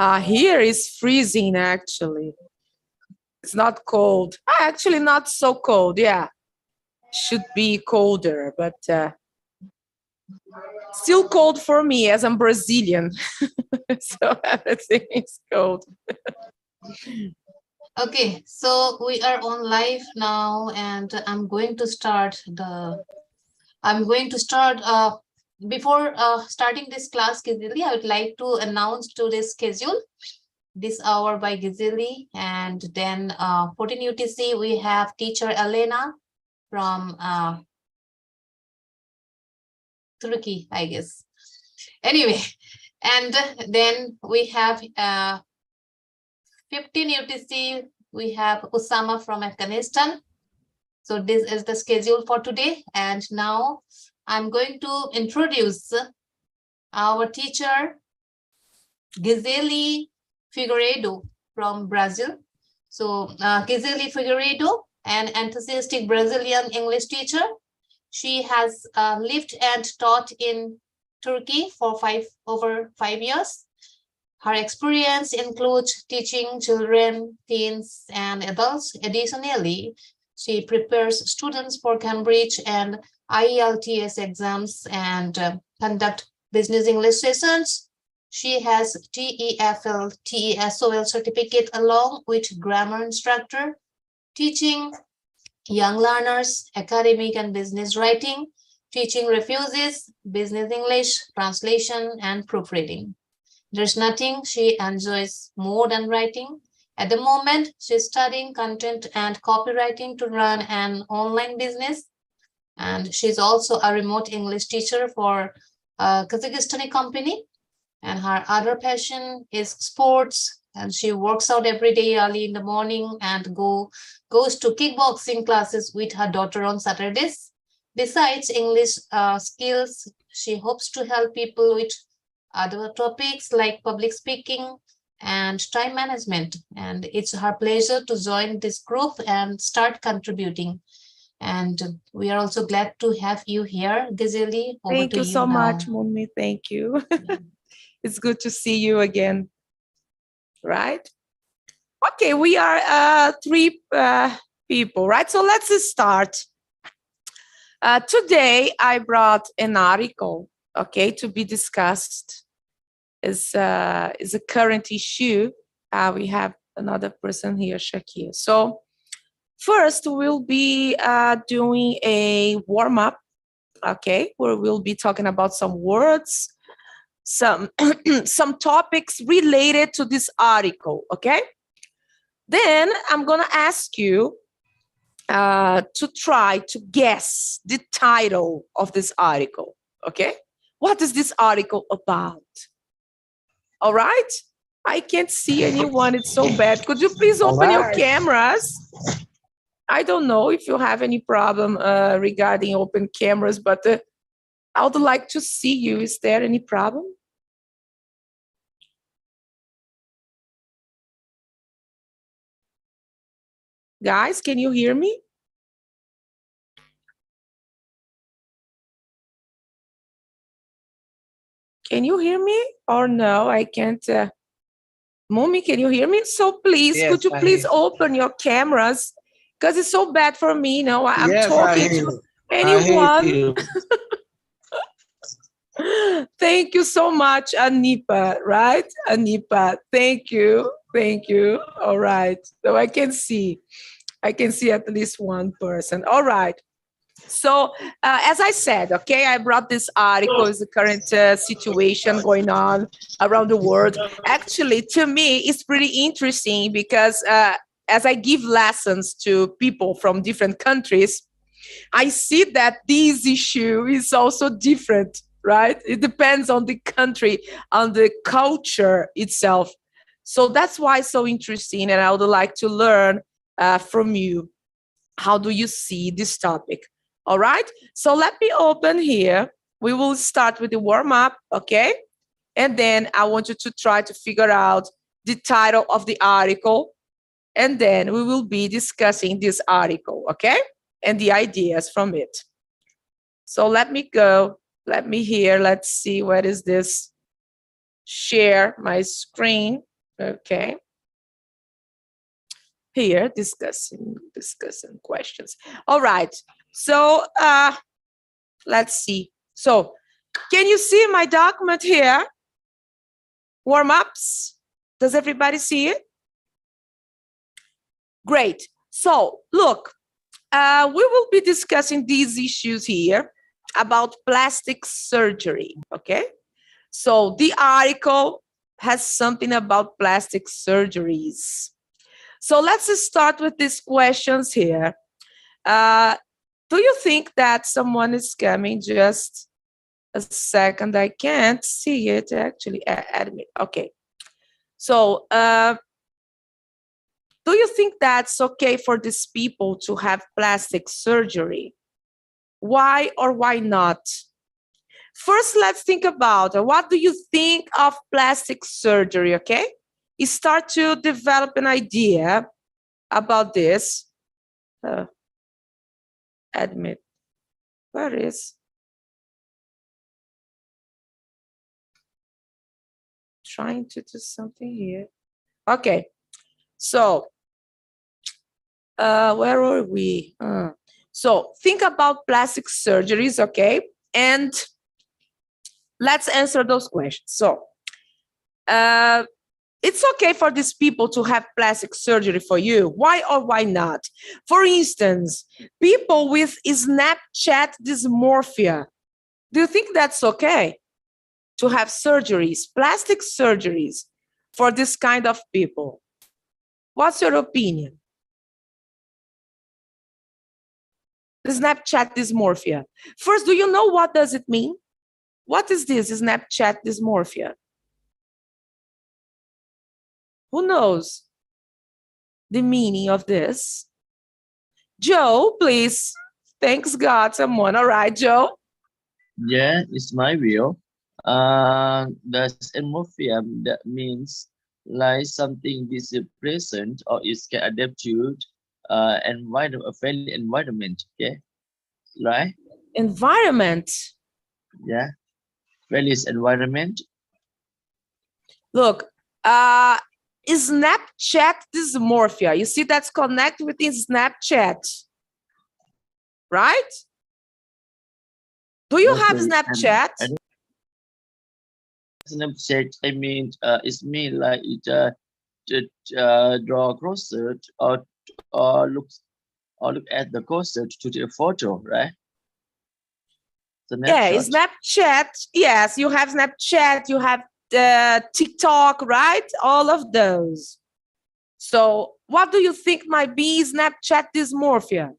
Here is freezing, actually. It's not cold. Actually, not so cold. Yeah, should be colder, but still cold for me as I'm Brazilian. So everything is cold. Okay, so we are on live now, and I'm going to start. Before starting this class, Gizili, I would like to announce today's schedule. This hour by Gizili, and then 14 UTC we have teacher Elena from Turkey, I guess. Anyway, and then we have 15 UTC, we have Usama from Afghanistan. So this is the schedule for today. And now I'm going to introduce our teacher, Gisele Figueiredo from Brazil. So Gisele Figueiredo, an enthusiastic Brazilian English teacher. She has lived and taught in Turkey for over 5 years. Her experience includes teaching children, teens, and adults. Additionally, she prepares students for Cambridge and IELTS exams and conduct business English sessions. She has TEFL, TESOL certificate along with grammar instructor, teaching young learners, academic and business writing, teaching refugees, business English, translation, and proofreading. There's nothing she enjoys more than writing. At the moment, she's studying content and copywriting to run an online business. And she's also a remote English teacher for a Kazakhstani company. And her other passion is sports. And she works out every day early in the morning and goes to kickboxing classes with her daughter on Saturdays. Besides English skills, she hopes to help people with other topics like public speaking and time management. And it's her pleasure to join this group and start contributing. And we are also glad to have you here, Gisele. Over Thank to you you so now. much, Mummy. Thank you. It's good to see you again. Right? Okay, we are three people, right? So let's start. Today, I brought an article, okay, to be discussed. Is a current issue. We have another person here, Shakir. So first, we'll be doing a warm-up, okay, where we'll be talking about some words, some some topics related to this article, okay? Then I'm gonna ask you to try to guess the title of this article, okay? What is this article about? All right? I can't see anyone. It's so bad. Could you please open your cameras? I don't know if you have any problem regarding open cameras, but I would like to see you. Is there any problem? Guys, can you hear me? Can you hear me or no? I can't. Mummy, can you hear me? So please, Yes, could you please open your cameras? Because it's so bad for me. I'm yes, talking to anyone. Thank you so much, Anipa, right? Anipa, thank you. Thank you. All right. So I can see at least one person. All right. So, as I said, okay, I brought this article, is the current situation going on around the world. Actually, to me, it's pretty interesting because as I give lessons to people from different countries, I see that this issue is also different, right? It depends on the country, on the culture itself. So that's why it's so interesting, and I would like to learn from you. How do you see this topic? All right, so let me open here. We will start with the warm-up, okay? And then I want you to try to figure out the title of the article, and then we will be discussing this article, okay? And the ideas from it. So let me go. Let me hear. Let's see, what is this? share my screen. Okay. Here, discussing questions. All right. So let's see. So can you see my document here? Warm-ups. Does everybody see it? Great. So look, we will be discussing these issues here about plastic surgery, okay? So the article has something about plastic surgeries. So let's start with these questions here. Do you think that someone is coming? Just a second, I can't see it actually. Admit. Okay. So do you think that's okay for these people to have plastic surgery? Why or why not? First, let's think about what do you think of plastic surgery, okay? You start to develop an idea about this. Admit. Where is? Trying to do something here. Okay. So, where are we? So, think about plastic surgeries, okay? And let's answer those questions. So, it's okay for these people to have plastic surgery for you. Why or why not? For instance, people with Snapchat dysmorphia. Do you think that's okay to have surgeries, plastic surgeries for this kind of people? What's your opinion? The Snapchat dysmorphia. First, do you know what does it mean? What is this Snapchat dysmorphia? Who knows the meaning of this? Joe, please. Thanks God, someone. All right, Joe. Yeah, it's my view. The xenophobia that means like something is present or is can adapt to environment, a friendly environment. Okay, right? Environment. Yeah, friendly environment. Look, Snapchat dysmorphia. You see, that's connected within Snapchat, right? Do you have Snapchat? Snapchat, I mean, it's mean like it draw closer or look at the closer to the photo, right? Yeah, Snapchat. Yes, you have Snapchat. You have TikTok, right? All of those. So, what do you think might be Snapchat dysmorphia?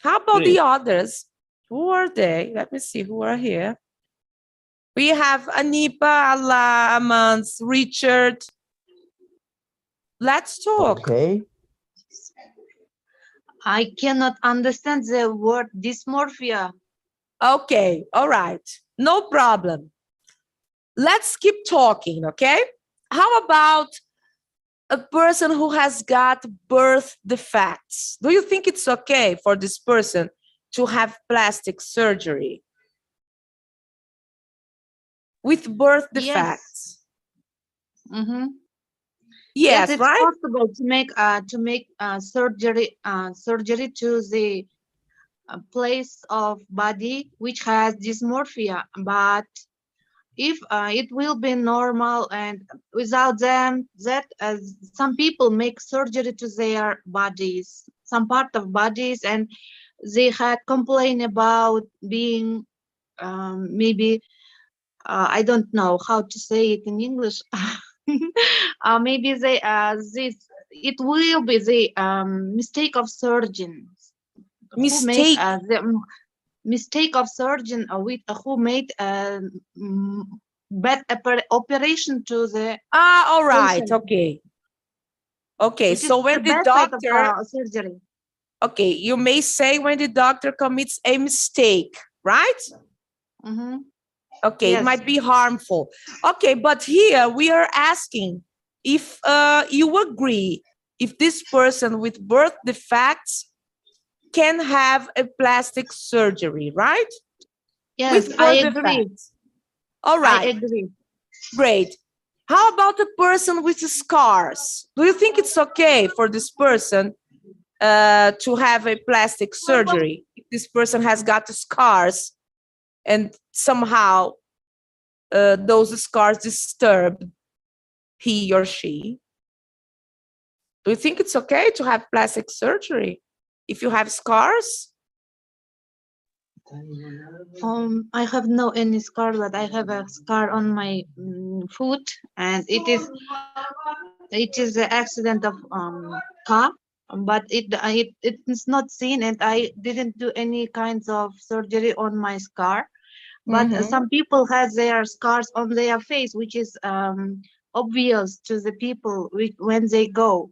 How about the others? Who are they? Let me see who are here. We have Anipa, Allah, Amans, Richard. Let's talk. Okay. I cannot understand the word dysmorphia. Okay, all right. No problem. Let's keep talking, okay? How about a person who has got birth defects? Do you think it's okay for this person to have plastic surgery with birth defects? Yes. Mm-hmm. Yes, it's right? possible to make surgery to the place of body which has dysmorphia, but if it will be normal and without them, that some people make surgery to their bodies, some part of bodies, and they had complained about being maybe I don't know how to say it in English. Maybe they this it will be the mistake of surgeons who made the mistake of surgeon with who made bad operation to the all right patient. Okay, so when the doctor surgery. Okay, you may say when the doctor commits a mistake, right? Mm-hmm. Okay, yes. It might be harmful. Okay, but here we are asking if you agree if this person with birth defects can have a plastic surgery, right? Yes, with I birth agree. defects. All I right, agree. great. How about a person with scars? Do you think it's okay for this person to have a plastic surgery if this person has got scars and somehow those scars disturb he or she? Do you think it's okay to have plastic surgery if you have scars? I have no any scar, but I have a scar on my foot, and it is an accident of car, but it is not seen, and I didn't do any kinds of surgery on my scar. But Mhm. some people has their scars on their face, which is obvious to the people when they go.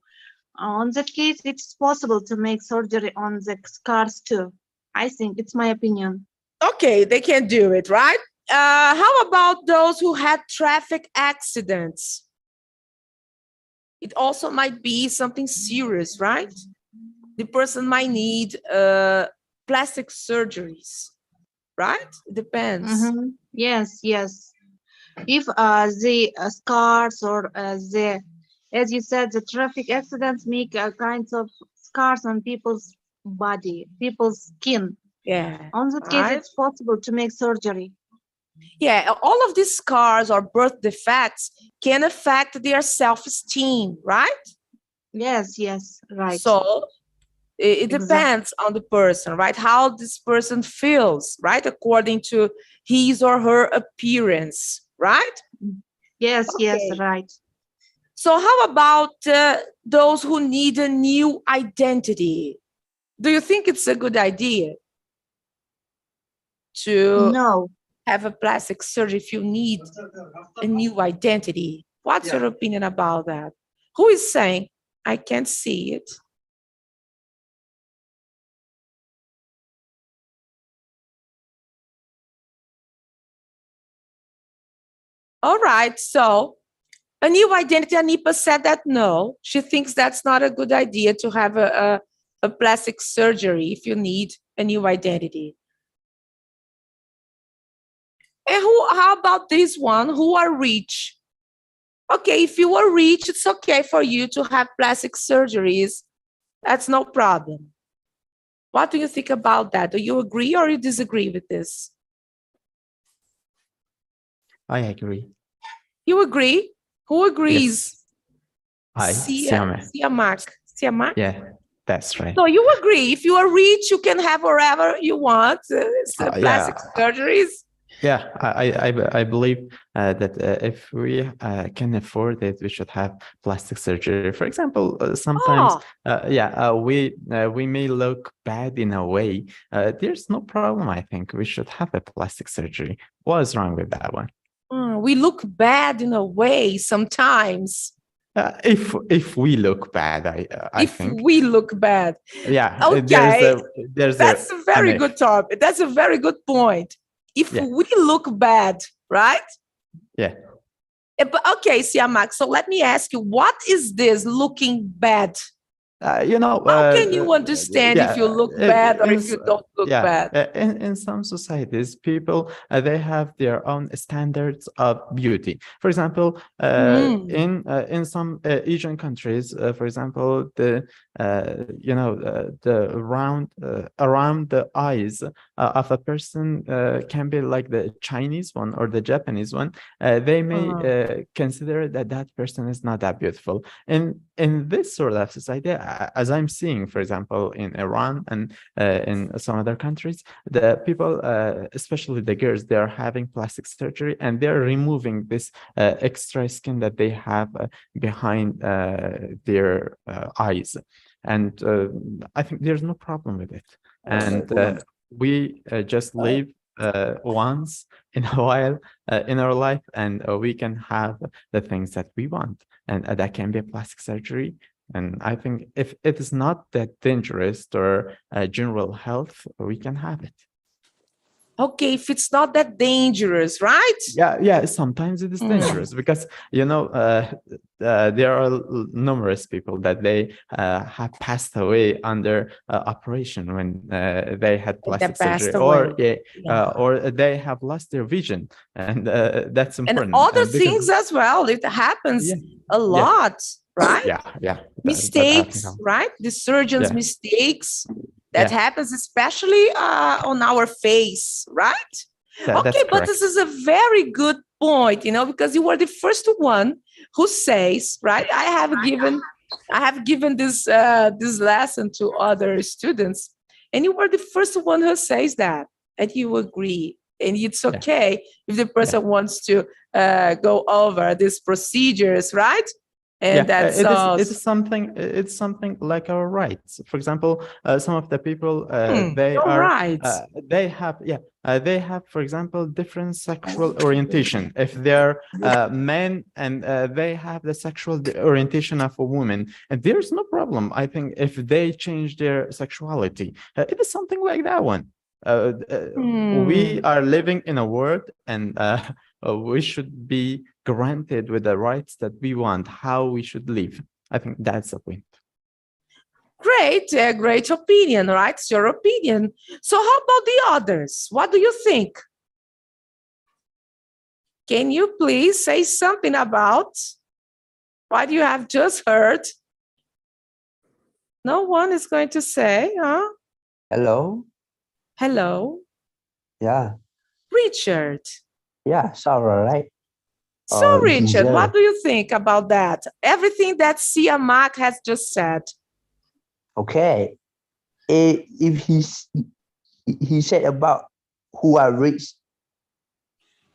On that case, it's possible to make surgery on the scars too. I think it's my opinion. Okay, they can do it, right? How about those who had traffic accidents? It also might be something serious, right? The person might need plastic surgeries, right? It depends. Yes, yes. If the scars or as you said, the traffic accidents make kinds of scars on people's body, people's skin. Yeah. On that case, Right? it's possible to make surgery. Yeah, all of these scars or birth defects can affect their self-esteem, right? Yes, yes, right. So it Exactly. depends on the person, right? How this person feels, right? According to his or her appearance, right? Yes, yes, Okay. right. So how about those who need a new identity? Do you think it's a good idea to No, have a plastic surgery if you need a new identity? What's your opinion about that? Who is saying, I can't see it? All right, so a new identity, Anipa said that no, she thinks that's not a good idea to have a plastic surgery if you need a new identity. And how about this one, who are rich? Okay, if you are rich, it's okay for you to have plastic surgeries. That's no problem. What do you think about that? Do you agree or you disagree with this? I agree. You agree? Who agrees? I, Siame. Siamak? Yeah, that's right. So you agree, if you are rich, you can have whatever you want, plastic surgeries? Yeah, I believe that if we can afford it, we should have plastic surgery. For example, sometimes, we may look bad in a way. There's no problem. I think we should have a plastic surgery. What is wrong with that one? We look bad in a way sometimes. If we look bad, I think. If we look bad. Yeah. Okay. That's a very good topic. That's a very good point. If we look bad, right? Yeah. But okay, Siamak, so let me ask you, what is this looking bad? How can you understand if you look bad or if you don't look bad? In some societies, people they have their own standards of beauty. For example, in some Asian countries, for example, the round around the eyes of a person can be like the Chinese one or the Japanese one. They may consider that that person is not that beautiful. In this sort of society, as I'm seeing, for example, in Iran and in some other countries, the people, especially the girls, they are having plastic surgery and they're removing this extra skin that they have behind their eyes. And I think there's no problem with it. And we just live once in a while in our life, and we can have the things that we want, and that can be a plastic surgery. And I think if it is not that dangerous or general health, we can have it. Okay, if it's not that dangerous, right? Yeah, sometimes it is dangerous because there are numerous people that they have passed away under operation when they had plastic surgery, passed away. or they have lost their vision, and that's And important. other because- things as well. It happens Yeah, a lot, right? yeah, that Mistakes, happens. right? The surgeon's Yeah. mistakes that Yeah. happens, especially on our face, right? That's Okay, but correct. this is a very good point, because you were the first one who says, right? I have given this this lesson to other students, and you were the first one who says that, and you agree, and it's okay if the person wants to go over these procedures, right? And that's it is something. It's something like our rights. For example, some of the people they your are rights. they have they have, for example, different sexual orientation. If they're men and they have the sexual orientation of a woman, and there's no problem. I think if they change their sexuality, it is something like that one. We are living in a world, and we should be granted with the rights that we want, how we should live. I think that's the point. Great, great opinion, right? It's your opinion. So how about the others? What do you think? Can you please say something about what you have just heard? No one is going to say, huh? Hello. Hello, Yeah. Richard. Yeah. Sarah, right? So, Richard, Giselle. what do you think about that? Everything that Siamak has just said. Okay. If he said about who are rich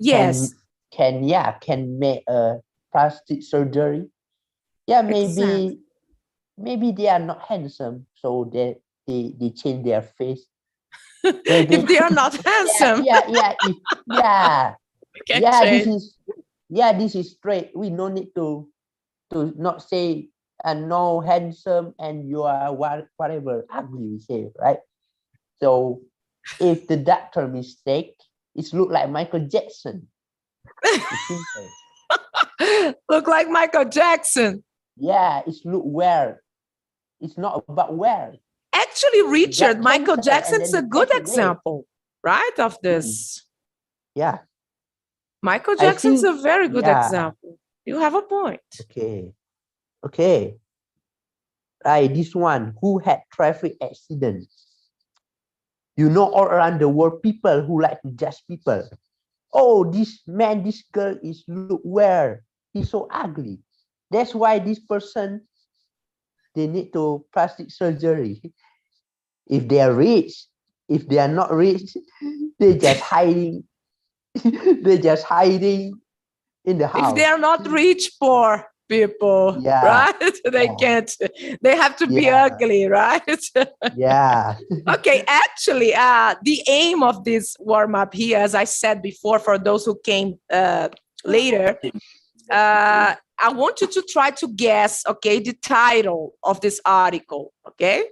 Yes, can make a plastic surgery. Yeah, maybe they are not handsome, so they change their face. Maybe. if they are not handsome. This is straight. We no need to not say no handsome and you are whatever ugly, we say, right? So if the doctor mistake, it look like Michael Jackson. Look like Michael Jackson. Yeah, it's look weird. It's not about weird. Actually, Richard, That Michael cancer, Jackson's and a then good take away. example, right, of this. Yeah. Michael Jackson's think- a very good yeah. example. You have a point. Okay. Right, this one, who had traffic accidents? All around the world, people who like to judge people. Oh, this man, this girl is look weird. He's so ugly. That's why this person, they need to plastic surgery. If they are rich, if they are not rich, they're just hiding. They're just hiding in the house. If they are not rich, poor people, Yeah. right? They can't, they have to be Yeah. ugly, right? Yeah. Okay, actually, the aim of this warm-up here, as I said before, for those who came later, I want you to try to guess, okay, the title of this article, okay?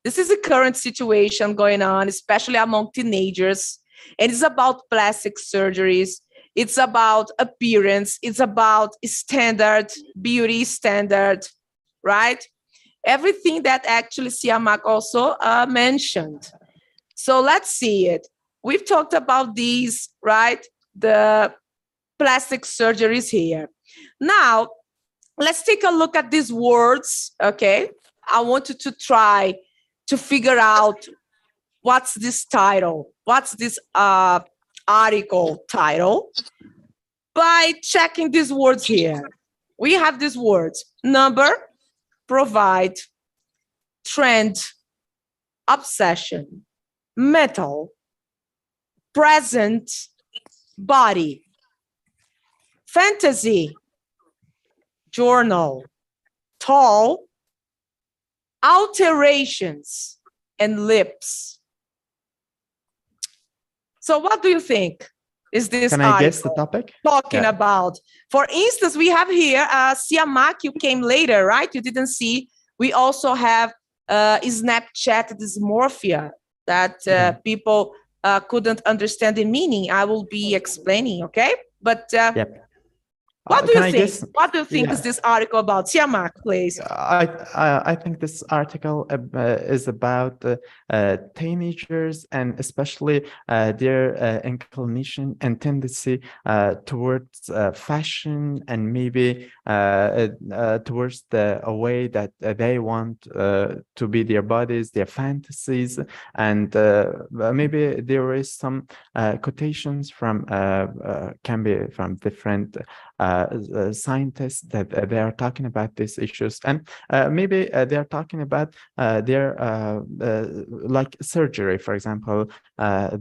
This is a current situation going on, especially among teenagers, and it's about plastic surgeries. It's about appearance. It's about standard, beauty standard, right? Everything that actually Siamak also mentioned. So let's see it. We've talked about these, right? The plastic surgeries here. Now, let's take a look at these words, okay? I want you to try to figure out what's this title, what's this article title, by checking these words here. We have these words: number, provide, trend, obsession, metal, present, body, fantasy, journal, tall, alterations, and lips. So what do you think is this Can article I guess the topic? talking Yeah. about? For instance, we have here Siamak, you came later, right? You didn't see. We also have Snapchat dysmorphia, that people couldn't understand the meaning, I will be explaining, okay? But Yep. what do Can you I think? guess? What do you think Yeah. is this article about? Siamak, please. I think this article is about teenagers and especially their inclination and tendency towards fashion and maybe towards a way that they want to be their bodies, their fantasies, and maybe there is some quotations from can be from different scientists that they are talking about these issues, and maybe they are talking about their like surgery, for example.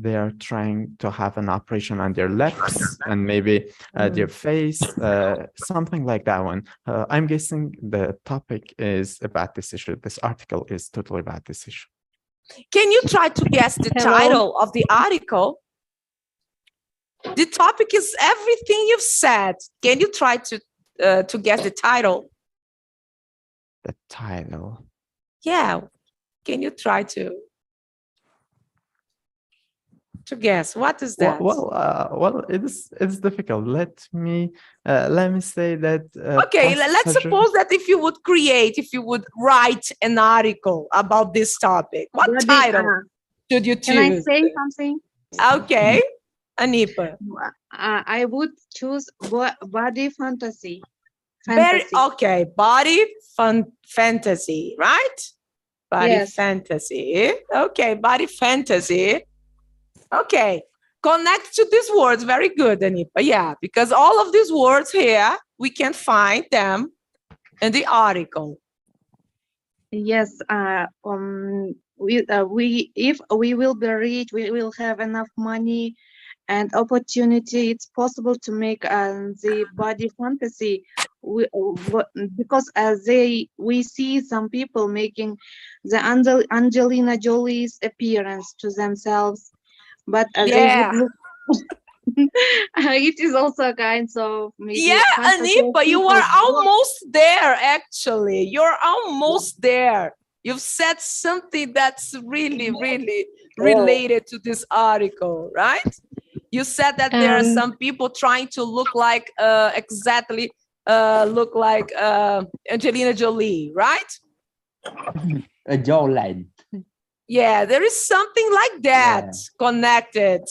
They are trying to have an operation on their lips and maybe their face, something like that one. I'm guessing the topic is about this issue. This article is totally about this issue. Can you try to guess the title of the article? The topic is everything you've said. Can you try to guess the title? The title. Yeah. Can you try to guess? What is that? Well, it's difficult. Let me say that. Okay, let's suppose that if you would write an artiple about this topic, what title should you choose? Can I say something? Okay, Anipa. I would choose body fantasy. Okay, body fantasy, right? Body fantasy. Okay, body fantasy. Okay, connect to these words. Very good, Anipa. Yeah, because all of these words here, we can find them in the article. Yes, if we will be rich, we will have enough money and opportunity. It's possible to make the body fantasy. Because we see some people making the Angelina Jolie's appearance to themselves, but they would look. It is also kind of maybe Anipa, you are almost there. Actually, you're almost there. You've said something that's really, really related to this article, right? You said that there are some people trying to look like exactly Angelina Jolie, right? A jawline. Yeah, there is something like that connected.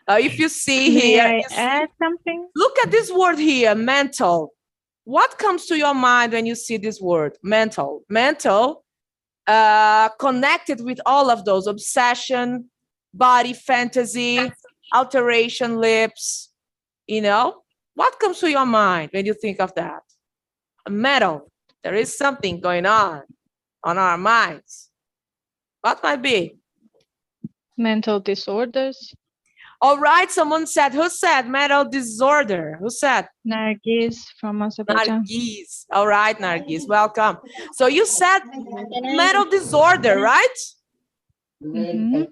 If you see here, May I add something? Look at this word here, mental. What comes to your mind when you see this word, mental? Mental, connected with all of those: obsession, body fantasy, alteration, lips. You know, what comes to your mind when you think of that? Mental. There is something going on our minds. What might be? Mental disorders. All right, someone said, who said mental disorder? Who said? Nargis from Azerbaijan. Nargis. All right, Nargis, welcome. So you said mental disorder, right? Mm-hmm.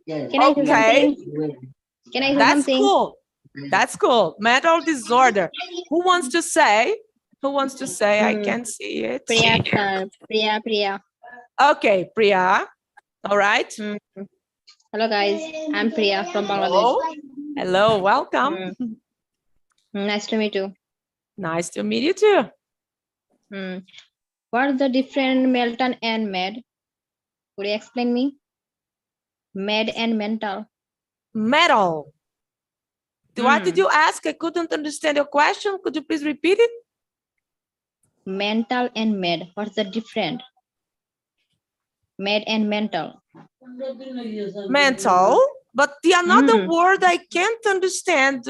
Okay. Can I say That's something? cool. That's cool. Mental disorder. Who wants to say? Who wants to say? I can't see it. Priya. Okay, Priya. All right. Hello guys, I'm Priya from Bangladesh. Hello, welcome. Nice to meet you. Nice to meet you too. What is the difference mental and mad? Could you explain me? Mad and mental. Metal. What did you ask? I couldn't understand your question. Could you please repeat it? Mental and mad. What's the difference? Mad and mental. Mental, but the another word I can't understand.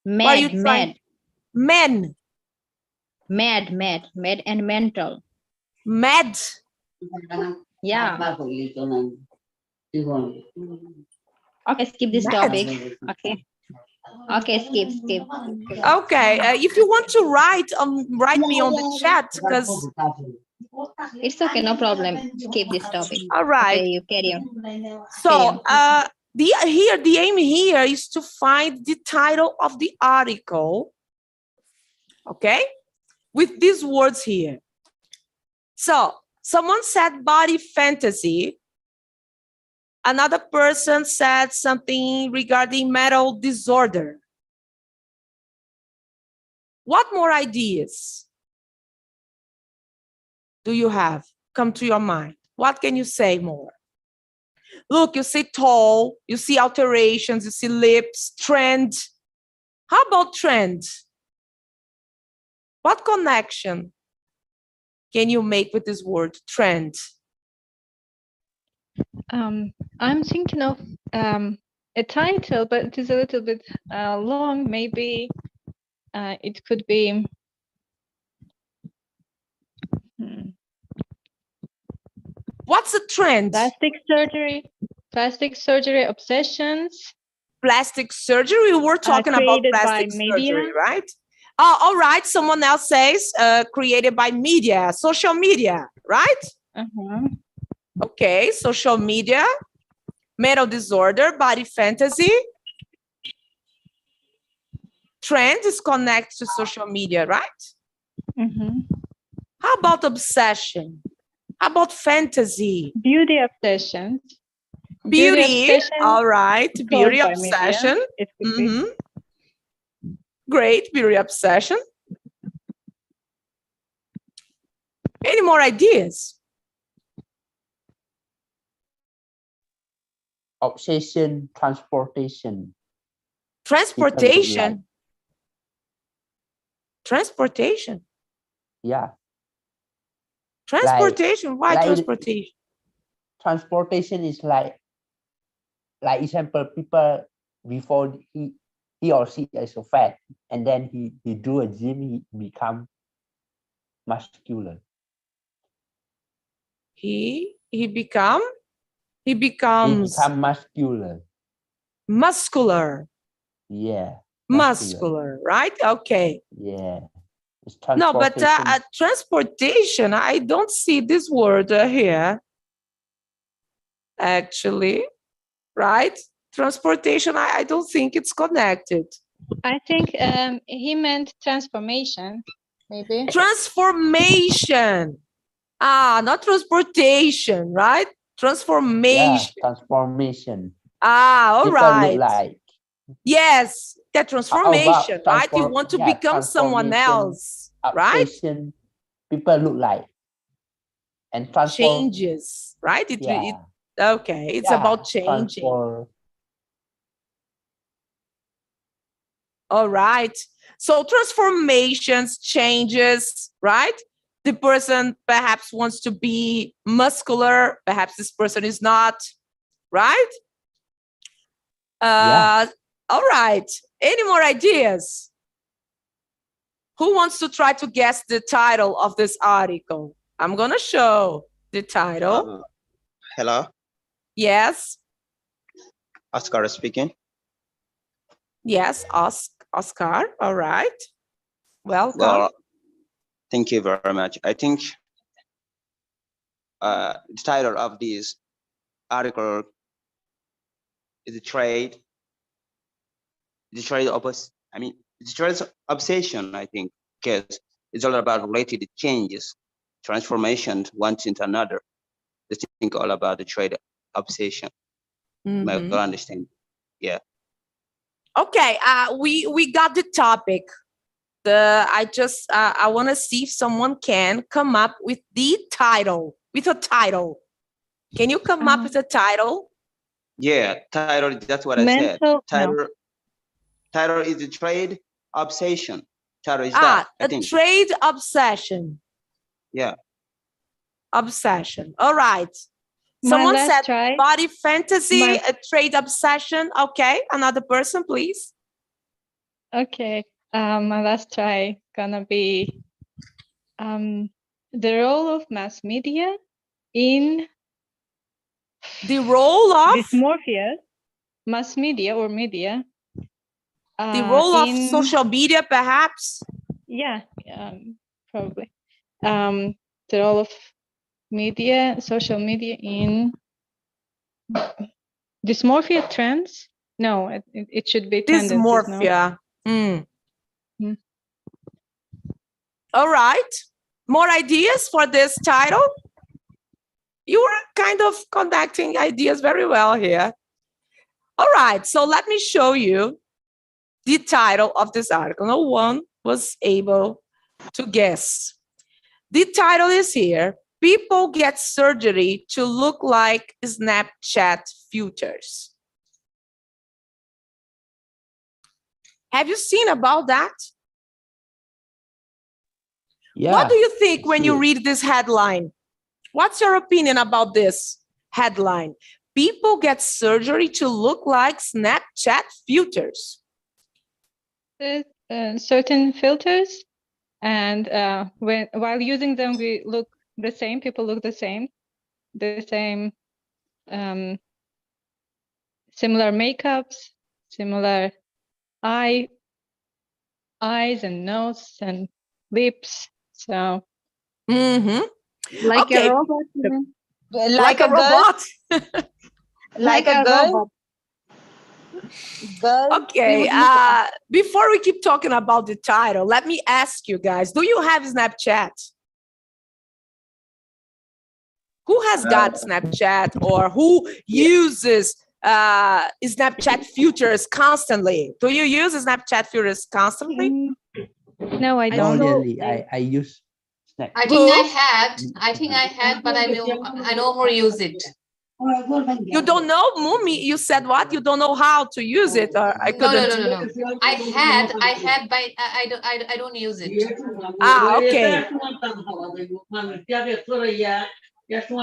Mad and mental. Mad. Yeah. Okay, skip this topic. Okay, skip. Okay, if you want to write me on the chat, because it's okay, no problem. Skip this topic. All right. Okay, you carry on. So the aim here is to find the title of the article, okay, with these words here. So someone said body fantasy. Another person said something regarding mental disorder. What more ideas do you have come to your mind? What can you say more? Look, you see tall, you see alterations, you see lips, trend. How about trend? What connection can you make with this word, trend? I'm thinking of a title, but it is a little bit long. Maybe it could be. What's a trend? Plastic surgery obsessions. Plastic surgery? We were talking about Created by plastic surgery, media. right? All right, someone else says created by media, social media, right? Okay, social media, mental disorder, body fantasy. Trend is connected to social media, right? How about obsession? How about fantasy? Beauty obsessions. Beauty, all right, beauty by media. obsession. It could be. Great, beauty obsession. Any more ideas? Obsession, transportation. Transportation. Transportation. Yeah. Transportation. Why like transportation? Transportation is like example, people before he or she is so fat, and then he do a gym, he become muscular. He becomes muscular. Muscular. Yeah. Muscular, right? Okay. Yeah. No, but transportation, I don't see this word here. Actually, right? Transportation, I don't think it's connected. I think he meant transformation, maybe. Transformation. Not transportation, right? Transformation. Yeah, transformation. All people right. Look like. Yes, that transformation, right? You want to become someone else, obsession, right? People look like. And changes, right? Okay, it's about changing. All right. So transformations, changes, right? The person perhaps wants to be muscular. Perhaps this person is not, right? All right. Any more ideas? Who wants to try to guess the title of this article? I'm going to show the title. Hello. Yes. Oscar speaking. Yes, Oscar. All right. Welcome. Well, thank you very much. I think the title of this article is the trade obsession, I think, because it's all about related changes, transformations, one into another. I think all about the trade obsession. My good understanding. Yeah. Okay, we got the topic. I want to see if someone can come up with the title, with a title. Can you come up with a title? Yeah, title, that's what I said. Title is the trade obsession. Title is that, I think. Trade obsession. Yeah. Obsession. All right. Someone said body fantasy, a trade obsession. Okay, another person, please. Okay, my last try gonna be the role of mass media in the role of dysmorphia, mass media or media. The role of social media, perhaps. Yeah, probably. The role of media, social media in dysmorphia trends. No, it should be dysmorphia. No? All right. More ideas for this title? You were kind of connecting ideas very well here. All right, so let me show you the title of this article. No one was able to guess. The title is here. People get surgery to look like Snapchat filters. Have you seen about that? Yeah. What do you think when you see. read this headline? What's your opinion about this headline? People get surgery to look like Snapchat filters. Certain filters, and while using them, we look the same. People look the same, similar makeups, similar eyes and nose and lips. So, Like Okay. a robot. Like a robot? Like a robot. Okay, before we keep talking about the title, let me ask you guys, do you have Snapchat? Who has got Snapchat, or who uses Snapchat filters constantly? Do you use Snapchat filters constantly? No, I No, don't. really, I use Snap. I think I had, but I no more use it. You don't know, Mumi? You said what? You don't know how to use it, or I couldn't. No. I had, but I don't use it. Okay.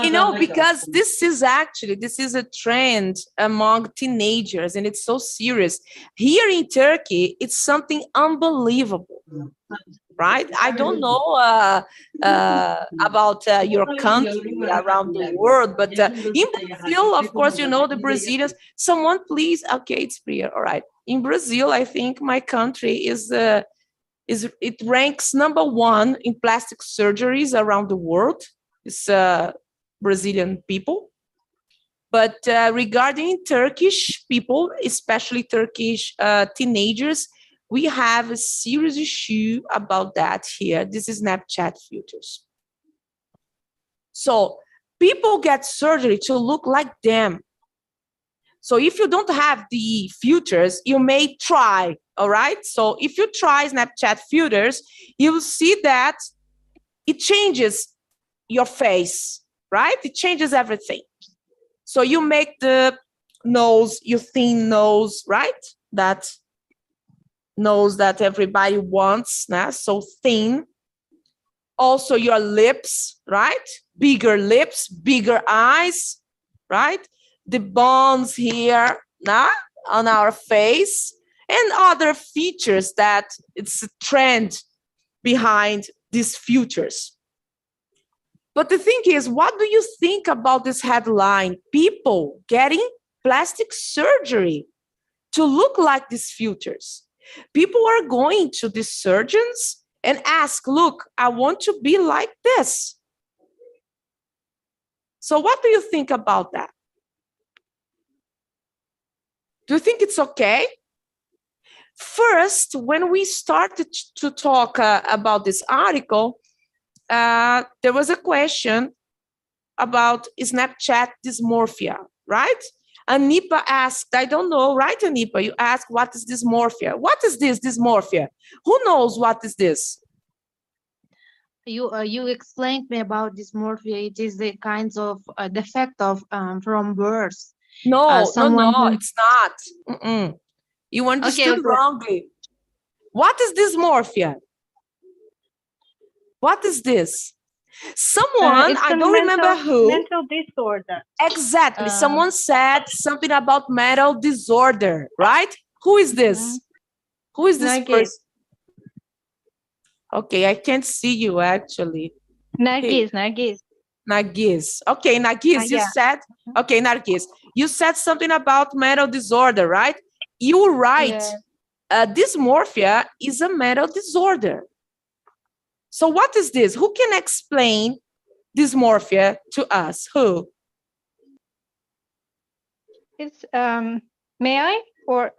You know, because this is a trend among teenagers, and it's so serious. Here in Turkey, it's something unbelievable, right? I don't know about your country around the world, but in Brazil, of course, you know, the Brazilians. Someone please, okay, it's Priya, all right. In Brazil, I think my country it ranks #1 in plastic surgeries around the world. It's Brazilian people. But regarding Turkish people, especially Turkish teenagers, we have a serious issue about that here. This is Snapchat filters. So people get surgery to look like them. So if you don't have the filters, you may try, all right? So if you try Snapchat filters, you will see that it changes your face, right? It changes everything. So you make the nose, your thin nose, right? That nose that everybody wants, nah? So thin. Also your lips, right? Bigger lips, bigger eyes, right? The bones here, nah? On our face, and other features that it's a trend behind these filters. But the thing is, what do you think about this headline? People getting plastic surgery to look like these filters. People are going to these surgeons and ask, look, I want to be like this. So what do you think about that? Do you think it's okay? First, when we started to talk about this article, there was a question about Snapchat dysmorphia, right? Anipa asked, I don't know, right, Anipa? You asked, what is dysmorphia? What is this dysmorphia? Who knows what is this? You explained me about dysmorphia. It is the kinds of defect of from birth. No, someone no, who- it's not. You understood wrongly. What is dysmorphia? What is this? Someone, I don't remember who. Mental disorder. Exactly. Someone said something about mental disorder, right? Who is this? Who is this Nargis. person? Okay, I can't see you actually. Nargis, Nargis. Nargis. Okay, Nargis, you Yeah. said, okay, Nargis, you said something about mental disorder, right? You were right. Yeah. Dysmorphia is a mental disorder. So what is this? Who can explain dysmorphia to us? Who? It's may I or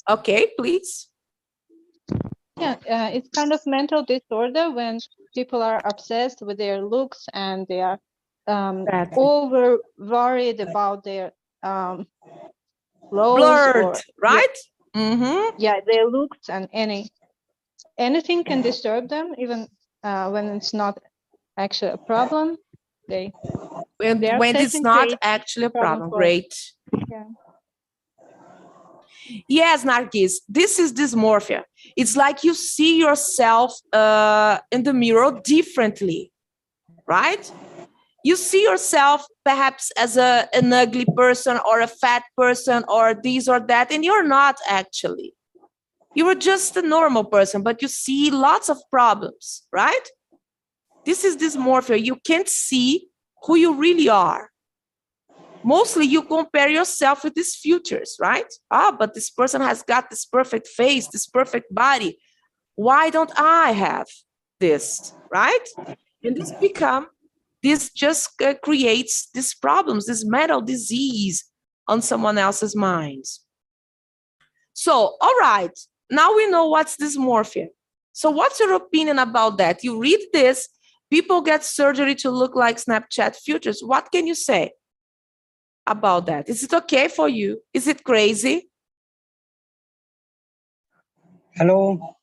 Okay, please. yeah, it's kind of mental disorder when people are obsessed with their looks and they are Exactly. over worried about their clothes Blurred, or right? Mm-hmm. yeah, their looks, and anything can disturb them, even when it's not actually a problem. They are When it's setting not create actually a problem problem. for Great. yeah. Yes, Nargis, this is dysmorphia. It's like you see yourself in the mirror differently, right? You see yourself perhaps as an ugly person or a fat person or this or that, and you're not actually. You are just a normal person, but you see lots of problems, right? This is dysmorphia. You can't see who you really are. Mostly you compare yourself with these futures, right? But this person has got this perfect face, this perfect body. Why don't I have this, right? And this just creates these problems, this mental disease on someone else's minds. So, all right, now we know what's dysmorphia. So what's your opinion about that? You read this, people get surgery to look like Snapchat filters. What can you say about that? Is it okay for you? Is it crazy? Hello.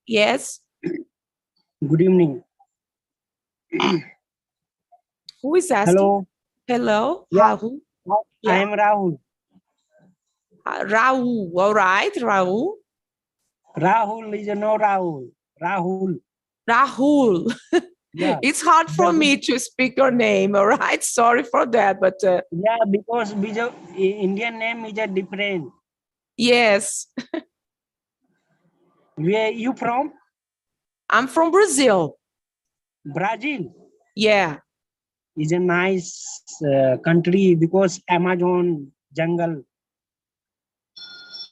Yes. Good evening. Who is asking? Hello. Hello. Yeah. Rahul. I am Rahul. Rahul. All right, Rahul. Rahul is no Rahul. Rahul. Rahul. Yeah. It's hard for me to speak your name, all right? Sorry for that, but... yeah, because Indian name is a different. Yes. Where you from? I'm from Brazil. Brazil? Yeah. It's a nice country because Amazon jungle.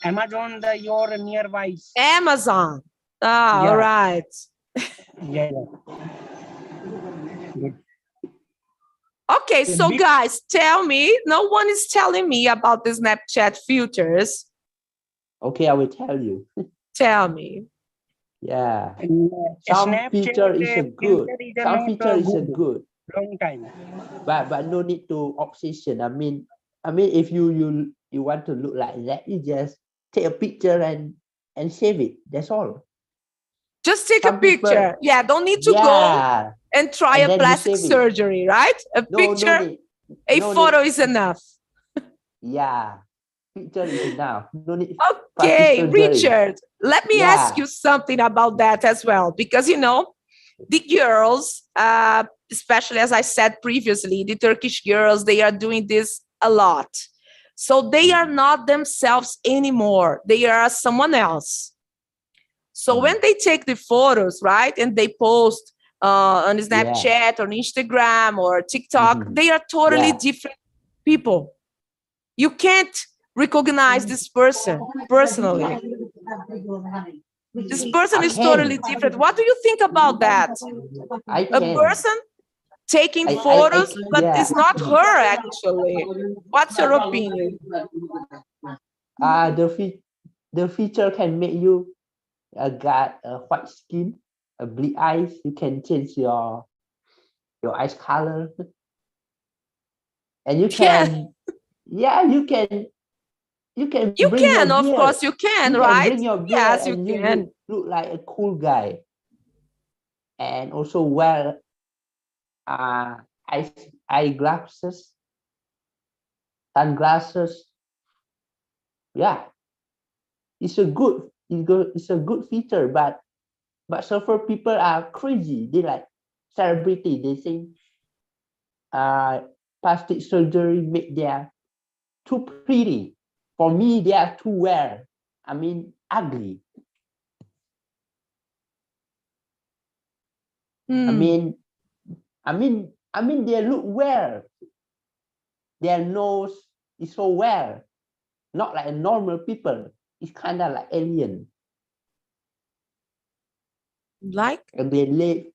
Amazon, your nearby. Amazon. Ah, yeah. all right. Yeah. Good. Okay, so guys, tell me, no one is telling me about the Snapchat filters. Okay, I will tell you. Tell me. Yeah. Some feature is a good. Some feature is a good. Long time. But no need to obsession. I mean, if you want to look like that, you just take a picture and save it. That's all. Just take a picture. Yeah, don't need to go and try a plastic surgery, right? A picture, a photo is enough. Yeah, picture is enough. No need. Okay, Richard, let me ask you something about that as well, because, you know, the girls, especially as I said previously, the Turkish girls, they are doing this a lot. So they are not themselves anymore. They are someone else. So when they take the photos, right, and they post on Snapchat or Instagram or TikTok, they are totally different people. You can't recognize this person personally. This person is totally different. What do you think about that? A person taking photos, but it's not her actually. What's your opinion? The feature can make you got a white skin, a bleak eyes. You can change your eyes color, and you can you can of course you can, right? bring your beard, yes, and you can look like a cool guy, and also wear eyeglasses, sunglasses. Yeah, it's a good feature, but so people are crazy. They like celebrity. They think plastic surgery make them too pretty. For me, they are too weird. I mean, ugly. I mean, they look weird. Their nose is so weird, not like normal people. It's kind of like alien. Like? And their lips.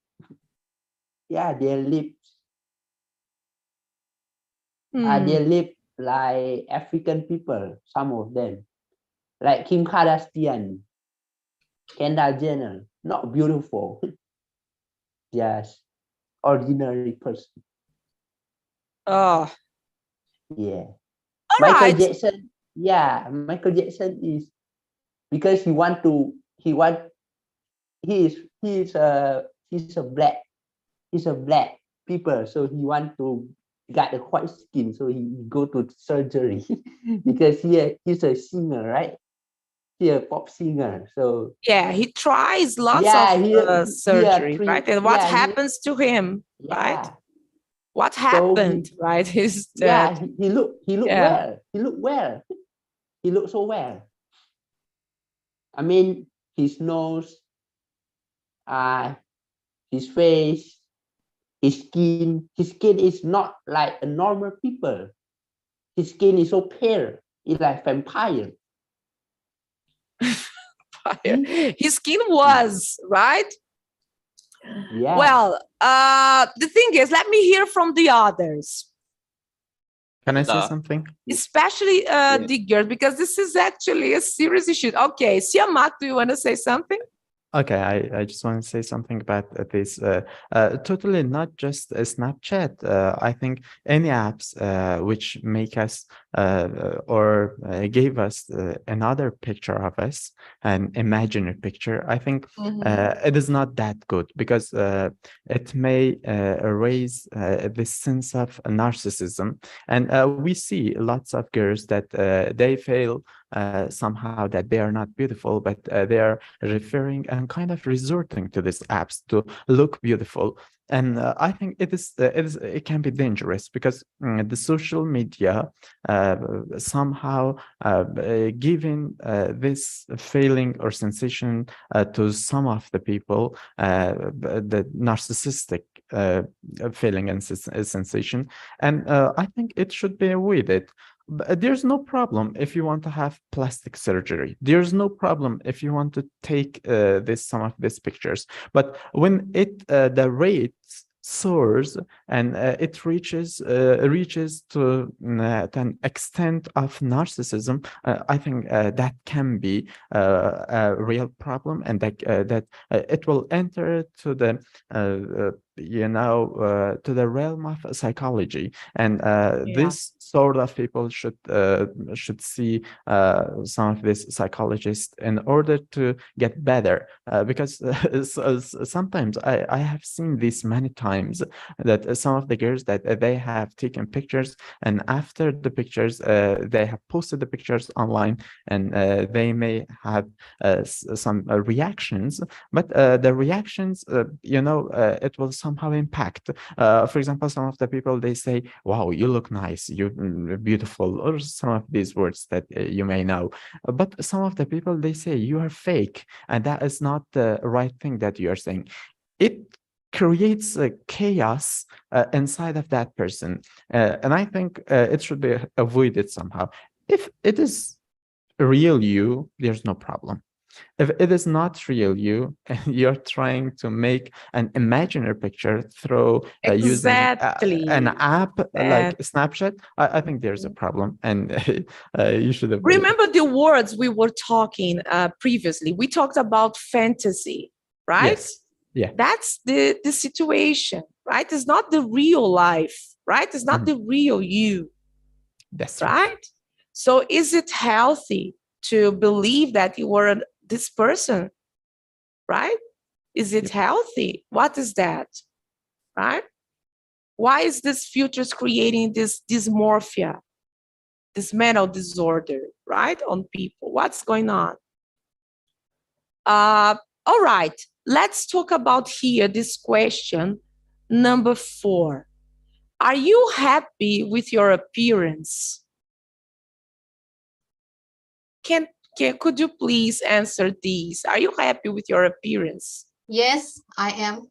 Yeah, their lips. Their lips like African people. Some of them, like Kim Kardashian, Kendall Jenner, not beautiful. Yes, ordinary person. Oh, Yeah. all Michael right. Jackson. Yeah, Michael Jackson is because he is a black people, so he want to get a white skin, so he go to surgery because he's a singer, right? He's a pop singer, so Yeah, he tries lots yeah, of surgery, right? And what yeah, happens to him, right? yeah. What So happened, right? Is yeah, that he look yeah. well. He look so well. I mean, his nose, his face, his skin is not like a normal people. His skin is so pale. It's like vampire. His skin was, right? Yeah. Well, the thing is, let me hear from the others, Can I say something? especially the girls, because this is actually a serious issue. Okay, Siamak, do you want to say something? Okay, I just want to say something about this. Totally not just Snapchat. I think any apps which make us or gave us another picture of us, an imaginary picture. I think it is not that good because it may raise this sense of narcissism, and we see lots of girls that they feel somehow that they are not beautiful, but they are referring and kind of resorting to these apps to look beautiful. And I think it can be dangerous because the social media somehow giving this feeling or sensation to some of the people, the narcissistic feeling and sensation. And I think it should be avoided. There's no problem if you want to have plastic surgery. There's no problem if you want to take some of these pictures. But when the rate soars and it reaches to an extent of narcissism, I think that can be a real problem, and that it will enter to the to the realm of psychology, and this sort of people should see some of these psychologists in order to get better, because sometimes I have seen this many times that some of the girls that they have taken pictures, and after the pictures they have posted the pictures online, and they may have some reactions, but the reactions it will somehow impact. For example, some of the people, they say, wow, you look nice, you're beautiful, or some of these words that you may know. But some of the people, they say you are fake, and that is not the right thing that you are saying. It creates a chaos inside of that person, and I think it should be avoided somehow. If it is real you, there's no problem. If it is not real you, and you're trying to make an imaginary picture through using an app like Snapchat, I think there's a problem, and you should avoid it. Remember the words we were talking previously. We talked about fantasy, right? Yes. Yeah. That's the situation, right? It's not the real life, right? It's not the real you. That's right. So is it healthy to believe that you were this person, right? Is it healthy? What is that, right? Why is this futures creating this dysmorphia, this mental disorder, right, on people? What's going on? All right, let's talk about here this question, number 4. Are you happy with your appearance? Could you please answer these? Are you happy with your appearance? Yes, I am.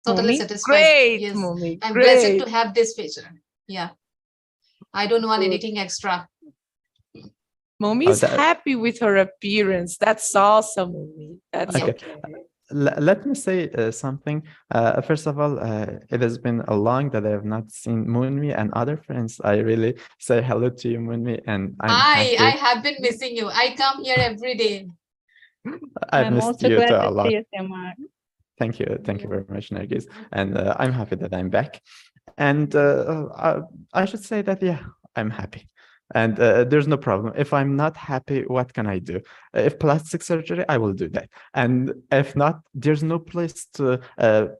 Totally Mummy? satisfied. Great, Yes. Mummy, I'm great. blessed to have this feature. Yeah. I don't want anything extra. Mommy's happy with her appearance. That's awesome, Mommy. That's okay. Let me say something. First of all, it has been a long that I have not seen Moonmi and other friends. I really say hello to you, Moonmi, and I have been missing you. I come here every day. I've missed also you glad too to a lot. see you, Siamak. Thank you very much, Nergis, and I'm happy that I'm back. And I should say that, yeah, I'm happy. And there's no problem. If I'm not happy, what can I do? If plastic surgery, I will do that. And if not, there's no place to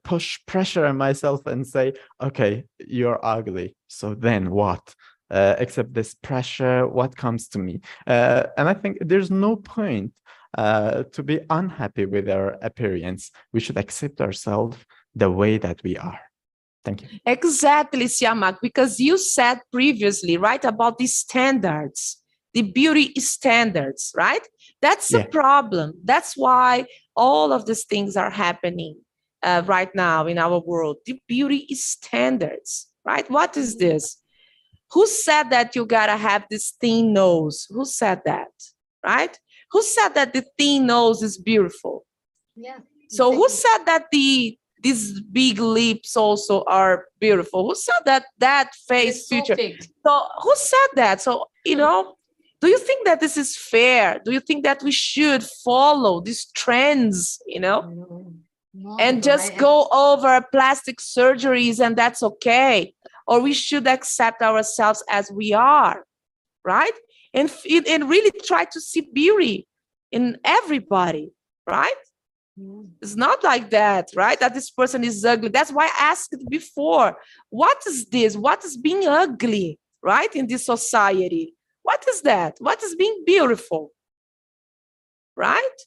push pressure on myself and say, okay, you're ugly. So then what? Except this pressure, what comes to me? And I think there's no point to be unhappy with our appearance. We should accept ourselves the way that we are. Thank you. Exactly, Siamak, because you said previously, right, about the standards, the beauty standards, right? That's a problem. That's why all of these things are happening right now in our world. The beauty standards, right? What is this? Who said that you gotta have this thin nose? Who said that, right? Who said that the thin nose is beautiful? Yeah. So who said that these big lips also are beautiful? Who said that that face feature? So who said that? So, you know, do you think that this is fair? Do you think that we should follow these trends, you know, and just go over plastic surgeries and that's okay? Or we should accept ourselves as we are, right? And really try to see beauty in everybody, right? It's not like that, right? That this person is ugly. That's why I asked before, what is this? What is being ugly, right? In this society? What is that? What is being beautiful, right?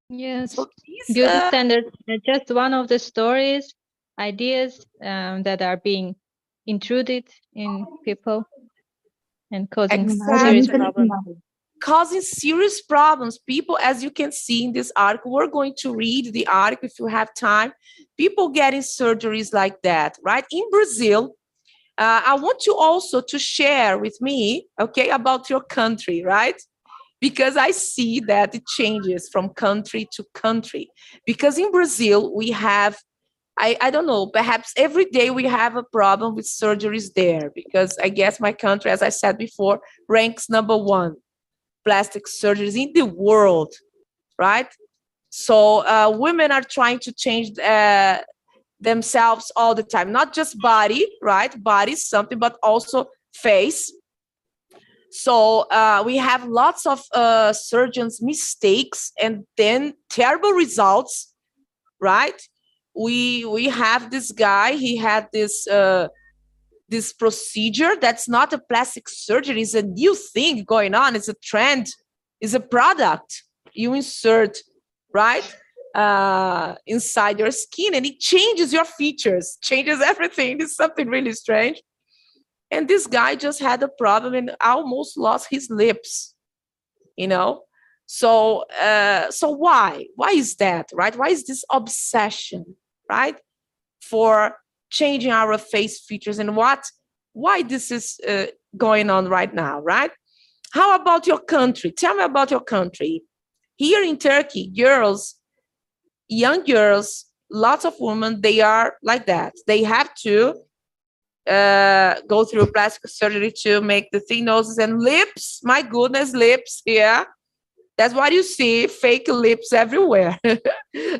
Yes, So beauty standards are just one of the stories, ideas that are being intruded in people and causing serious problems. Causing serious problems. People, as you can see in this article, we're going to read the article if you have time. People getting surgeries like that, right? In Brazil, I want you also to share with me, okay, about your country, right? Because I see that it changes from country to country. Because in Brazil, we have, I don't know, perhaps every day we have a problem with surgeries there. Because I guess my country, as I said before, ranks #1. Plastic surgeries in the world, right? So women are trying to change themselves all the time, not just body, right? Body is something, but also face. So we have lots of surgeons' mistakes and then terrible results, right? We have this guy, he had this procedure that's not a plastic surgery, it's a new thing going on, it's a trend, it's a product you insert, right, inside your skin, and it changes your features, changes everything. It's something really strange. And this guy just had a problem and almost lost his lips, you know. So why is that, right? Why is this obsession, right, for changing our face features, and why this is going on right now, right? How about your country? Tell me about your country. Here in Turkey, girls, young girls, lots of women, they are like that. They have to go through plastic surgery to make the thin noses and lips. My goodness, lips, yeah. That's what you see, fake lips everywhere.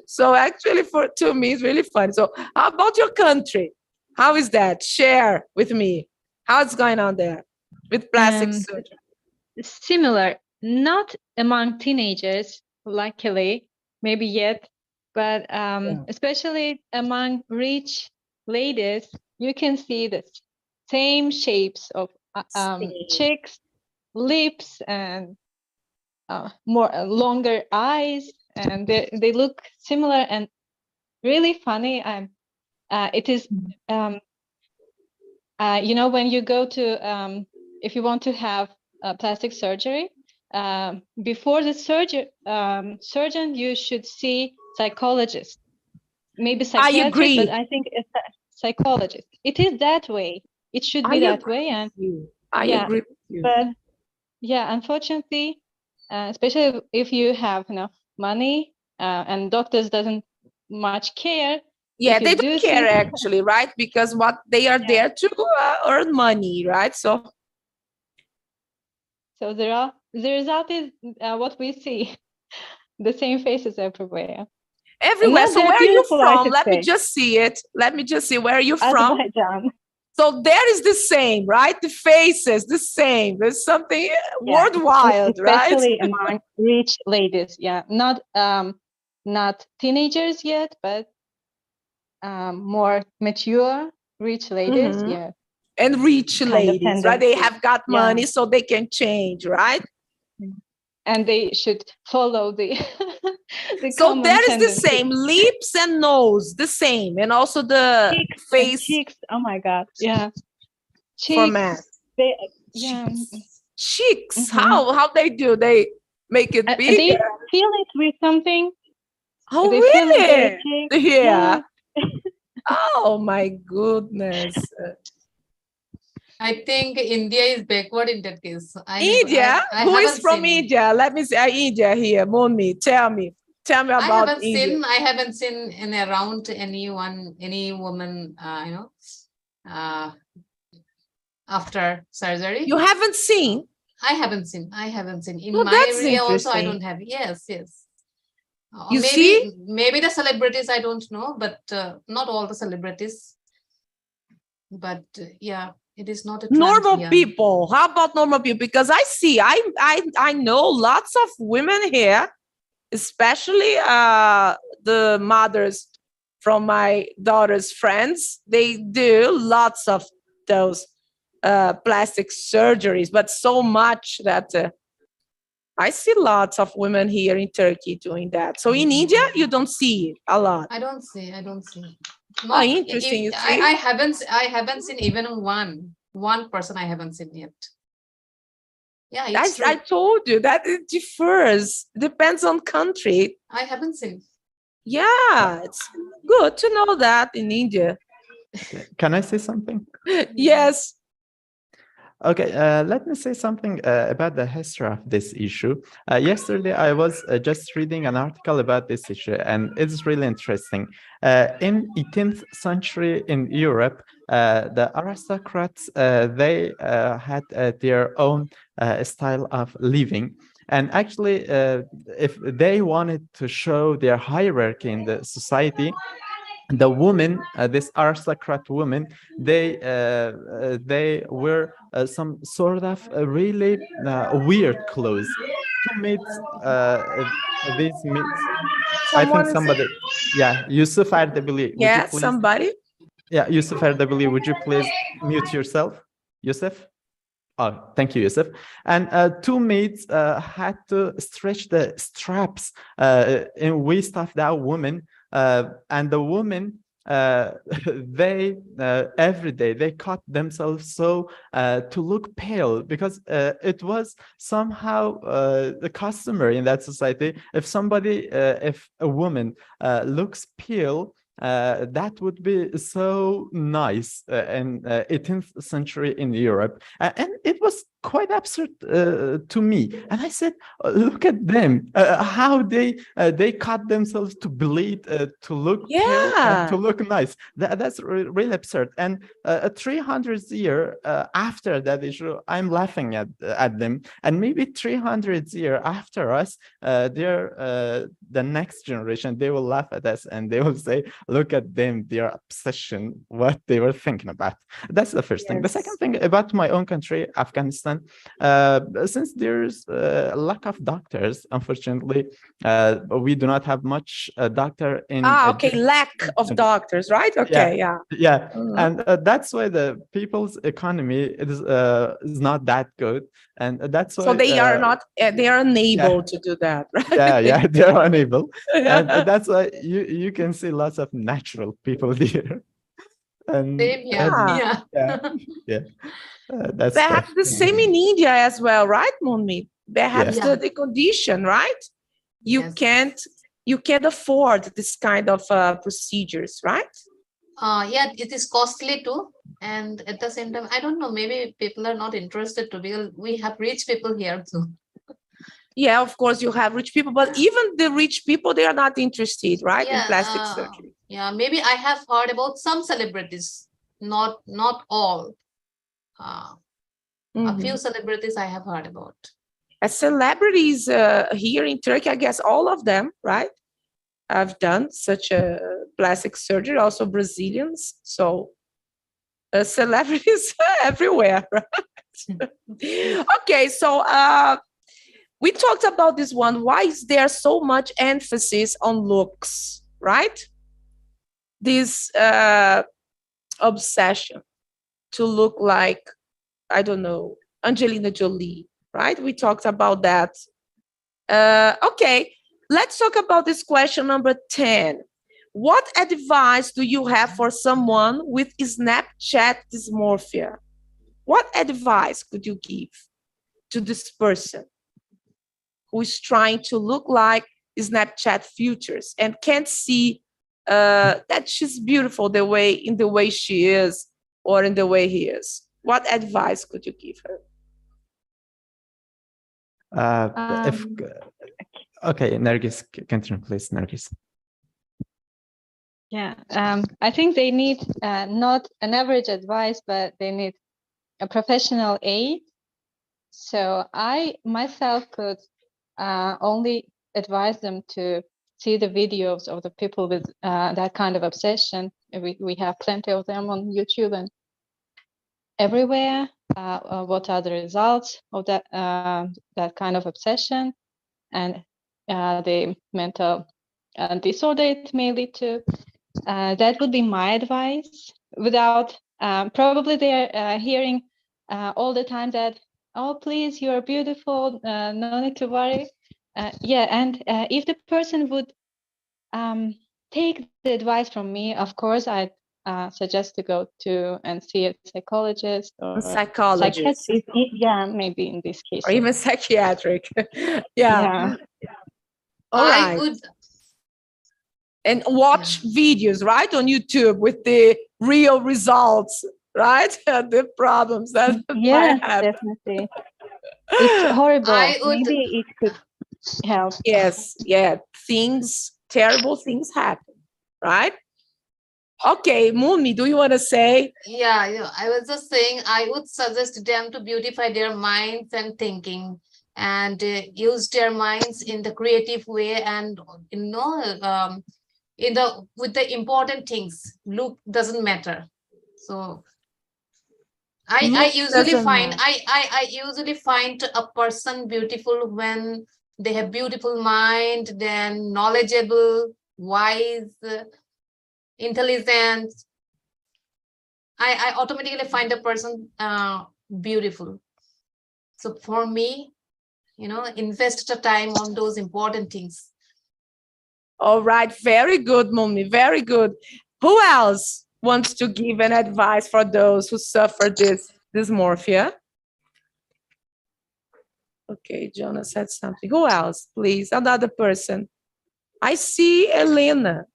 So actually, to me, it's really fun. So how about your country? How is that? Share with me. How it's going on there with plastic surgery? Similar, not among teenagers, luckily, maybe yet, but especially among rich ladies, you can see the same shapes of cheeks, lips, and more longer eyes, and they look similar and really funny. It is you know, when you go to if you want to have plastic surgery, before the surgeon, you should see psychologist, maybe psychiatrist, but I think it's a psychologist. It is that way. It should be that way, and I agree with you. But yeah, unfortunately, especially if you have enough money and doctors doesn't much care. Yeah, they don't care actually, right? Because what they are there to earn money, right? So the result is what we see, the same faces everywhere. Everywhere. So where are you from? Let me just see it. Let me just see. Where are you from? Azerbaijan. So there is the same, right? The faces, the same. There's something Yeah, worthwhile, right? especially among rich ladies. Yeah, not teenagers yet, but more mature rich ladies. Mhm. Yeah, And rich kind of ladies, right? They tendency. have got Yeah. money, so they can change, right? And they should follow the the So common there is the tendency. same lips and nose, the same, and also the Cheeks and face cheeks. Oh my God. Yeah. for Cheeks. men. They, yeah. Cheeks, Mhm. how they do? They make it They bigger. feel it with something. Oh, They feel it with their really? cheeks. Yeah. Oh my goodness. I think India is backward in that case. India? I Who is haven't from seen- India? Let me see. India here. Moonmi, tell me. Tell me about India. I haven't seen in around any woman, after surgery. You haven't seen? I haven't seen. In Oh, my that's area also, I interesting. don't have. Yes. You maybe the celebrities, I don't know, but not all the celebrities. But yeah, it is not a trend Normal here. people. How about normal people? Because I know lots of women here, especially the mothers from my daughter's friends. They do lots of those plastic surgeries, but so much that I see lots of women here in Turkey doing that. So in India, you don't see it a lot. I don't see. Oh, interesting. You see? I haven't seen even one person. I haven't seen yet. Yeah, it's true. I told you that it differs. Depends on country. I haven't seen. Yeah, it's good to know that in India. Can I say something? Yes. Okay, let me say something about the history of this issue. Yesterday, I was just reading an article about this issue, and it's really interesting. In 18th century in Europe, the aristocrats, they had their own style of living. And actually, if they wanted to show their hierarchy in the society, the women, this aristocrat women, they wear some sort of really weird clothes to meet these meets. I think somebody, yeah, Yusuf Erdebili. Yeah, somebody. Yeah, Yusuf Erdebili, would you please mute yourself, Yusuf? Oh, thank you, Yusuf. And two maids had to stretch the straps in waist of that woman. And the women, they every day they cut themselves so to look pale, because it was somehow the customary in that society. If somebody, if a woman looks pale, that would be so nice in 18th century in Europe. And it was quite absurd to me. And I said, look at them, how they cut themselves to bleed, to look pale, to look nice. That's really absurd. And 300 years after that issue, I'm laughing at them. And maybe 300 years after us, they're the next generation, they will laugh at us and they will say, look at them, their obsession, what they were thinking about. That's the first thing. The second thing about my own country, Afghanistan, since there's a lack of doctors, unfortunately, we do not have much doctor in. Okay, lack of doctors, right? Okay, yeah. And that's why the people's economy is not that good, and that's why. So they are not, they are unable to do that, right? Yeah, they are unable, and that's why you can see lots of natural people there. And that's perhaps the same in India as well, right, Moonmi? Perhaps the condition, right? You can't afford this kind of procedures, right? Yeah, it is costly too, and at the same time, I don't know, maybe people are not interested to, because we have rich people here too. Yeah, of course you have rich people, but even the rich people, they are not interested, right, in plastic surgery. Yeah, maybe I have heard about some celebrities, not all. A few celebrities I have heard about. As celebrities here in Turkey, I guess all of them, right, have done such a plastic surgery, also Brazilians. So celebrities everywhere, right? Okay, so we talked about this one. Why is there so much emphasis on looks, right? This obsession to look like, I don't know, Angelina Jolie, right? We talked about that. Okay, let's talk about this question number 10. What advice do you have for someone with Snapchat dysmorphia? What advice could you give to this person who is trying to look like Snapchat filters and can't see that she's beautiful in the way she is or in the way he is? What advice could you give her? Okay, Nergis, continue, please, Nergis. Yeah, I think they need not an average advice, but they need a professional aid. So I myself could only advise them to see the videos of the people with that kind of obsession. We have plenty of them on YouTube and everywhere. What are the results of that kind of obsession and the mental disorder it may lead to? That would be my advice. Without probably they're hearing all the time that, oh, please, you're beautiful, no need to worry. Yeah, and if the person would take the advice from me, of course, I'd suggest to go to and see a psychologist or psychologist. Psychiatrist. Yeah, maybe in this case. Or even psychiatric. Yeah. All I right. would. And watch videos, right, on YouTube with the real results, right? The problems that might happen. Definitely. It's horrible. I would. Maybe it could help. Yes, yeah. Terrible things happen, right? Okay, Moonmi, do you want to say? Yeah, I was just saying I would suggest them to beautify their minds and thinking and use their minds in the creative way and, with the important things. Look doesn't matter. So I usually find a person beautiful when they have beautiful mind, then knowledgeable, wise, intelligent. I automatically find a person beautiful. So for me, invest the time on those important things. All right, very good, Moonmi, very good. Who else wants to give an advice for those who suffer this dysmorphia? Okay, Jonah said something. Who else, please? Another person. I see Elena.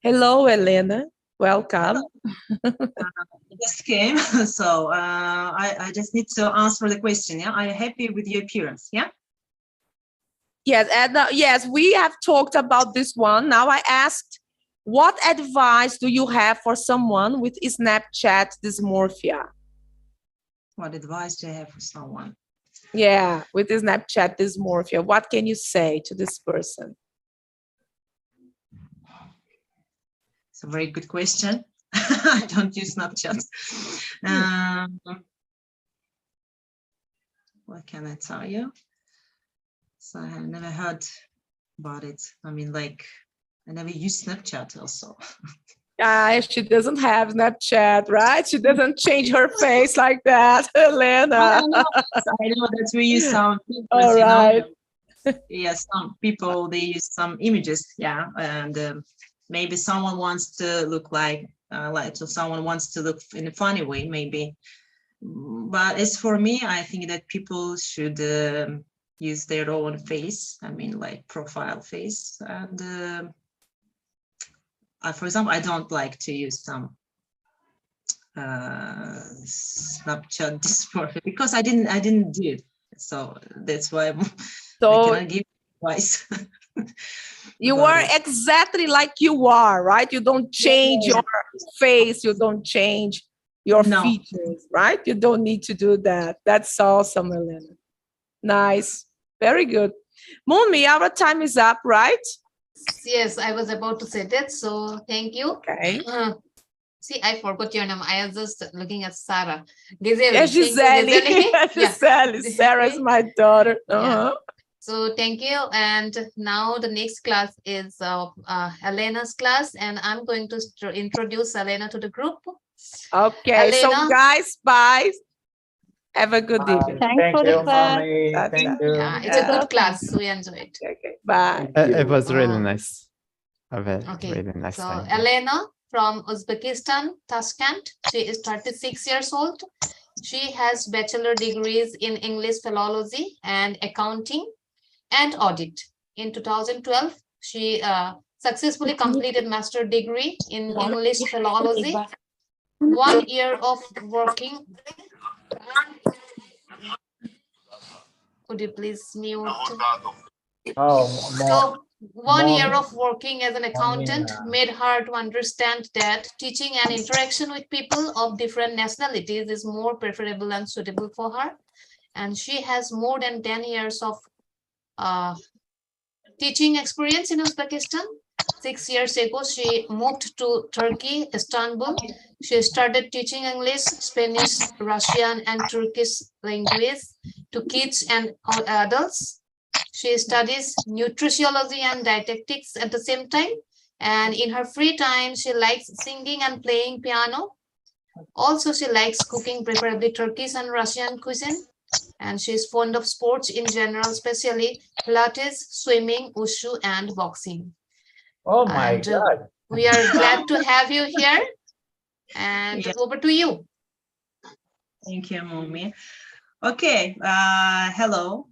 Hello, Elena. Welcome. Just came, so I just need to answer the question. Yeah, are you happy with your appearance? Yeah. Yes, and yes, we have talked about this one. Now I asked, what advice do you have for someone with Snapchat dysmorphia? What advice do you have for someone? Yeah, with Snapchat dysmorphia, what can you say to this person? It's a very good question. I don't use Snapchat. What can I tell you? So I have never heard about it. I mean, like, I never use Snapchat also. She doesn't have Snapchat, right? She doesn't change her face like that, Elena. I know that we use some filters, all right. Yeah, some people, they use some images, yeah, and maybe someone wants to look so someone wants to look in a funny way, maybe. But as for me, I think that people should use their own face, I mean, like profile face. And for example, I don't like to use some Snapchat dysmorphia because I didn't do it. So that's why I cannot give advice. You are exactly like you are, right? You don't change your face, you don't change your features, right? You don't need to do that. That's awesome, Elena. Nice. Very good. Moonmi, our time is up, right? Yes, I was about to say that. So thank you. Okay. See, I forgot your name. I was just looking at Sarah. Giselle. Yeah, Thank you, Giselle. Giselle. Giselle. Sarah's my daughter. Yeah. So thank you. And now the next class is Elena's class, and I'm going to introduce Elena to the group. Okay, so Elena. guys, bye. Have a good evening. Thanks for the class. Thank you. Yeah, it's a good class. We enjoy it. Okay, bye. It was really Oh. nice. Okay, Really nice. so Thank you. Elena from Uzbekistan, Tashkent. She is 36 years old. She has bachelor degrees in English philology and accounting and audit. In 2012, she successfully completed master degree in English philology. 1 year of working. Could you please mute? So 1 year of working as an accountant made her to understand that teaching and interaction with people of different nationalities is more preferable and suitable for her. And she has more than 10 years of teaching experience in Uzbekistan. 6 years ago, she moved to Turkey, Istanbul. She started teaching English, Spanish, Russian, and Turkish language to kids and adults. She studies nutritiology and dietetics at the same time. And in her free time, she likes singing and playing piano. Also, she likes cooking, preferably Turkish and Russian cuisine. And she's fond of sports in general, especially Pilates, swimming, wushu, and boxing. Oh my God. We are glad to have you here. And over to you. Thank you, Mommy. Okay, hello.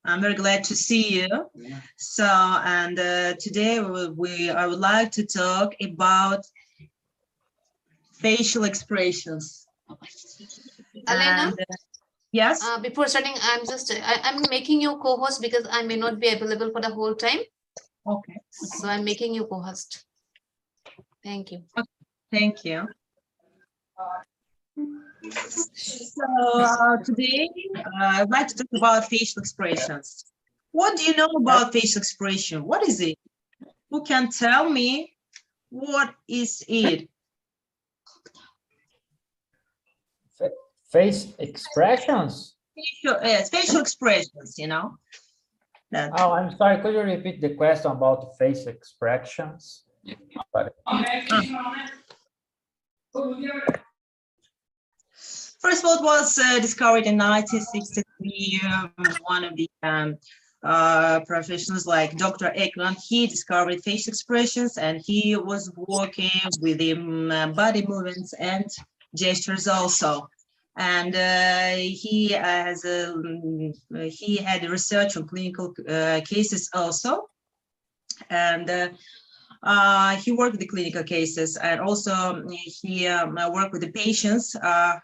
I'm very glad to see you. So, and today I would like to talk about facial expressions. Elena? And, yes. Before starting, I'm making you co-host because I may not be available for the whole time. Okay. So I'm making you co-host. Thank you. Okay. Thank you. So today I'd like to talk about facial expressions. What do you know about facial expression? What is it? Who can tell me what is it? Face expressions. Facial expressions, you know. Oh, I'm sorry. Could you repeat the question about face expressions? First of all, it was discovered in 1963. One of the professionals like Dr. Ekman, he discovered facial expressions, and he was working with the body movements and gestures also. And he had research on clinical cases also. And he worked with the clinical cases, and also he worked with the patients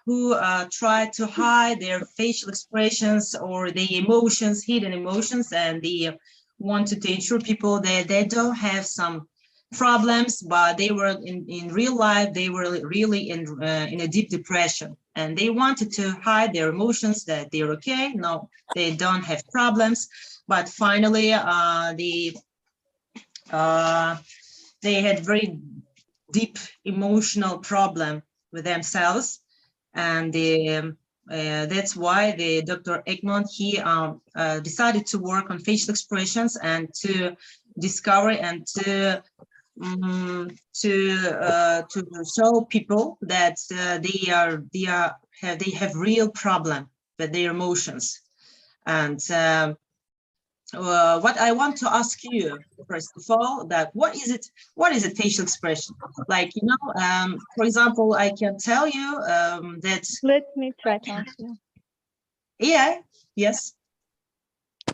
who tried to hide their facial expressions or the emotions, hidden emotions, and they wanted to ensure people that they don't have some problems, but they were in real life, they were really in a deep depression, and they wanted to hide their emotions, that they're okay, no, they don't have problems. But finally, they had very deep emotional problem with themselves, and that's why the Dr. Ekman, he decided to work on facial expressions and to discover and to show people that they have real problem with their emotions. And what I want to ask you, first of all, that what is it facial expression? Like, you know, for example, I can tell you that. Let me try to answer. Yeah, yes.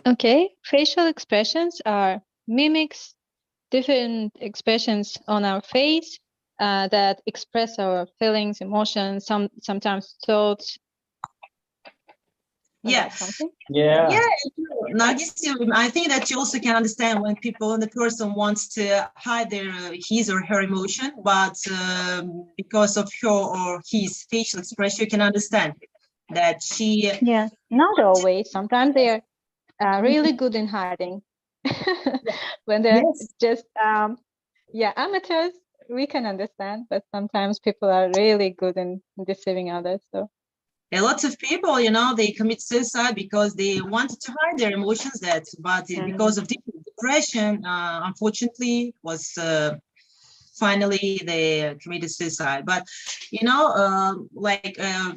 Okay, facial expressions are mimics, different expressions on our face that express our feelings, emotions, sometimes thoughts. Yeah. Yeah. Yeah. Nargis, I think that you also can understand when the person wants to hide his or her emotion, but because of her or his facial expression, you can understand that she. Yeah, not always. Sometimes they are really good in hiding. When they're just amateurs, we can understand, but sometimes people are really good in deceiving others. So a lot of people, you know, they commit suicide because they wanted to hide their emotions, but because of depression, unfortunately, was finally they committed suicide. But you know,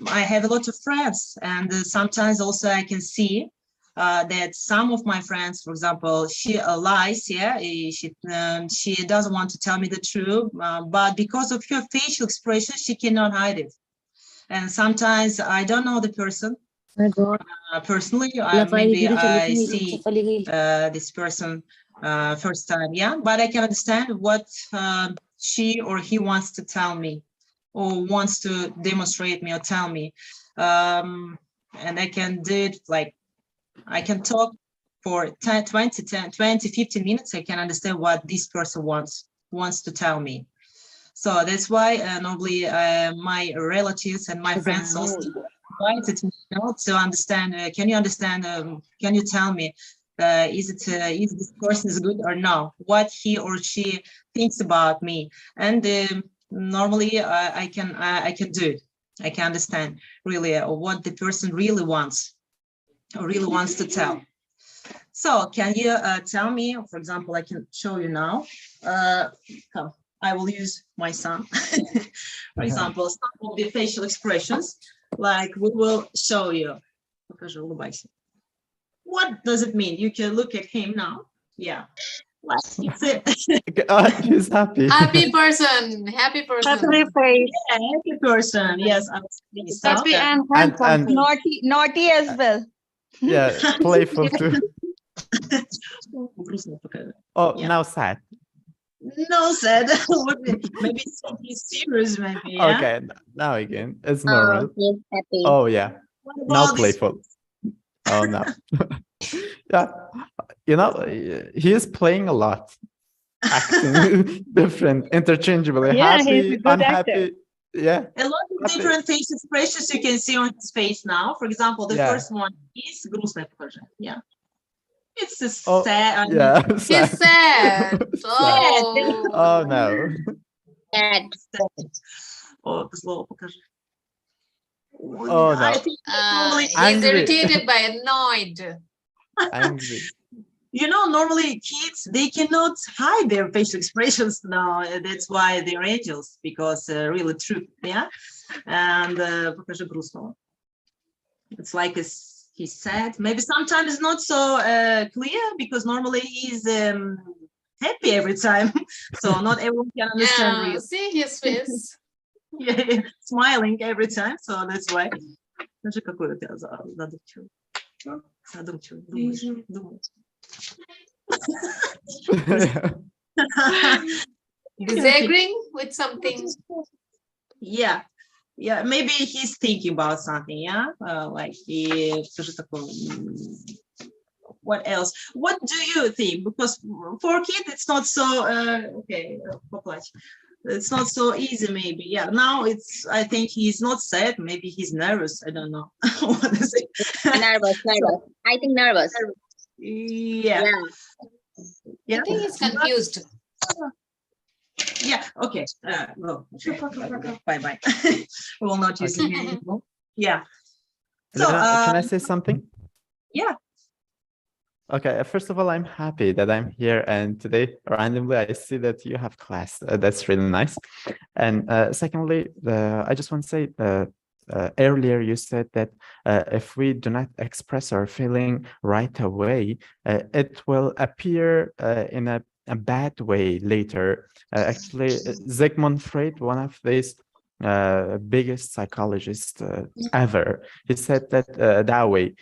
I have a lot of friends, and sometimes also I can see that some of my friends, for example, she lies, yeah, she doesn't want to tell me the truth, but because of her facial expression, she cannot hide it. And sometimes I don't know the person personally. Maybe I see this person first time, yeah, but I can understand what she or he wants to tell me or wants to demonstrate me or tell me. And I can do it, like I can talk for 20, 15 minutes. I can understand what this person wants to tell me. So that's why normally my relatives and my friends also invited me, you know, to understand. Can you understand? Can you tell me, is this person is good or no? What he or she thinks about me? And normally I can do it. I can understand really what the person really wants or really wants to tell. So can you tell me? For example, I can show you now. Come. I will use my son, for example, some of the facial expressions, like we will show you. What does it mean? You can look at him now. Yeah. He's happy. Happy person. Happy person. Happy face. Yeah, happy person. Yes, Happy and handsome. Naughty as well. Yeah, playful too. Oh, Yeah. now sad. No, sad. Maybe something serious, maybe. Yeah? Okay, now again, it's normal. He's happy. Oh yeah, What now about this? playful. Oh no. Yeah, you know, he is playing a lot, acting different, interchangeably, Yeah, he's a happy, good actor. unhappy. Yeah, A lot of happy. different face expressions you can see on his face now. For example, the Yeah. first one is грустное покажи. Yeah. It's a Oh, sad. yeah. He's sad. Oh. Oh no. Sad. Oh, это слово покажи. Oh, I no. think He's Angry. irritated by annoyed. Angry. you know, normally kids, they cannot hide their facial expressions now. That's why they're angels, because really true, yeah. And покажи грустного. It's like he's sad. Maybe sometimes it's not so clear, because normally he's happy every time. So not everyone can understand. Yeah, Really. see his face. Yeah, smiling every time. So that's why. Скажи, какой у тебя задумчивый. Задумчивый. Думаешь. Disagreeing with something. Yeah. Yeah, maybe he's thinking about something, yeah? Like he, what else? What do you think? Because for a kid, it's not so, okay, it's not so easy, maybe. Yeah, now I think he's not sad. Maybe he's nervous. I don't know. What is it? Nervous. I think nervous. Yeah. Yeah. I think he's confused. Yeah, okay. Well, bye. We will not use it anymore. Yeah. So, Elena, can I say something? Yeah. Okay, first of all, I'm happy that I'm here, and today randomly I see that you have class. That's really nice. And secondly, I just want to say earlier you said that if we do not express our feeling right away, it will appear in a bad way later. Actually, Sigmund Freud, one of these biggest psychologists ever, he said that that way.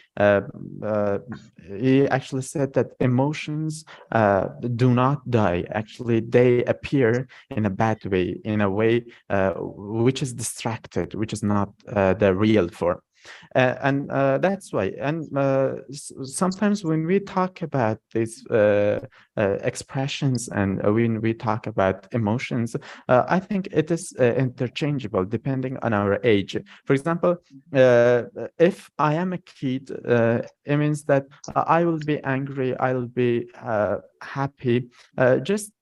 He actually said that emotions do not die. Actually, they appear in a bad way, in a way which is distracted, which is not the real form. And that's why. And sometimes when we talk about these expressions and when we talk about emotions, I think it is interchangeable depending on our age. For example, if I am a kid, it means that I will be angry, I will be happy, just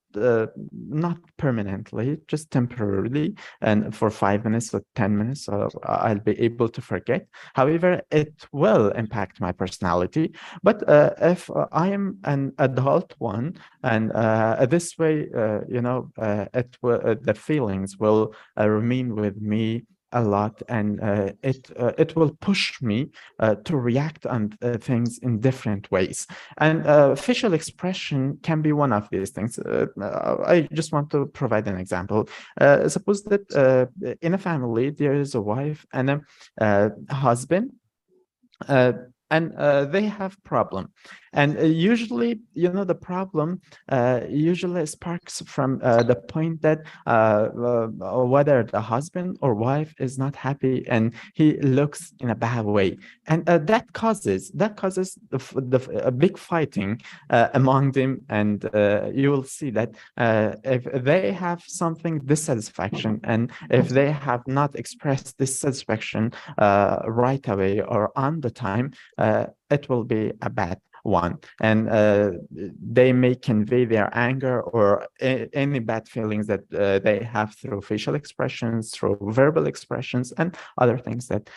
not permanently, just temporarily, and for 5 minutes or 10 minutes, so I'll be able to forget. However, it will impact my personality. But if I am an adult one, and this way, the feelings will remain with me a lot, and it will push me to react on things in different ways. And facial expression can be one of these things. I just want to provide an example. Suppose that in a family there is a wife and a husband, and they have problem, and usually, the problem usually sparks from the point that whether the husband or wife is not happy and he looks in a bad way, and that causes a big fighting among them. And you will see that if they have something dissatisfaction, and if they have not expressed dissatisfaction right away or on the time, it will be a bad one, and they may convey their anger or any bad feelings that they have through facial expressions, through verbal expressions, and other things that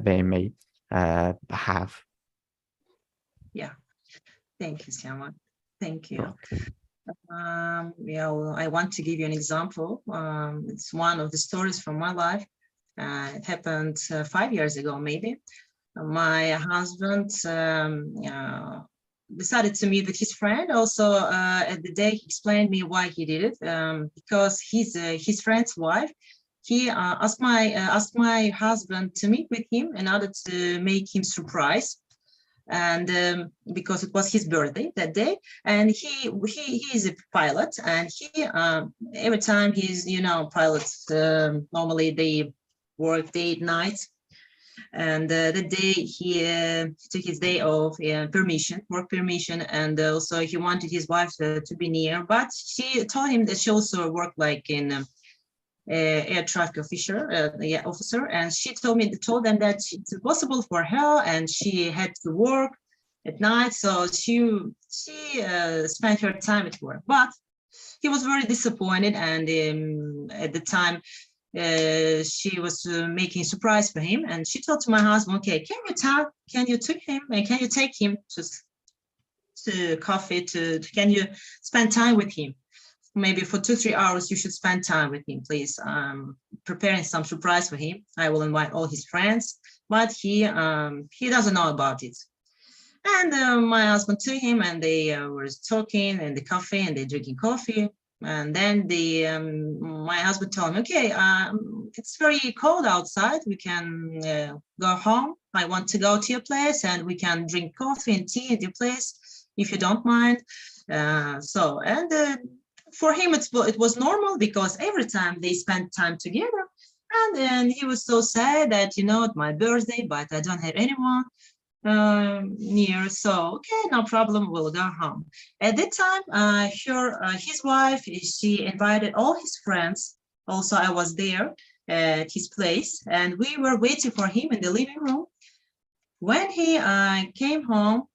they may have. Yeah, thank you, Siama. Thank you. Well, I want to give you an example. It's one of the stories from my life. It happened 5 years ago, maybe. My husband decided to meet with his friend. Also, at the day, he explained me why he did it. Because his friend's wife, he asked my husband to meet with him in order to make him surprise, and because it was his birthday that day, and he is a pilot, and he every time he's pilots normally they work day and night. And the day he took his day off, work permission, and also he wanted his wife to be near, but she told him that she also worked like in air traffic officer, and she told them that it's impossible for her, and she had to work at night, so she spent her time at work. But he was very disappointed, and at the time, she was making a surprise for him, and she told to my husband, okay, can you take him to coffee, can you spend time with him? Maybe for 2-3 hours you should spend time with him, please. Preparing some surprise for him. I will invite all his friends, but he doesn't know about it. And my husband took him, and they were talking in the cafe, and they drinking coffee. And then my husband told me, okay, it's very cold outside. We can go home. I want to go to your place, and we can drink coffee and tea at your place, if you don't mind. For him, it was normal, because every time they spent time together. And then he was so sad that, it's my birthday, but I don't have anyone near, so okay, no problem, we'll go home. At that time, his wife, she invited all his friends. Also, I was there at his place, and we were waiting for him in the living room. When he came home,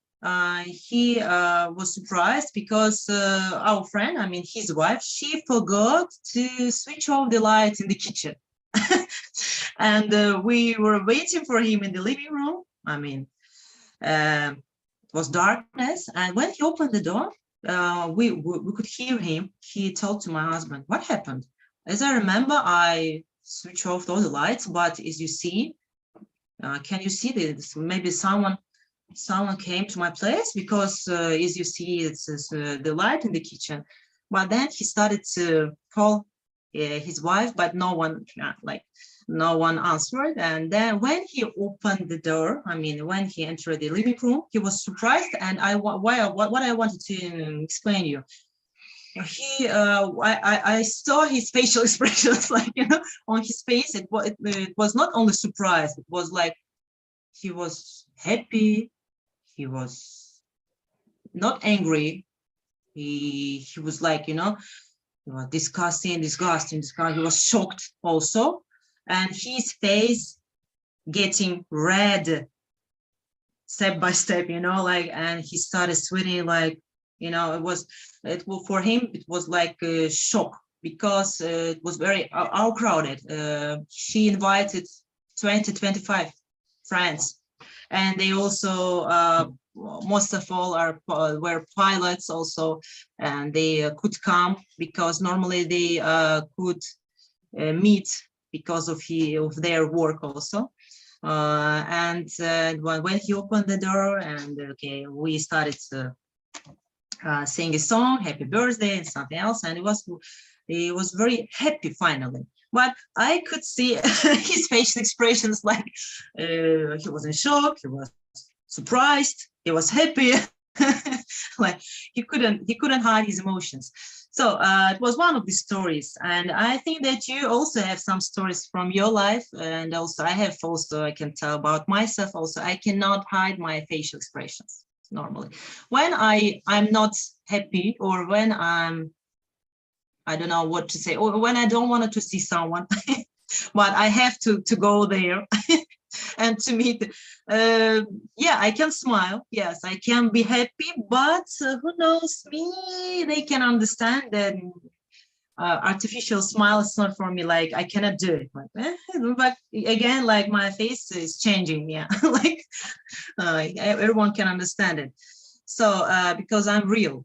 he was surprised because our friend, his wife, she forgot to switch off the lights in the kitchen. And we were waiting for him in the living room. It was darkness, and when he opened the door, we could hear him. He told to my husband, what happened? As I remember, I switched off all the lights, but as you see, can you see this? Maybe someone came to my place, because as you see, it's the light in the kitchen. But then he started to call his wife, but no one answered. And then when he opened the door, when he entered the living room, he was surprised. And what I wanted to explain to you, I saw his facial expressions, on his face. It was not only surprise, it was like he was happy. He was not angry. He was like, disgusting. He was shocked also. And his face getting red step by step, and he started sweating like You know, for him, it was like a shock because it was very crowded. She invited 20, 25 friends, and they also most of all were pilots also, and they could come because normally they could meet because of their work also. And when he opened the door, and okay, we started to sing a song, happy birthday, and something else, and he was very happy finally. But I could see his facial expressions, like he was in shock, he was surprised, he was happy, like he couldn't hide his emotions. So it was one of the stories, and I think that you also have some stories from your life, and also I can tell about myself also. I cannot hide my facial expressions normally. When I'm not happy, or when I don't know what to say, or when I don't want to see someone, but I have to go there and to meet. Yeah, I can smile. Yes, I can be happy, but who knows me? They can understand that artificial smile is not for me. Like I cannot do it. Like, but again, like my face is changing. Yeah, like everyone can understand it. So because I'm real.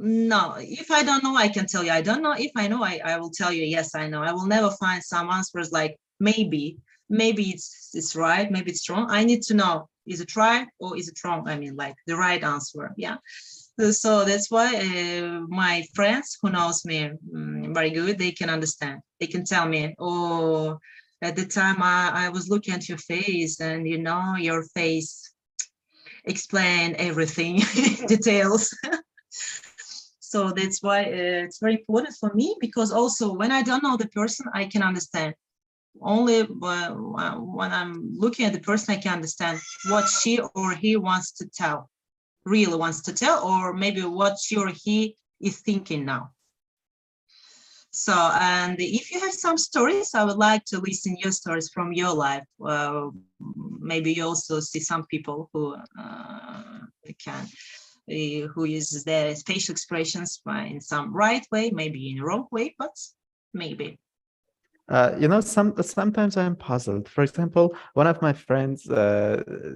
No, if I don't know, I can tell you I don't know. If I know, I will tell you yes, I know. I will never find some answers like maybe it's right, maybe it's wrong. I need to know, is it right or is it wrong? I mean, like the right answer. Yeah. So that's why my friends who knows me very good, they can understand. They can tell me, oh, at the time I was looking at your face, and you know, your face explain everything details. So that's why it's very important for me, because also when I don't know the person, I can understand. Only when I'm looking at the person, I can understand what she or he wants to tell, really wants to tell, or maybe what she or he is thinking now. So, and if you have some stories, I would like to listen your stories from your life. Maybe you also see some people who who uses their facial expressions in some right way, maybe in a wrong way, but maybe. You know, sometimes I'm puzzled. For example, one of my friends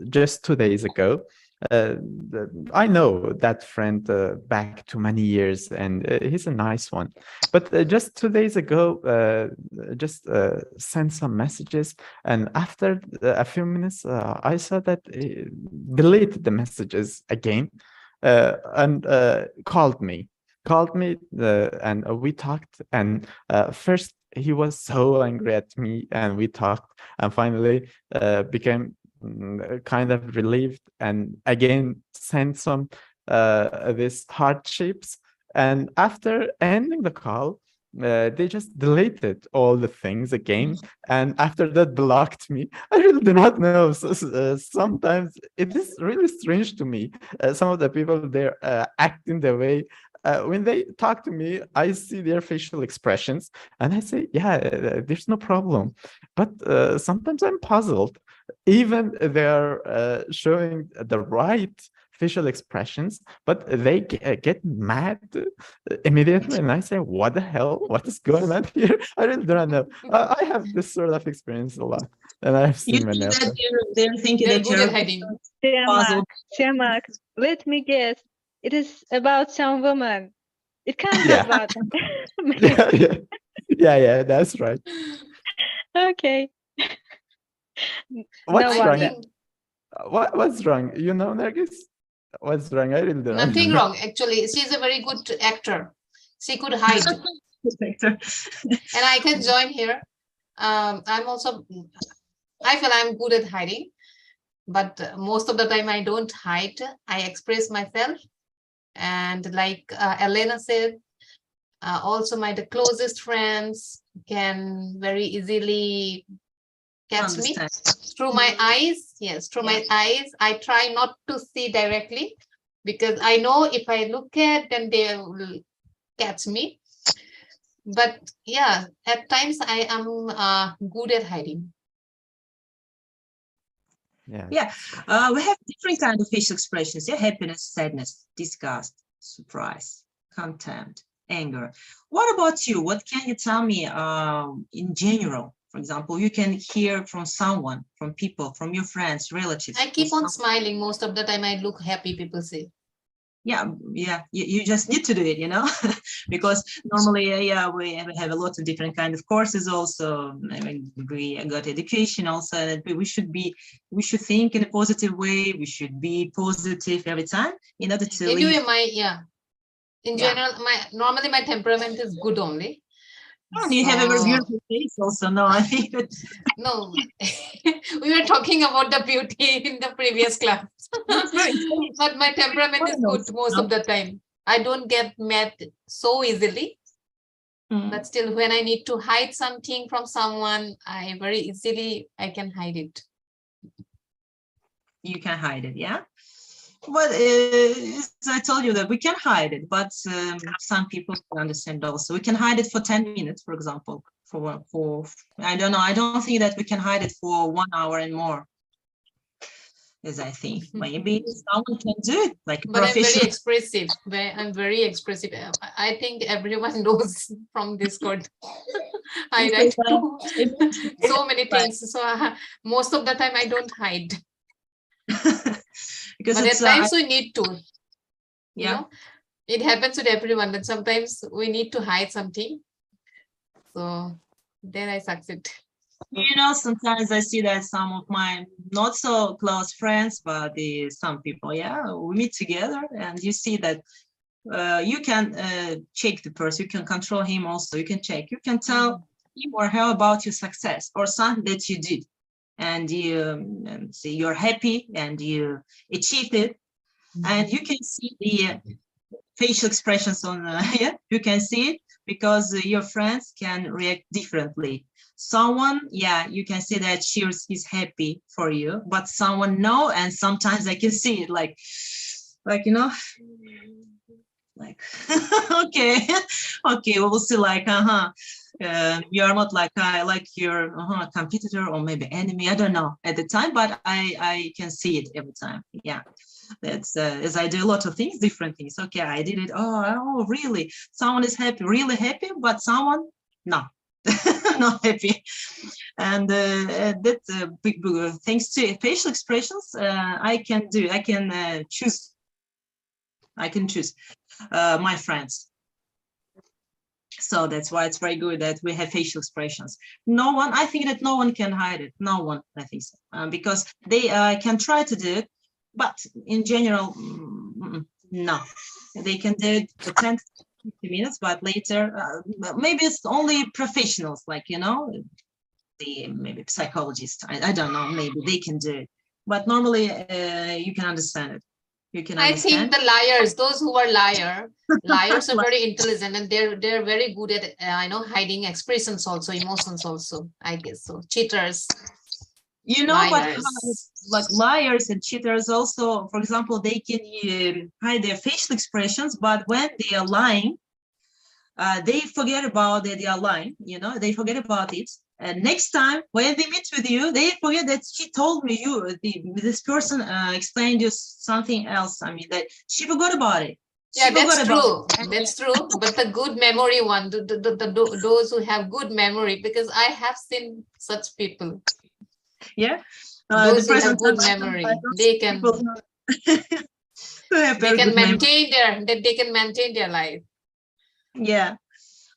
just 2 days ago, I know that friend back to many years, and he's a nice one. But just 2 days ago, just sent some messages, and after a few minutes, I saw that he deleted the messages again, and called me, and we talked. And first, he was so angry at me, and we talked, and finally became kind of relieved, and again sent some these hardships. And after ending the call, they just deleted all the things again, and after that blocked me. I really do not know. Sometimes it is really strange to me. Some of the people, they're acting the way when they talk to me, I see their facial expressions, and I say, yeah, there's no problem. But sometimes I'm puzzled. Even they're showing the right facial expressions, but they get mad immediately, and I say, what the hell? What is going on here? I really don't know. I have this sort of experience a lot, and I've seen many of them. They're thinking They're that good you're at hiding. Siamak, let me guess. It is about some woman. It can't be Yeah. about yeah, that's right. Okay. What's No wrong? wonder. What's wrong? You know, Nergis? What's wrong? I really don't Nothing know. wrong. Actually, she's a very good actor. She could hide. And I can join here. I'm also, I feel I'm good at hiding, but most of the time I don't hide. I express myself. And like Elena said, also the closest friends can very easily catch me through my eyes. Yes, through my eyes. I try not to see directly, because I know if I look at, then they will catch me. But yeah, at times I am good at hiding. Yeah. Yeah, we have different kind of facial expressions. Yeah, happiness, sadness, disgust, surprise, contempt, anger. What about you? What can you tell me in general? For example, you can hear from someone, from people, from your friends, relatives. I keep on smiling most of the time. I look happy, people say. Yeah, you just need to do it, you know, because normally, yeah, we have a lot of different kind of courses also. I mean, we got education also, and we should think in a positive way. We should be positive every time in order to Anyway, live. in general, normally my temperament is good only. And you have a very beautiful face also. No, I think that. No, we were talking about the beauty in the previous class. But my temperament is good most of the time. I don't get mad so easily. But still, when I need to hide something from someone, I very easily can hide it. You can hide it, yeah. Well, as I told you that we can hide it, but some people can understand also. We can hide it for 10 minutes, for example. For I don't know. I don't think that we can hide it for 1 hour and more. As I think maybe someone can do it, like but I'm very expressive. I'm very expressive. I think everyone knows from Discord. I write so many things. So most of the time I don't hide. Because but at times we need to. You know, it happens with everyone that sometimes we need to hide something. So then I succeed. You know, sometimes I see that some of my not so close friends, but some people, yeah, we meet together, and you see that you can check the person, you can control him also, you can check, you can tell him or her about your success or something that you did, and you see you're happy and you achieved it, and you can see the facial expressions on yeah, you can see it because your friends can react differently. Someone, yeah, you can see that he's happy for you, but someone no, and sometimes I can see it like you know, like okay, we'll see, like you are not like I like your competitor or maybe enemy, I don't know at the time, but I can see it every time. Yeah, that's as I do a lot of things, different things. Okay, I did it. Oh really, someone is happy, really happy, but someone no. Not happy. And that's big thanks to facial expressions, I can choose my friends. So that's why it's very good that we have facial expressions. I think that no one can hide it. No one, I think so, because they can try to do it, but in general, no, they can do it for 10 50 minutes, but later maybe it's only professionals, like, you know, maybe psychologists, I don't know, maybe they can do it, but normally you can understand it. You can understand. I think the liars, those who are liars are very intelligent, and they're very good at I know, hiding expressions also, emotions also, I guess so. Cheaters, you know, but like liars and cheaters also, for example, they can hide their facial expressions, but when they are lying, they forget about that they are lying, you know, they forget about it. And next time when they meet with you, they forget that she told me this person explained you something else. I mean, that she forgot about it. Yeah, that's true. That's true. But the good memory one, those who have good memory, because I have seen such people. Yeah, those who have good memory, they can maintain their life. Yeah,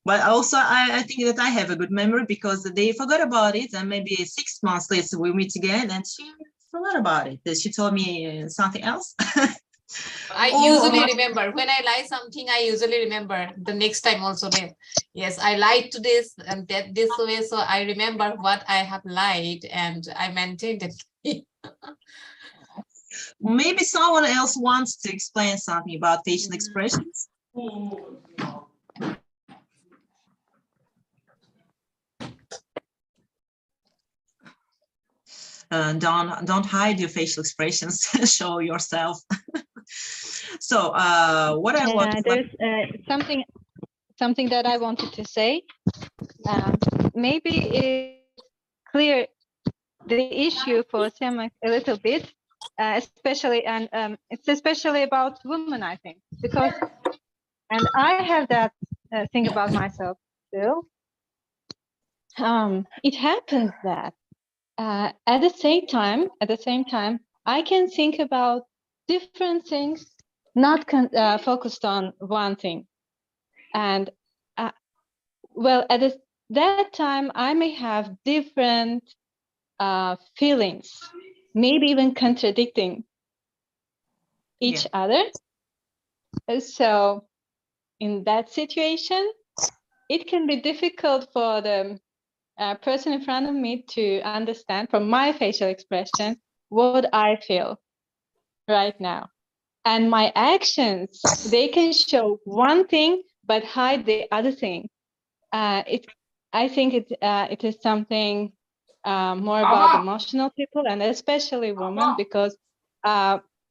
but also I think that I have a good memory because they forgot about it, and maybe 6 months later we meet again and she forgot about it. She told me something else. I usually remember when I lie something. I usually remember the next time also. Yes, I lied to this and that this way, so I remember what I have lied and I maintained it. Maybe someone else wants to explain something about facial expressions. Don't hide your facial expressions. Show yourself. So what I want there's something that I wanted to say. Maybe it's clear the issue for Semak a little bit, especially, and it's especially about women, I think, because, and I have that thing about myself too. It happens that at the same time, I can think about different things, not focused on one thing. And well, at that time, I may have different feelings, maybe even contradicting each other. So in that situation, it can be difficult for the person in front of me to understand from my facial expression what I feel right now. And my actions, they can show one thing but hide the other thing. I think it is something more about emotional people, and especially women, because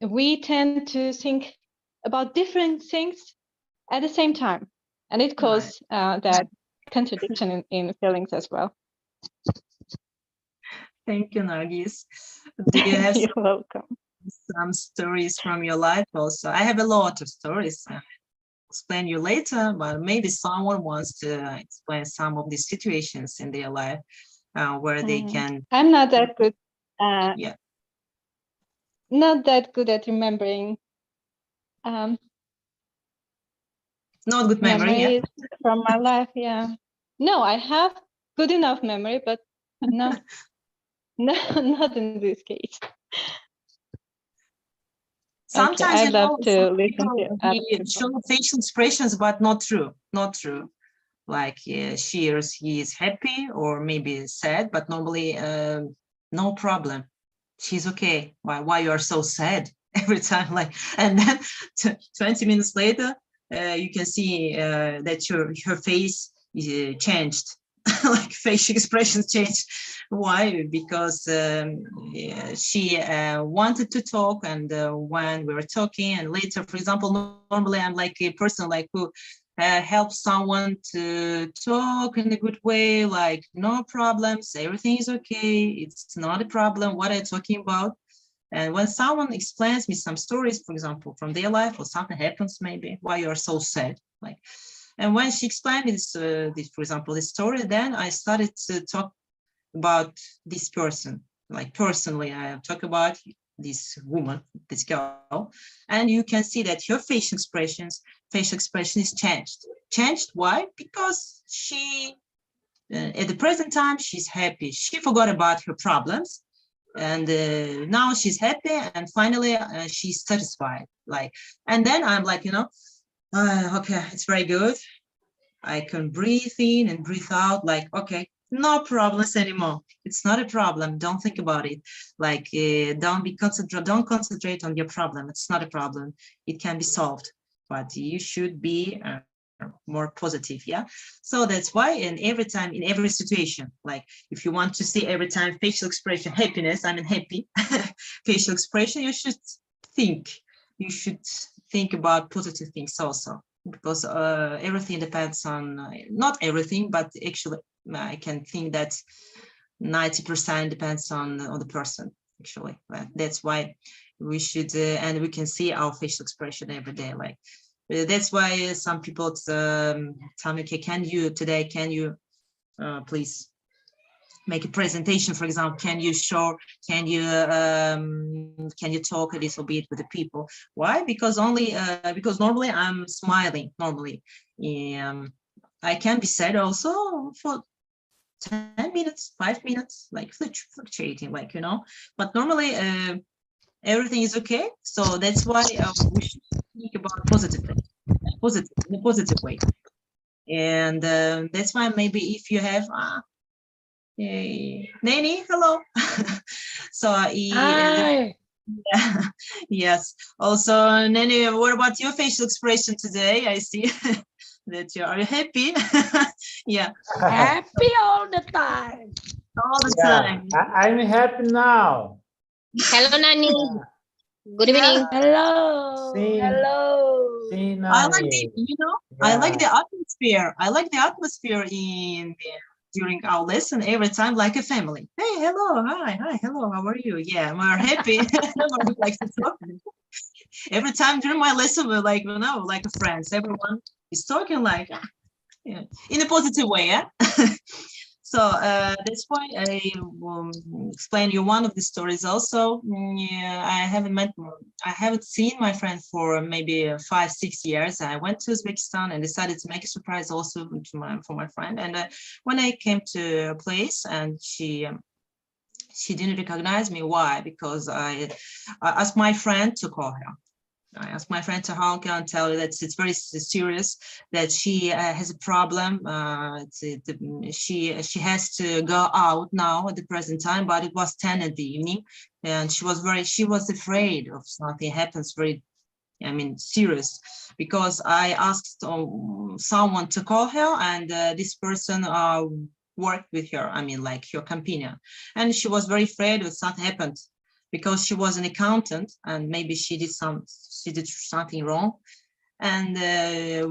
we tend to think about different things at the same time, and it causes that contradiction in feelings as well. Thank you, Nargis. Do you have You're welcome. Some stories from your life also? I have a lot of stories. I'll explain you later, but maybe someone wants to explain some of these situations in their life where they can. I'm not that good. Yeah. Not that good at remembering. Not good memory, yeah. From my life, yeah. No, I have good enough memory, but not in this case. Sometimes I love to listen to other people show facial expressions, but not true. Like she or he is happy or maybe sad, but normally no problem. She's okay. Why you are so sad every time? Like, and then 20 minutes later, you can see that her face changed. Like facial expressions changed. Why? Because she wanted to talk, and when we were talking, and later, for example, normally I'm like a person like who helps someone to talk in a good way, like no problems, everything is okay, it's not a problem, what I'm talking about. And when someone explains me some stories, for example, from their life, or something happens, maybe why you're so sad, like. And when she explained this, for example, this story, then I started to talk about this person, like personally, I talk about this woman, this girl, and you can see that her facial expression is changed. Changed, why? Because she, at the present time, she's happy. She forgot about her problems, and now she's happy, and finally she's satisfied. Like, and then I'm like, okay, it's very good. I can breathe in and breathe out, like, okay, no problems anymore. It's not a problem. Don't think about it. Like, don't concentrate on your problem. It's not a problem. It can be solved, but you should be more positive. Yeah. So that's why, and every time, in every situation, like if you want to see every time facial expression, happiness, I'm happy facial expression, you should think about positive things also, because everything depends on, not everything, but actually I can think that 90% depends on the person, actually. That's why we should, and we can see our facial expression every day. Like, that's why some people tell me, okay, can you please make a presentation, for example, can you talk a little bit with the people? Why? Because normally I'm smiling normally. I can be sad also for 10 minutes, 5 minutes, like fluctuating, like, but normally everything is okay. So that's why we should think about in a positive way. And that's why maybe if you have Nani, hello. So yes. Also, Nani, what about your facial expression today? I see that you are happy. Yeah. Happy all the time. All the time. I'm happy now. Hello, Nani. Good evening. Hello. Hello. I like the, I like the atmosphere. I like the atmosphere in during our lesson every time like a family. Hey, hello, hi, hello, how are you? Yeah, we're happy. We're like to talk. Every time during my lesson, we're like, like friends. Everyone is talking like, yeah, in a positive way, yeah. So that's why I explain you one of the stories also. Yeah, I haven't seen my friend for maybe 5-6 years. I went to Uzbekistan and decided to make a surprise also for my friend. And when I came to a place and she didn't recognize me. Why? Because I asked my friend to call her. I asked my friend to honk and tell her that it's very serious, that she has a problem. She has to go out now at the present time, but it was 10 in the evening, and she was afraid of something happens very, serious, because I asked someone to call her, and this person worked with her, like her companion, and she was very afraid that something happened, because she was an accountant and maybe she did something wrong. And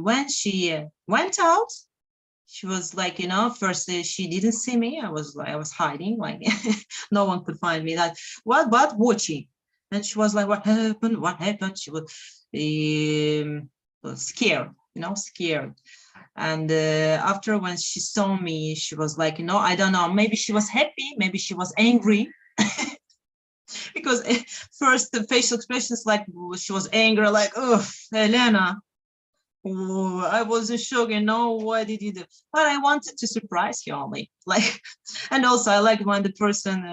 when she went out, she was like, first she didn't see me. I was hiding, like no one could find me. That what watching, and she was like, what happened? She was scared, scared. And after, when she saw me, she was like, I don't know, maybe she was happy, maybe she was angry. Because first the facial expressions, like she was angry, like, oh, Elena, I was in shock, why did you do? But I wanted to surprise you only, like, and also I like when the person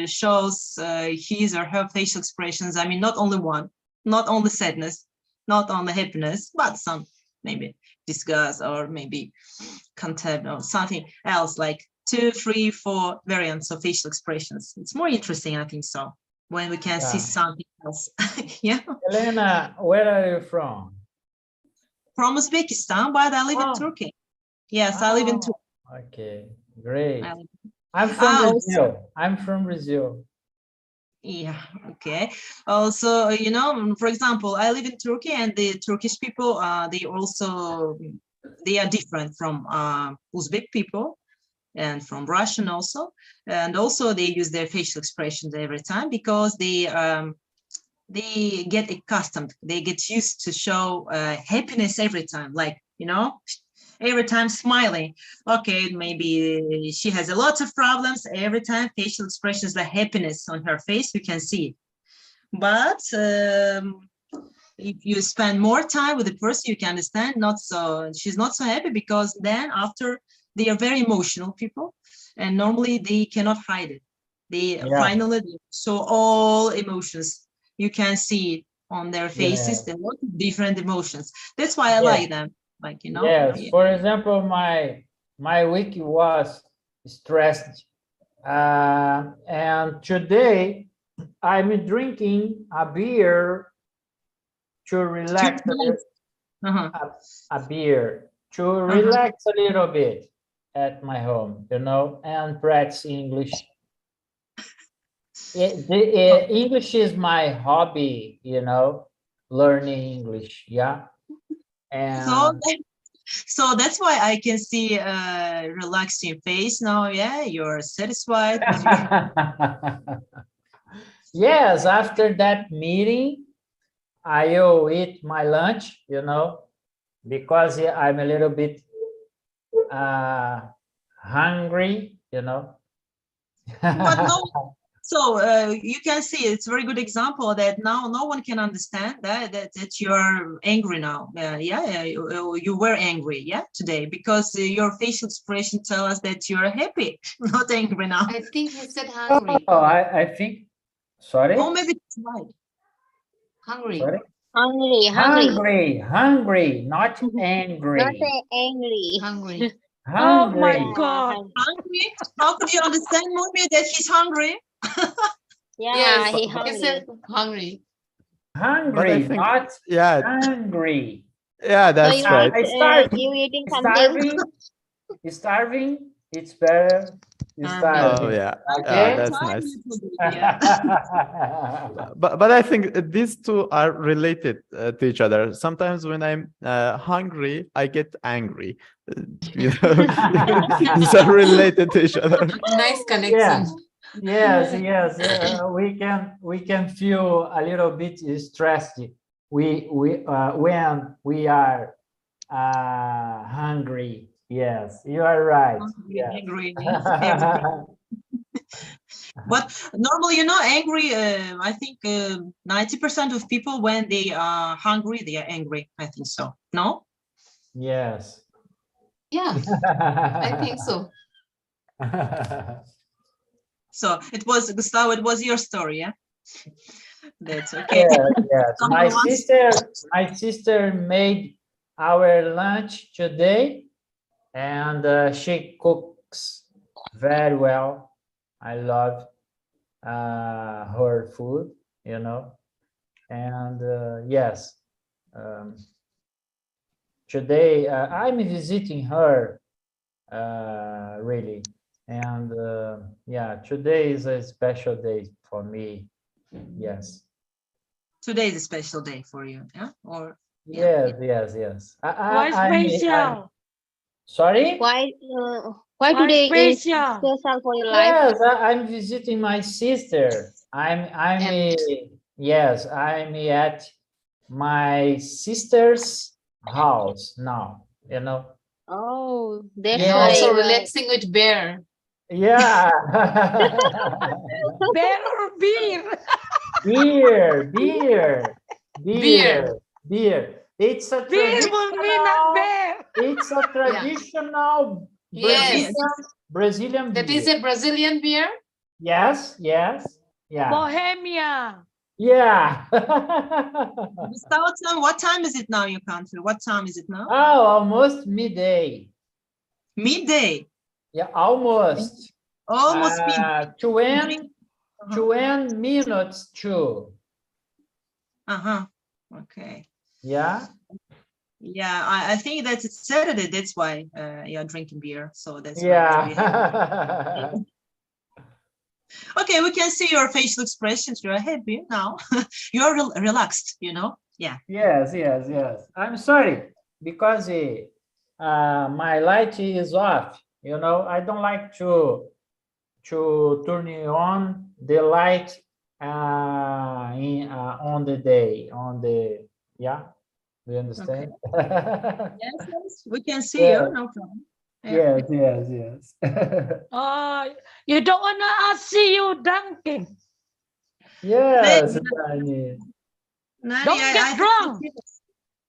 shows his or her facial expressions. Not only one, not only sadness, not only happiness, but some maybe disgust or maybe contempt or something else, like 2, 3, 4 variants of facial expressions. It's more interesting, I think so, when we can see something else. Yeah. Elena, where are you from? From Uzbekistan, but I live in Turkey. Yes, I live in Turkey. Okay, great. I'm from Brazil. I'm from Brazil. Yeah, okay. Also, for example, I live in Turkey, and the Turkish people, they are different from Uzbek people, and from Russian also. And also they use their facial expressions every time, because they get accustomed, they get used to show happiness every time, like, every time smiling. Okay, maybe she has a lot of problems, every time facial expressions like happiness on her face, you can see it. But if you spend more time with the person, you can understand she's not so happy, because then after, they are very emotional people, and normally they cannot hide it. They finally show all emotions. You can see it on their faces. There are lots of different emotions. That's why I like them. Like, Yes. For example, my week was stressed, and today I'm drinking a beer to relax. A beer to relax a little bit at my home, and practice English. English is my hobby, learning English. Yeah. And so that's why I can see relaxing face now. Yeah, you're satisfied. Yes, after that meeting, I'll eat my lunch, because I'm a little bit hungry, But no, so you can see it's a very good example that now no one can understand that you're angry now. You were angry, today, because your facial expression tell us that you're happy, not angry now. I think he said hungry. Oh, I think, sorry? Oh, maybe it's right. Hungry. Sorry? Hungry, not angry. not angry. Hungry. Oh my God. Hungry? How could you understand, Mommy, that he's hungry? Yeah, Yes, he he said hungry. Hungry, not angry. Yeah, that's right. I starve. You eating something? Starving, it's better start. Oh yeah, Okay. that's Time nice. little bit, yeah. But I think these two are related to each other. Sometimes when I'm hungry, I get angry. You know, these are related to each other. Nice Yeah. connection. Yes. We can feel a little bit stressed. When we are hungry. Yes, you are right. Angry, Yes. everything. But normally, you know, angry, I think 90% of people, when they are hungry, they are angry. I think so. No? Yes. Yeah, I think so. So it was, Gustavo, it was your story, yeah? That's okay. Yes. Someone wants- My sister made our lunch today, and she cooks very well. I love her food, you know. And yes, today I'm visiting her really, and yeah, today is a special day for me. Yes. Today is a special day for you, yeah? Or Yes. Why special? Sorry? Why Why today is special? special for your life? Yes, I'm visiting my sister. I'm yes, I'm at my sister's house now, you know. Oh, that's Yeah. why. Also relaxing with Bear. Yeah. Bear or beer? Beer. Beer. It's a Beer would mean not traditional, bear. it's a traditional Yes. Brazilian That is beer. a Brazilian beer. Yes. Yeah. Bohemia. Yeah. Gustavo, what time is it now in your country? What time is it now? Oh, almost midday. Midday. Yeah, almost. Almost midday. 20 minutes to. Okay. Yeah. Yeah, I think that it's Saturday. That's why you're drinking beer. So that's why it's very happy. Yeah. Okay, we can see your facial expressions. You're happy now. You're relaxed, you know? Yeah. Yes. I'm sorry because my light is off. You know, I don't like to turn on the light on the day yeah. Do you understand? Yes, we can see Yeah. you. No problem. Yeah. Yes. You don't wanna see you drinking. Yes, Nani, Don't get drunk.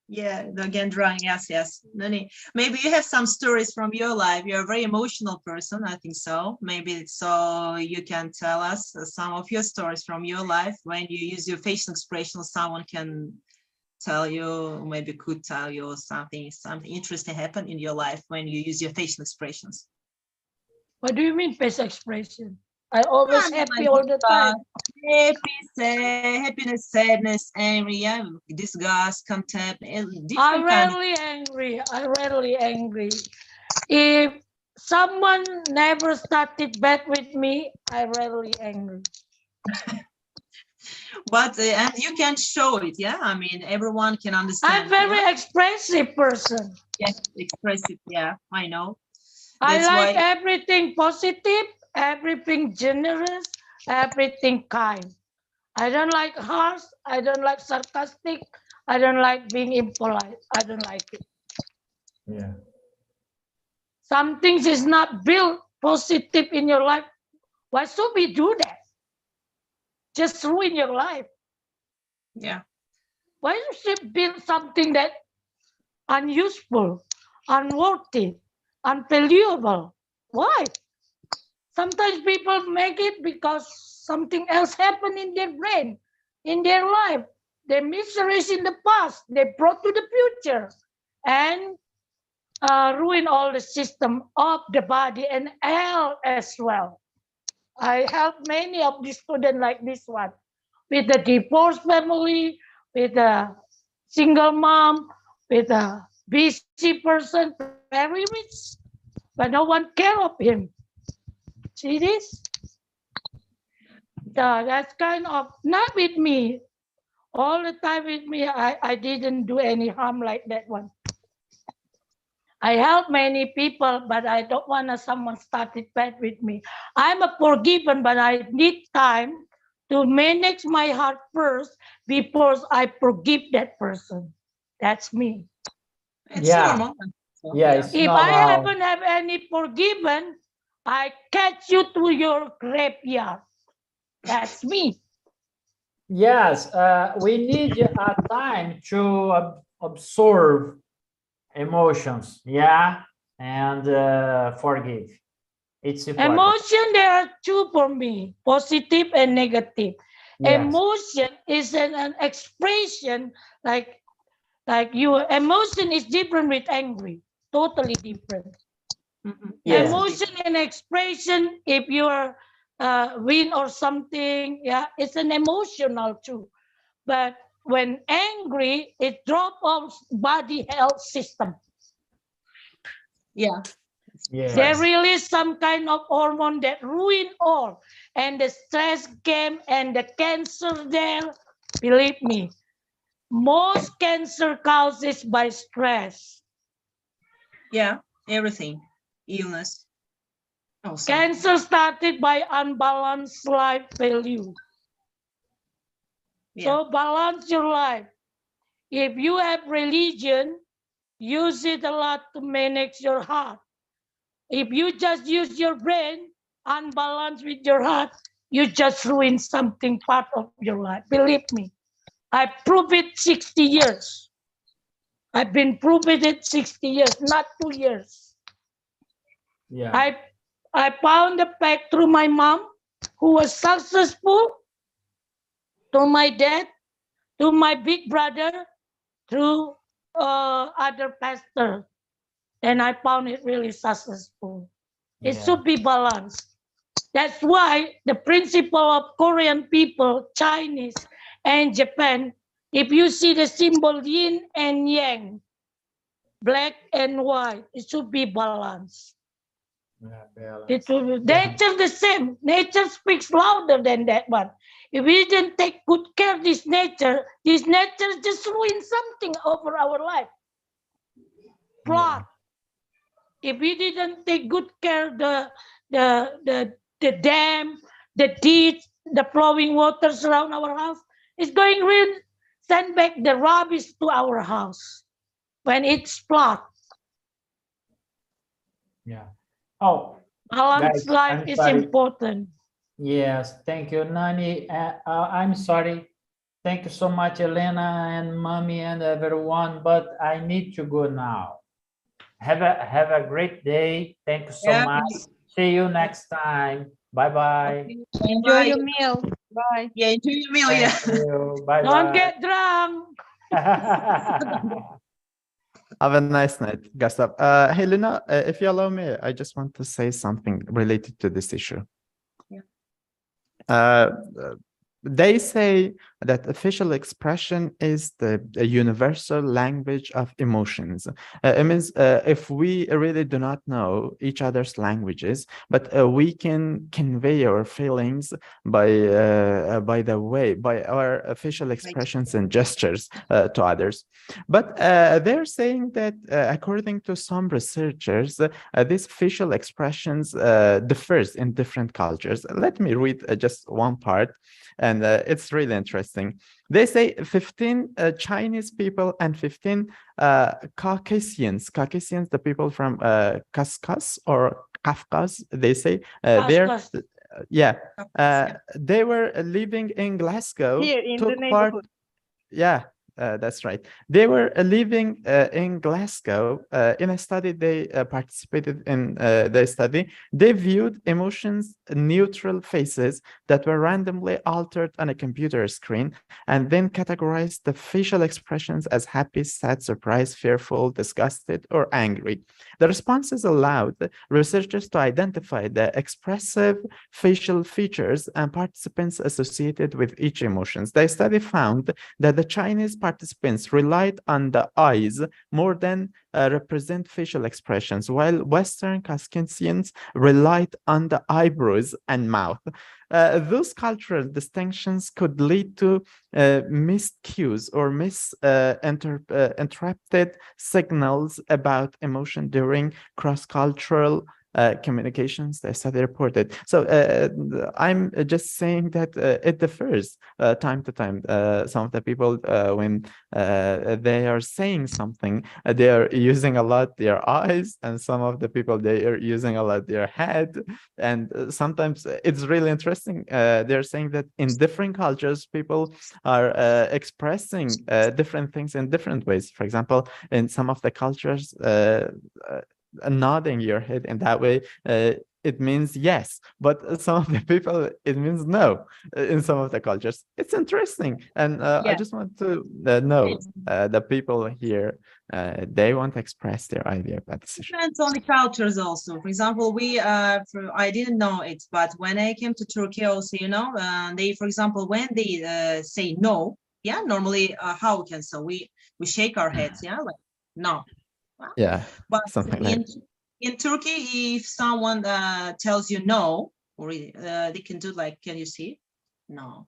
Yeah, don't get drunk. Yes. Nani, maybe you have some stories from your life. You're a very emotional person. I think so. Maybe so you can tell us some of your stories from your life. When you use your facial expression, someone can tell you, maybe could tell you something interesting happened in your life when you use your facial expressions. What do you mean facial expression? I always happy all the time. Happy, sad, happiness, sadness, angry, disgust, contempt, I'm rarely angry. If someone never started bad with me, I'm rarely angry. But and you can show it, yeah. I mean, everyone can understand. I'm very expressive person. Yes, expressive. Yeah, I know. I That's like why. everything positive, everything generous, everything kind. I don't like harsh. I don't like sarcastic. I don't like being impolite. I don't like it. Yeah. Some things is not built positive in your life. Why should we do that? Just ruin your life. Yeah. Why should you build something that unuseful, unworthy, unvaluable? Why? Sometimes people make it because something else happened in their brain, in their life. Their miseries in the past, they brought to the future and ruin all the system of the body and health as well. I help many of the students like this one, with the divorced family, with a single mom, with a busy person, very rich, but no one care of him. See this? Yeah, that's kind of not with me. All the time with me, I didn't do any harm like that one. I help many people, but I don't want someone started bad with me. I'm a forgiven, but I need time to manage my heart first before I forgive that person. That's me. It's Yeah. normal. Yeah, it's If I normal. haven't have any forgiven, I catch you to your graveyard. That's me. Yes, we need a time to absorb emotions, yeah, and forgive. It's important. Emotion, there are two for me, positive and negative. Yes. Emotion is an expression like your emotion is different with angry, totally different. Yes. Emotion and expression, if you're win or something, yeah, it's an emotional too. But when angry, it drop off body health system. Yeah. Yes. They release some kind of hormone that ruin all. And the stress came and the cancer there, believe me, most cancer causes by stress. Yeah, everything. Illness. Also. Cancer started by unbalanced life value. Yeah. So balance your life. If you have religion, use it a lot to manage your heart. If you just use your brain, unbalanced with your heart, you just ruin something part of your life. Believe me. I proved it 60 years. I've been proving it 60 years, not 2 years. Yeah. I found the fact through my mom, who was successful, to my dad, to my big brother, through other pastor. And I found it really successful. It Yeah. should be balanced. That's why the principle of Korean people, Chinese, and Japan, if you see the symbol yin and yang, black and white, it should be balanced. It will, nature the same. Nature speaks louder than that one. If we didn't take good care of this nature just ruins something over our life. Flood. If we didn't take good care of the dam, the ditch, the flowing waters around our house, it's going to send back the rubbish to our house when it's flood. Yeah. Oh, Balanced guys, life I'm is sorry. important. Yes, thank you, Nani. I'm sorry. Thank you so much, Elena and Mommy and everyone, but I need to go now. Have a great day. Thank you so Yeah. much. See you next time. Bye-bye. Enjoy Bye. your meal. Bye. Yeah, enjoy your meal. Thank Yeah. you. Bye-bye. Don't get drunk. Have a nice night, Gustav. Hey, Lina, if you allow me, I just want to say something related to this issue. Yeah. They say that official expression is the universal language of emotions. It means if we really do not know each other's languages, but we can convey our feelings by our official expressions and gestures to others. But they're saying that according to some researchers, these facial expressions differs in different cultures. Let me read just one part. And it's really interesting. They say 15 Chinese people and 15 Caucasians, the people from Kafkas or Kafkas, they say they're, yeah, they were living in Glasgow. Here in the neighborhood. Yeah. That's right. They were living in Glasgow in a study they participated in. The study, they viewed emotions neutral faces that were randomly altered on a computer screen and then categorized the facial expressions as happy, sad, surprised, fearful, disgusted, or angry. The responses allowed researchers to identify the expressive facial features and participants associated with each emotions. The study found that the Chinese participants participants relied on the eyes more than represent facial expressions, while Western Caucasians relied on the eyebrows and mouth. Those cultural distinctions could lead to missed cues or misinterpreted signals about emotion during cross-cultural communications, the study reported. So I'm just saying that it differs time to time. Some of the people, when they are saying something, they are using a lot their eyes, and some of the people, they are using a lot their head. And sometimes it's really interesting. They're saying that in different cultures, people are expressing different things in different ways. For example, in some of the cultures, nodding your head in that way, it means yes, but some of the people, it means no. In some of the cultures, it's interesting, and I just want to know the people here, they want to express their idea about the situation. Depends on the cultures also. For example, I didn't know it, but when I came to Turkey also, you know, they, for example, when they say no, yeah, normally how we can say, we shake our heads, yeah, like no. Yeah, but something like in Turkey, if someone tells you no, or they can do like, can you see? No.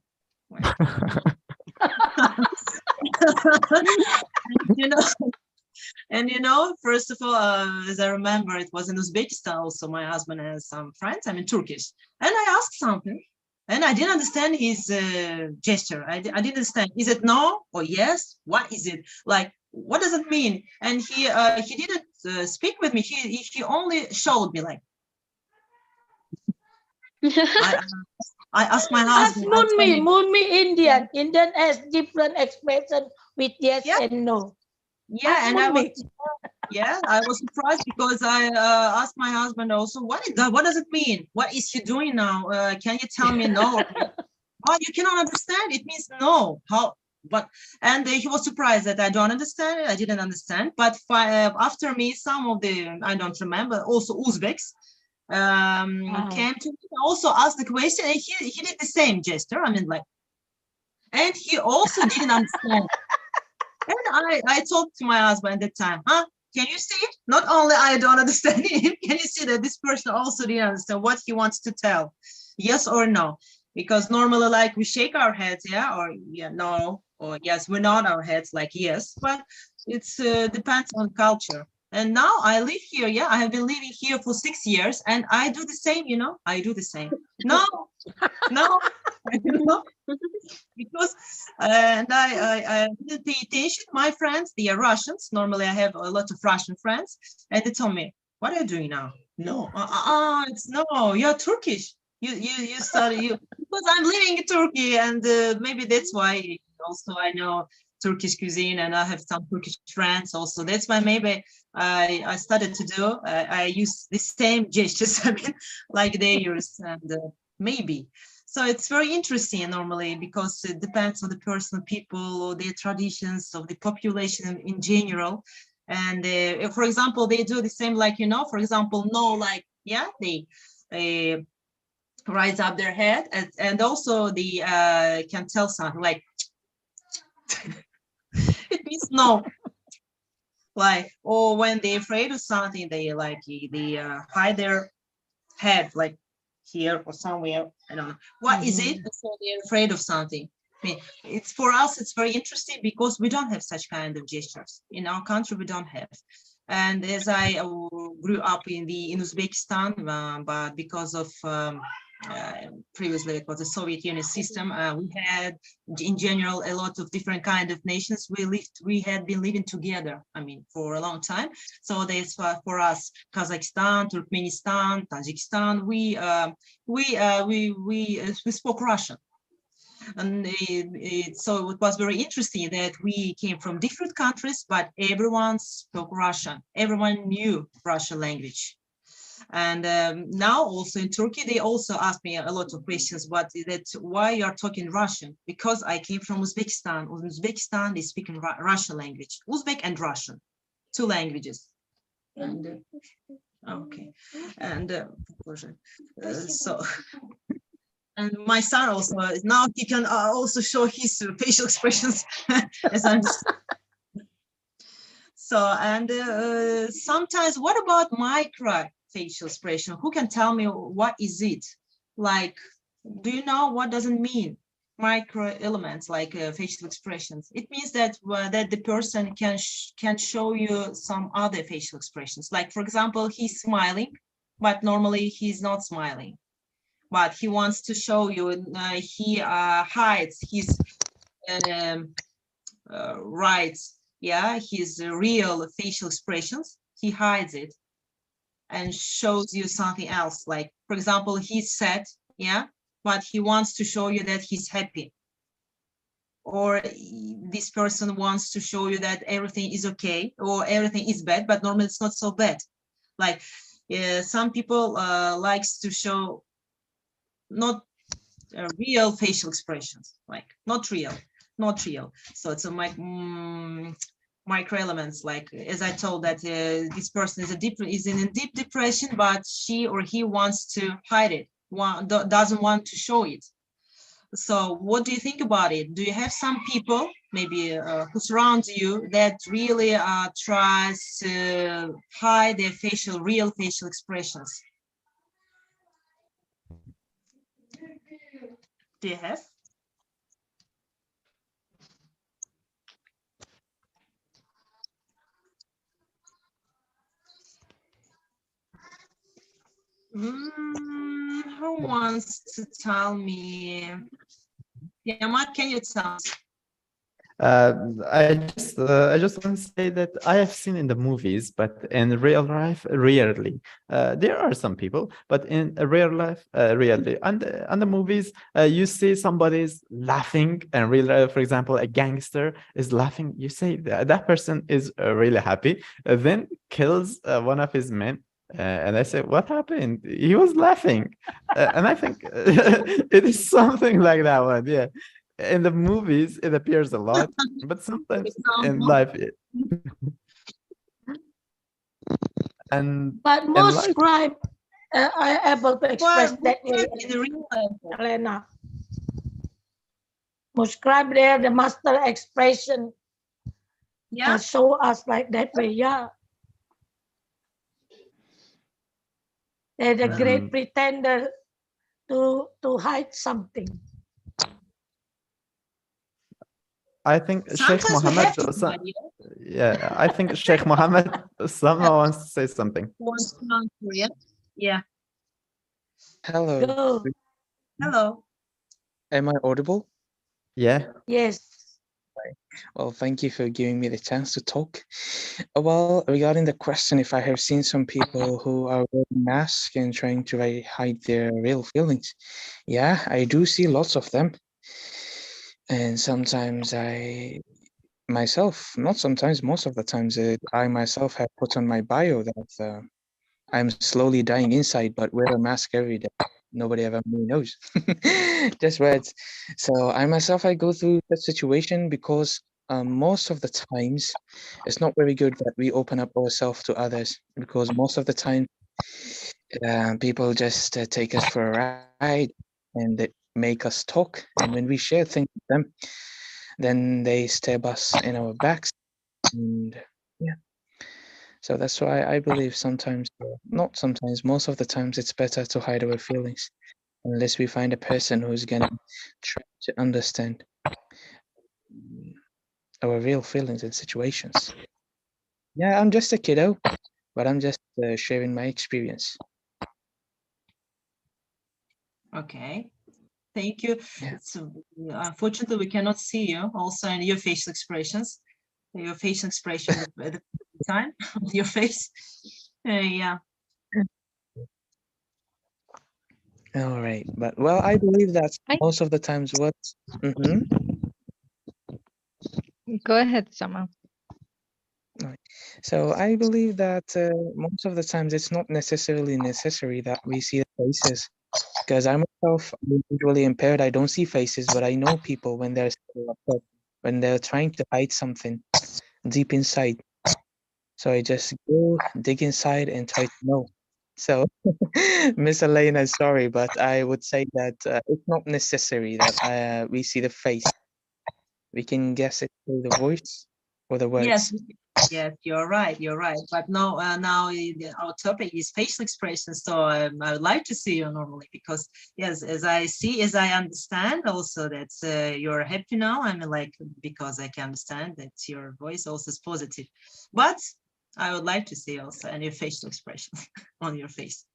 You know, and you know, first of all, as I remember, it was in Uzbekistan also. My husband has some friends, I mean Turkish, and I asked something, and I didn't understand his gesture. I didn't understand. Is it no or yes? What is it like? What does it mean? And he didn't speak with me. He only showed me like. I asked my husband. Moonmi Indian has different expression with yes and no. Yeah, and I was surprised because I asked my husband also, what does it mean? What is he doing now? Can you tell me no? Oh, you cannot understand. It means no. How? But and he was surprised that I don't understand it. I didn't understand. But after me, some of the, I don't remember, also Uzbeks came to me, also asked the question, and he did the same gesture. I mean, like, and he also didn't understand. And I talked to my husband at that time, can you see it? Not only I don't understand him, can you see that this person also didn't understand what he wants to tell? Yes or no? Because normally, like, we shake our heads, yeah, or yeah, no, or yes, we nod our heads like yes, but it's depends on culture. And now I live here, yeah, I have been living here for 6 years, and I do the same, you know, I do the same. No, no, because and I didn't pay attention. My friends, they are Russians. Normally, I have a lot of Russian friends, and they told me, "What are you doing now?" No, it's no, you're Turkish. You study because I'm living in Turkey, and maybe that's why also I know Turkish cuisine, and I have some Turkish friends also. That's why maybe I started to do. I use the same gestures, I mean, like they use, and maybe. So it's very interesting normally because it depends on the person, people, or their traditions of the population in general. And for example, they do the same, like, you know, for example, no, like, yeah, they rise up their head, and also they can tell something like, it means no. Like, or when they're afraid of something, they like they hide their head, like here or somewhere. I don't know what is it. So they're afraid of something. I mean, it's for us. It's very interesting because we don't have such kind of gestures in our country. We don't have. And as I grew up in Uzbekistan, but because of previously it was a Soviet Union system, we had in general a lot of different kind of nations. We had been living together, I mean, for a long time. So that's why for us, Kazakhstan, Turkmenistan, Tajikistan, we spoke Russian. And so it was very interesting that we came from different countries, but everyone spoke Russian. Everyone knew Russian language. And now also in Turkey, they also asked me a lot of questions. Why you are talking Russian? Because I came from Uzbekistan. In Uzbekistan, they speak in Russian language, Uzbek and Russian, 2 languages. And okay, and so And my son also, now he can also show his facial expressions as I understand. So, and sometimes, what about micro facial expression? Who can tell me what is it? Like, do you know what does it mean? Micro elements like facial expressions. It means that that the person can show you some other facial expressions. Like, for example, he's smiling, but normally he's not smiling. But he wants to show you, he hides his his real facial expressions. He hides it and shows you something else. Like, for example, he's sad, but he wants to show you that he's happy. Or this person wants to show you that everything is okay or everything is bad, but normally it's not so bad. Like some people likes to show not real facial expressions, like not real. So it's a micro elements, like as I told that this person is in a deep depression, but she or he wants to hide it, doesn't want to show it. So what do you think about it? Do you have some people maybe who surround you that really tries to hide their real facial expressions? Do you have? Who wants to tell me? Yeah, Mark, can you tell us? I just want to say that I have seen in the movies, but in real life, rarely. There are some people, but in real life, rarely. On the movies, you see somebody's laughing, and real life, for example, a gangster is laughing. You say that person is really happy, then kills one of his men. And I say, what happened? He was laughing. And I think it is something like that one. Yeah. In the movies, it appears a lot, but sometimes in life, but most crime are able to express that way. In the real life, Elena. Most crime, there the master expression. Show us like that way. Yeah. They're the great pretender to hide something. I think Sheikh Mohammed. I think Sheikh Mohammed. Someone wants to say something. Yeah. Hello. Go. Hello. Am I audible? Yeah. Yes. Well, thank you for giving me the chance to talk. Well, regarding the question, if I have seen some people who are wearing masks and trying to hide their real feelings, yeah, I do see lots of them. And sometimes not sometimes, most of the times, I myself have put on my bio that I'm slowly dying inside, but wear a mask every day. Nobody ever really knows. Just words. So I go through that situation because most of the times it's not very good that we open up ourselves to others, because most of the time people just take us for a ride and they make us talk. And when we share things with them, then they stab us in our backs. And yeah. So that's why I believe not sometimes, most of the times it's better to hide our feelings unless we find a person who's gonna try to understand our real feelings and situations. Yeah, I'm just a kiddo, but I'm just sharing my experience. Okay. Thank you. Yeah. So, unfortunately, we cannot see you also in your facial expressions. Your facial expression at the time of your face. Yeah. All right, but well, I believe that most of the times what. Go ahead, Sama. So I believe that most of the times it's not necessarily necessary that we see the faces, because I myself am visually impaired. I don't see faces, but I know people when they're upset, when they're trying to hide something deep inside. So I just go dig inside and try to know So, Miss Elena, sorry, but I would say that it's not necessary that we see the face. We can guess it through the voice or the words. Yes, yes, you're right. You're right. But now, our topic is facial expressions. So I would like to see you normally because yes, as I understand also that you're happy now. I mean, like because I can understand that your voice also is positive. But I would like to see also any facial expressions on your face.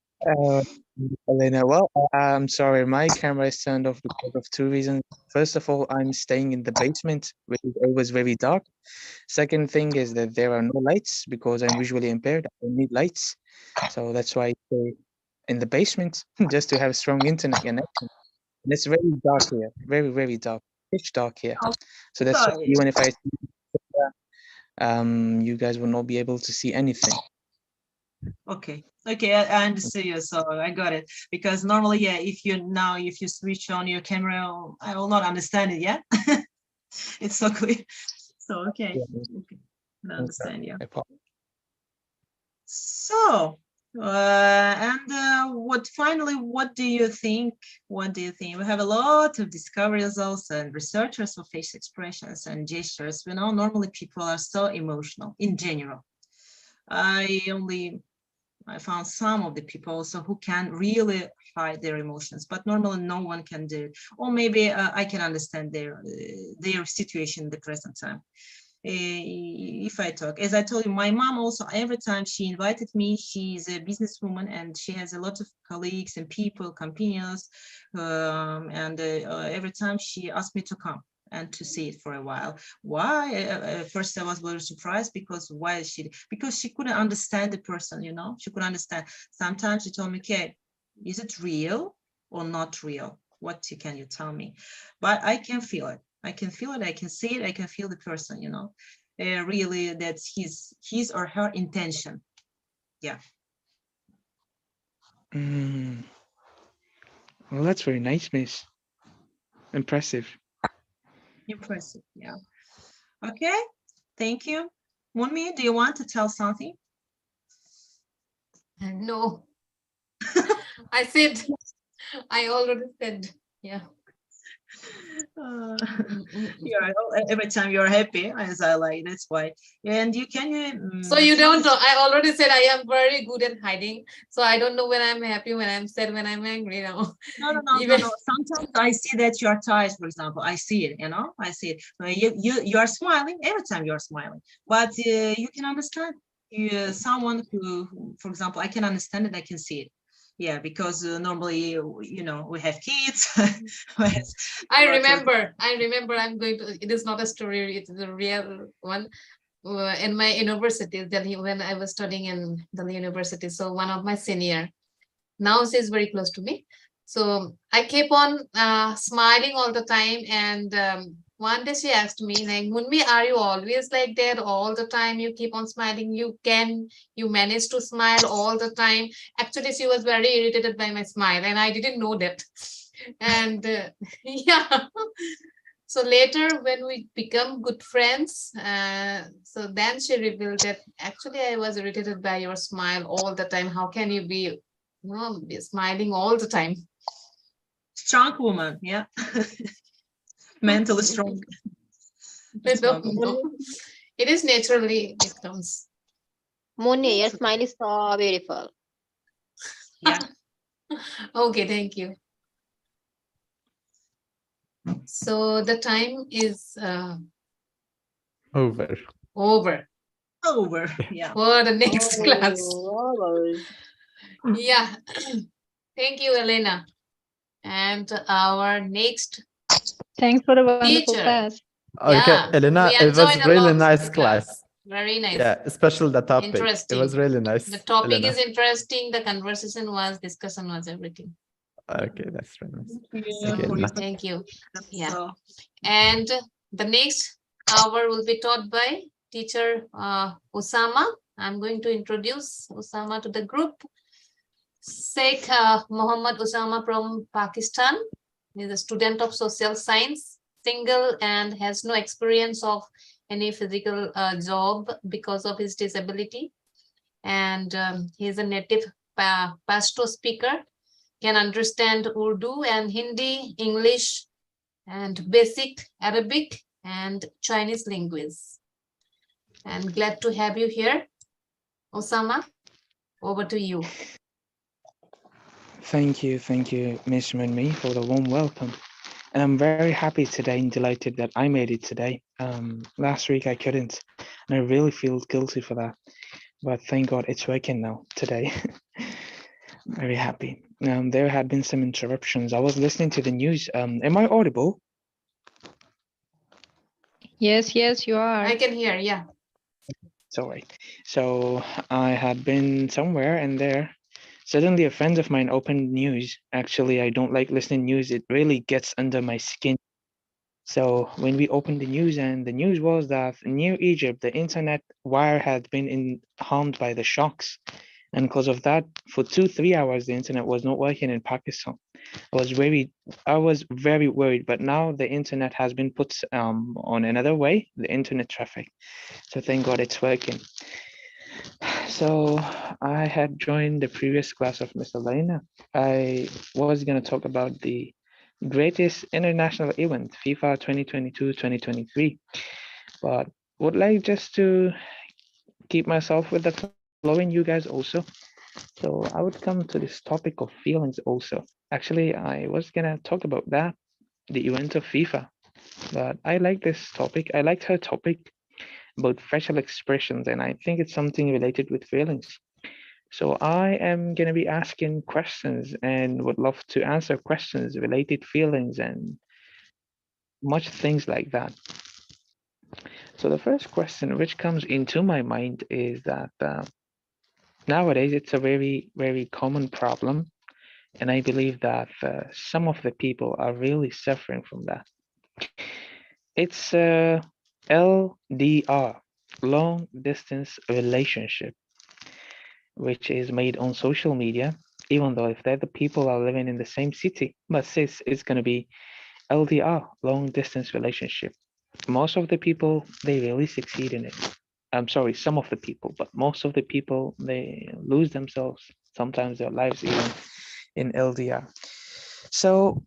Elena, well, I'm sorry, my camera is turned off because of two reasons. First of all, I'm staying in the basement, which is always very dark. Second thing is that there are no lights because I'm visually impaired. I need lights. So that's why I stay in the basement just to have strong internet connection. And it's very dark here, very, very dark, pitch dark here. So that's why sorry. even if I you guys will not be able to see anything. Okay, I understand you, so I got it. Because normally, yeah, if you switch on your camera, I will not understand it. Yeah, it's so clear. So okay, I understand you. So, what do you think? What do you think? We have a lot of discoveries also and researchers of facial expressions and gestures. We know normally people are so emotional in general. I found some of the people also who can really hide their emotions, but normally no one can do it. Or maybe I can understand their situation in the present time. If I talk, as I told you, my mom also, every time she invited me, she's a businesswoman and she has a lot of colleagues and people, companions, and every time she asked me to come and to see it for a while. Why? First I was very surprised because because she couldn't understand the person, you know, she couldn't understand. Sometimes she told me, okay, is it real or not real? What can you tell me? But I can feel it. I can feel it, I can see it, I can feel the person, you know, really that's his or her intention. Yeah. Well, that's very nice, Miss. Impressive. Impressive, yeah. Okay, thank you. Munmi, do you want to tell something? No. I said, I already said, yeah. Every time you're happy, as I like, that's why. And you can. So you don't know. I already said I am very good at hiding. So I don't know when I'm happy, when I'm sad, when I'm angry now. No. Sometimes I see that you are tired, for example. I see it, you know, I see it. You are smiling every time you are smiling, but you can understand someone who, for example, I can understand it, I can see it. Yeah, because normally, you know, we have kids. I remember, I'm going to, it is not a story, it's a real one. In my university, Delhi, when I was studying in Delhi University, so one of my senior, now she's very close to me. So I keep on smiling all the time. And one day she asked me, like, Munmi, are you always like that all the time? You keep on smiling. You manage to smile all the time. Actually, she was very irritated by my smile and I didn't know that. And yeah. So later when we become good friends, so then she revealed that actually I was irritated by your smile all the time. How can you be, be smiling all the time? Strong woman, yeah. Mentally strong. No. It is naturally, it comes. Moni, your smile is so beautiful. Yeah. Okay, thank you. So the time is over. Yeah. For the next class. Yeah. Thank you, Elena. And our next Thanks for the wonderful teacher. class. Okay, Yeah, Elena, we it was enjoyed a really lot nice the class. Very nice. Yeah, especially the topic. Interesting. It was really nice. The topic Elena. is interesting. The conversation was, discussion was, everything. Okay, that's really nice. So, Okay, Elena. thank you. Yeah. And the next hour will be taught by teacher Osama. I'm going to introduce Osama to the group. Sheikh Muhammad Osama from Pakistan. He's a student of social science, single, and has no experience of any physical job because of his disability. And he is a native Pashto speaker, can understand Urdu and Hindi, English, and basic Arabic and Chinese language. And glad to have you here. Osama, over to you. Thank you, Ms. Minmi, for the warm welcome. And I'm very happy today and delighted that I made it today. Last week I couldn't, and I really feel guilty for that. But thank God it's working now today. Very happy. There had been some interruptions. I was listening to the news. Am I audible? Yes, you are. I can hear, yeah. It's all right. So I had been somewhere and there. Suddenly a friend of mine opened news. Actually, I don't like listening news. It really gets under my skin. So when we opened the news, and the news was that near Egypt, the internet wire had been harmed by the shocks. And because of that, for 2-3 hours, the internet was not working in Pakistan. I was very worried, but now the internet has been put on another way, the internet traffic. So thank God it's working. So I had joined the previous class of Mr. Lena. I was going to talk about the greatest international event, FIFA 2022-2023, but would like just to keep myself with the flowing, you guys also. So I would come to this topic of feelings also. Actually, I was going to talk about that, the event of FIFA, but I like this topic. I liked her topic about facial expressions, and I think it's something related with feelings. So I am going to be asking questions and would love to answer questions related feelings and much things like that. So the first question which comes into my mind is that nowadays it's a very, very common problem. And I believe that some of the people are really suffering from that. It's LDR, long distance relationship, which is made on social media, even though if the people are living in the same city, but sis, it's going to be LDR, long distance relationship. Most of the people, they really succeed in it. I'm sorry, some of the people, but most of the people, they lose themselves, sometimes their lives even in LDR. So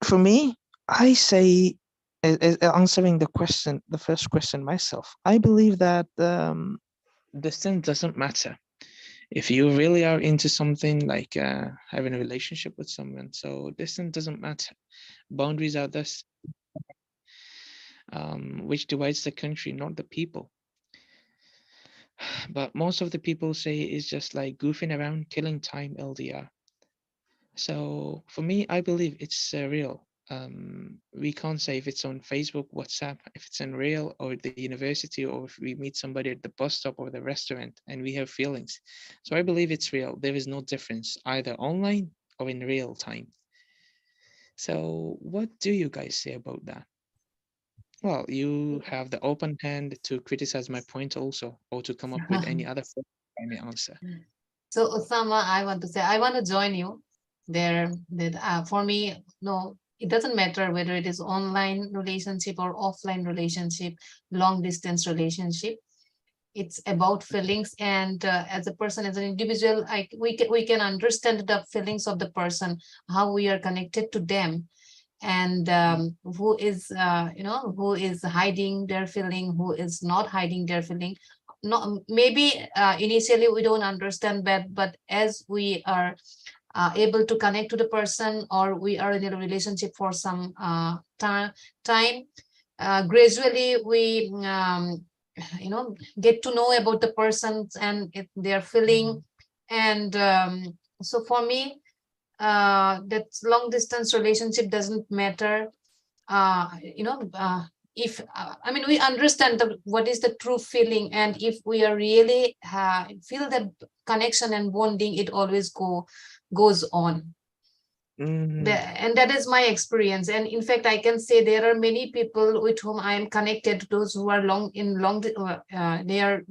for me, I say, answering the first question myself, I believe that distance doesn't matter. If you really are into something like having a relationship with someone, so distance doesn't matter. Boundaries are thus which divides the country, not the people. But most of the people say it's just like goofing around, killing time, LDR. So for me, I believe it's real. We can't say if it's on Facebook, WhatsApp, if it's in real or the university, or if we meet somebody at the bus stop or the restaurant and we have feelings. So I believe it's real. There is no difference either online or in real time. So what do you guys say about that? Well, you have the open hand to criticize my point also, or to come up with any other I may answer. So Osama, I want to say, I want to join you there. That for me, no, it doesn't matter whether it is online relationship or offline relationship, long distance relationship. It's about feelings, and as a person, as an individual, we can understand the feelings of the person, how we are connected to them, and who is who is hiding their feeling, who is not hiding their feeling. Not maybe initially we don't understand that, but as we are able to connect to the person, or we are in a relationship for some time, gradually we get to know about the persons and their feeling. And so for me, that long distance relationship doesn't matter. If I mean, we understand what is the true feeling, and if we are really feel the connection and bonding, it always goes on. And that is my experience. And in fact, I can say there are many people with whom I am connected, those who are they are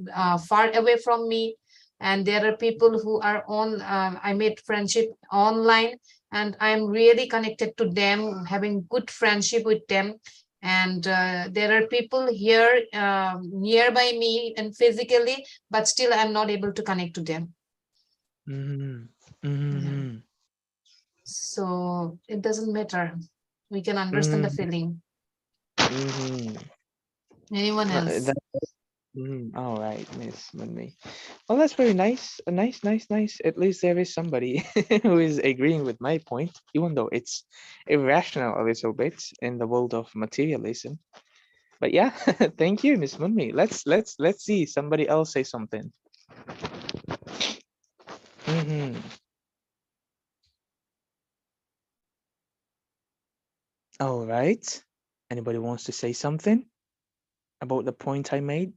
far away from me. And there are people who are on, I made friendship online, and I'm really connected to them, having good friendship with them. And there are people here nearby me and physically, but still I'm not able to connect to them. Mhm. Mhm. So it doesn't matter. We can understand the Mhm. feeling. Mhm. Anyone else? All right, Miss Munmi. Well, that's very nice. Nice. At least there is somebody who is agreeing with my point, even though it's irrational a little bit in the world of materialism. But yeah, thank you, Miss Munmi. Let's see somebody else say something. Mhm. All right. Anybody wants to say something about the point I made?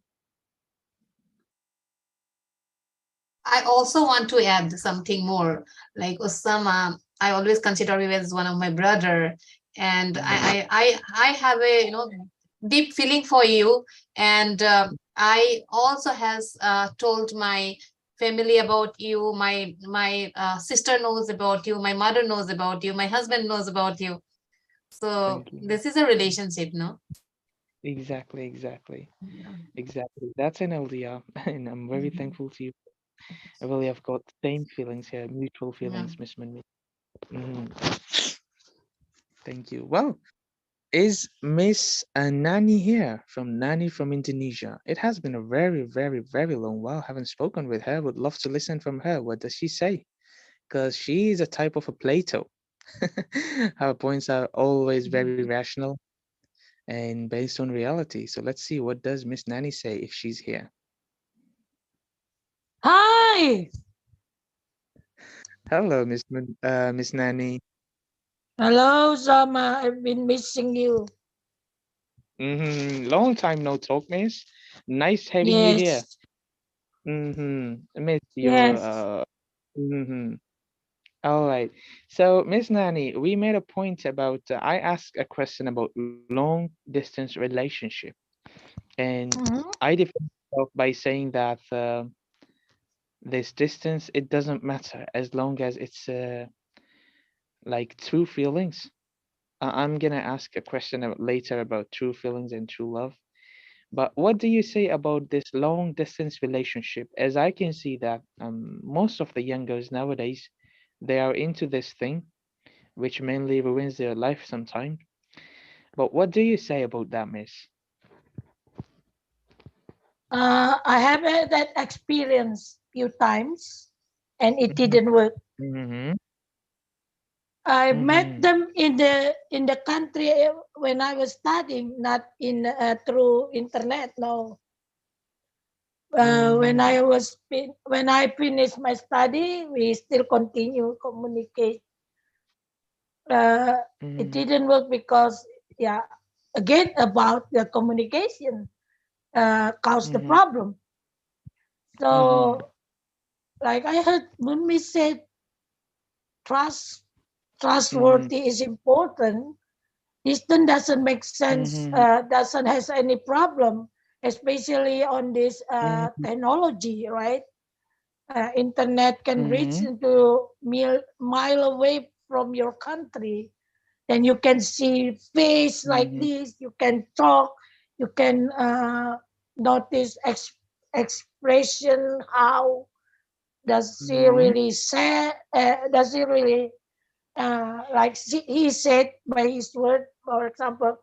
I also want to add something more. Like Osama, I always consider him as one of my brother, and I have a deep feeling for you. And I also has told my family about you. My sister knows about you. My mother knows about you. My husband knows about you. So Thank you. this is a relationship, no? Exactly. That's an LDR, and I'm very thankful to you. I really have got same feelings here, mutual feelings, Miss Munmi. Thank you. Well, is Miss Nani here from Nani from Indonesia? It has been a very long while. Haven't spoken with her. Would love to listen from her. What does she say? Because she is a type of a Plato. Her points are always very rational and based on reality. So let's see, what does Miss Nani say if she's here? Hi. Hello, Miss Nani. Hello, Sama. I've been missing you. Long time no talk, Miss. Nice having you here. Yes. Miss, Yes. All right. So, Miss Nani, we made a point about, I asked a question about long distance relationship. And I defend myself by saying that this distance, it doesn't matter as long as it's like true feelings. I'm gonna ask a question later about true feelings and true love. But what do you say about this long distance relationship? As I can see that most of the young girls nowadays, they are into this thing, which mainly ruins their life sometimes. But what do you say about that, Miss? I have had that experience few times, and it didn't work. I met them in the country when I was studying, not in through internet. No. When I finished my study, we still continue communicate. It didn't work because, yeah, again about the communication caused the problem. So, like I heard Munmi said, trustworthy is important. Distance doesn't make sense, doesn't has any problem, especially on this technology, right? Internet can reach into mile away from your country. Then you can see face like this. You can talk. You can notice expression. How does he really say? Does he really like he said by his word? For example,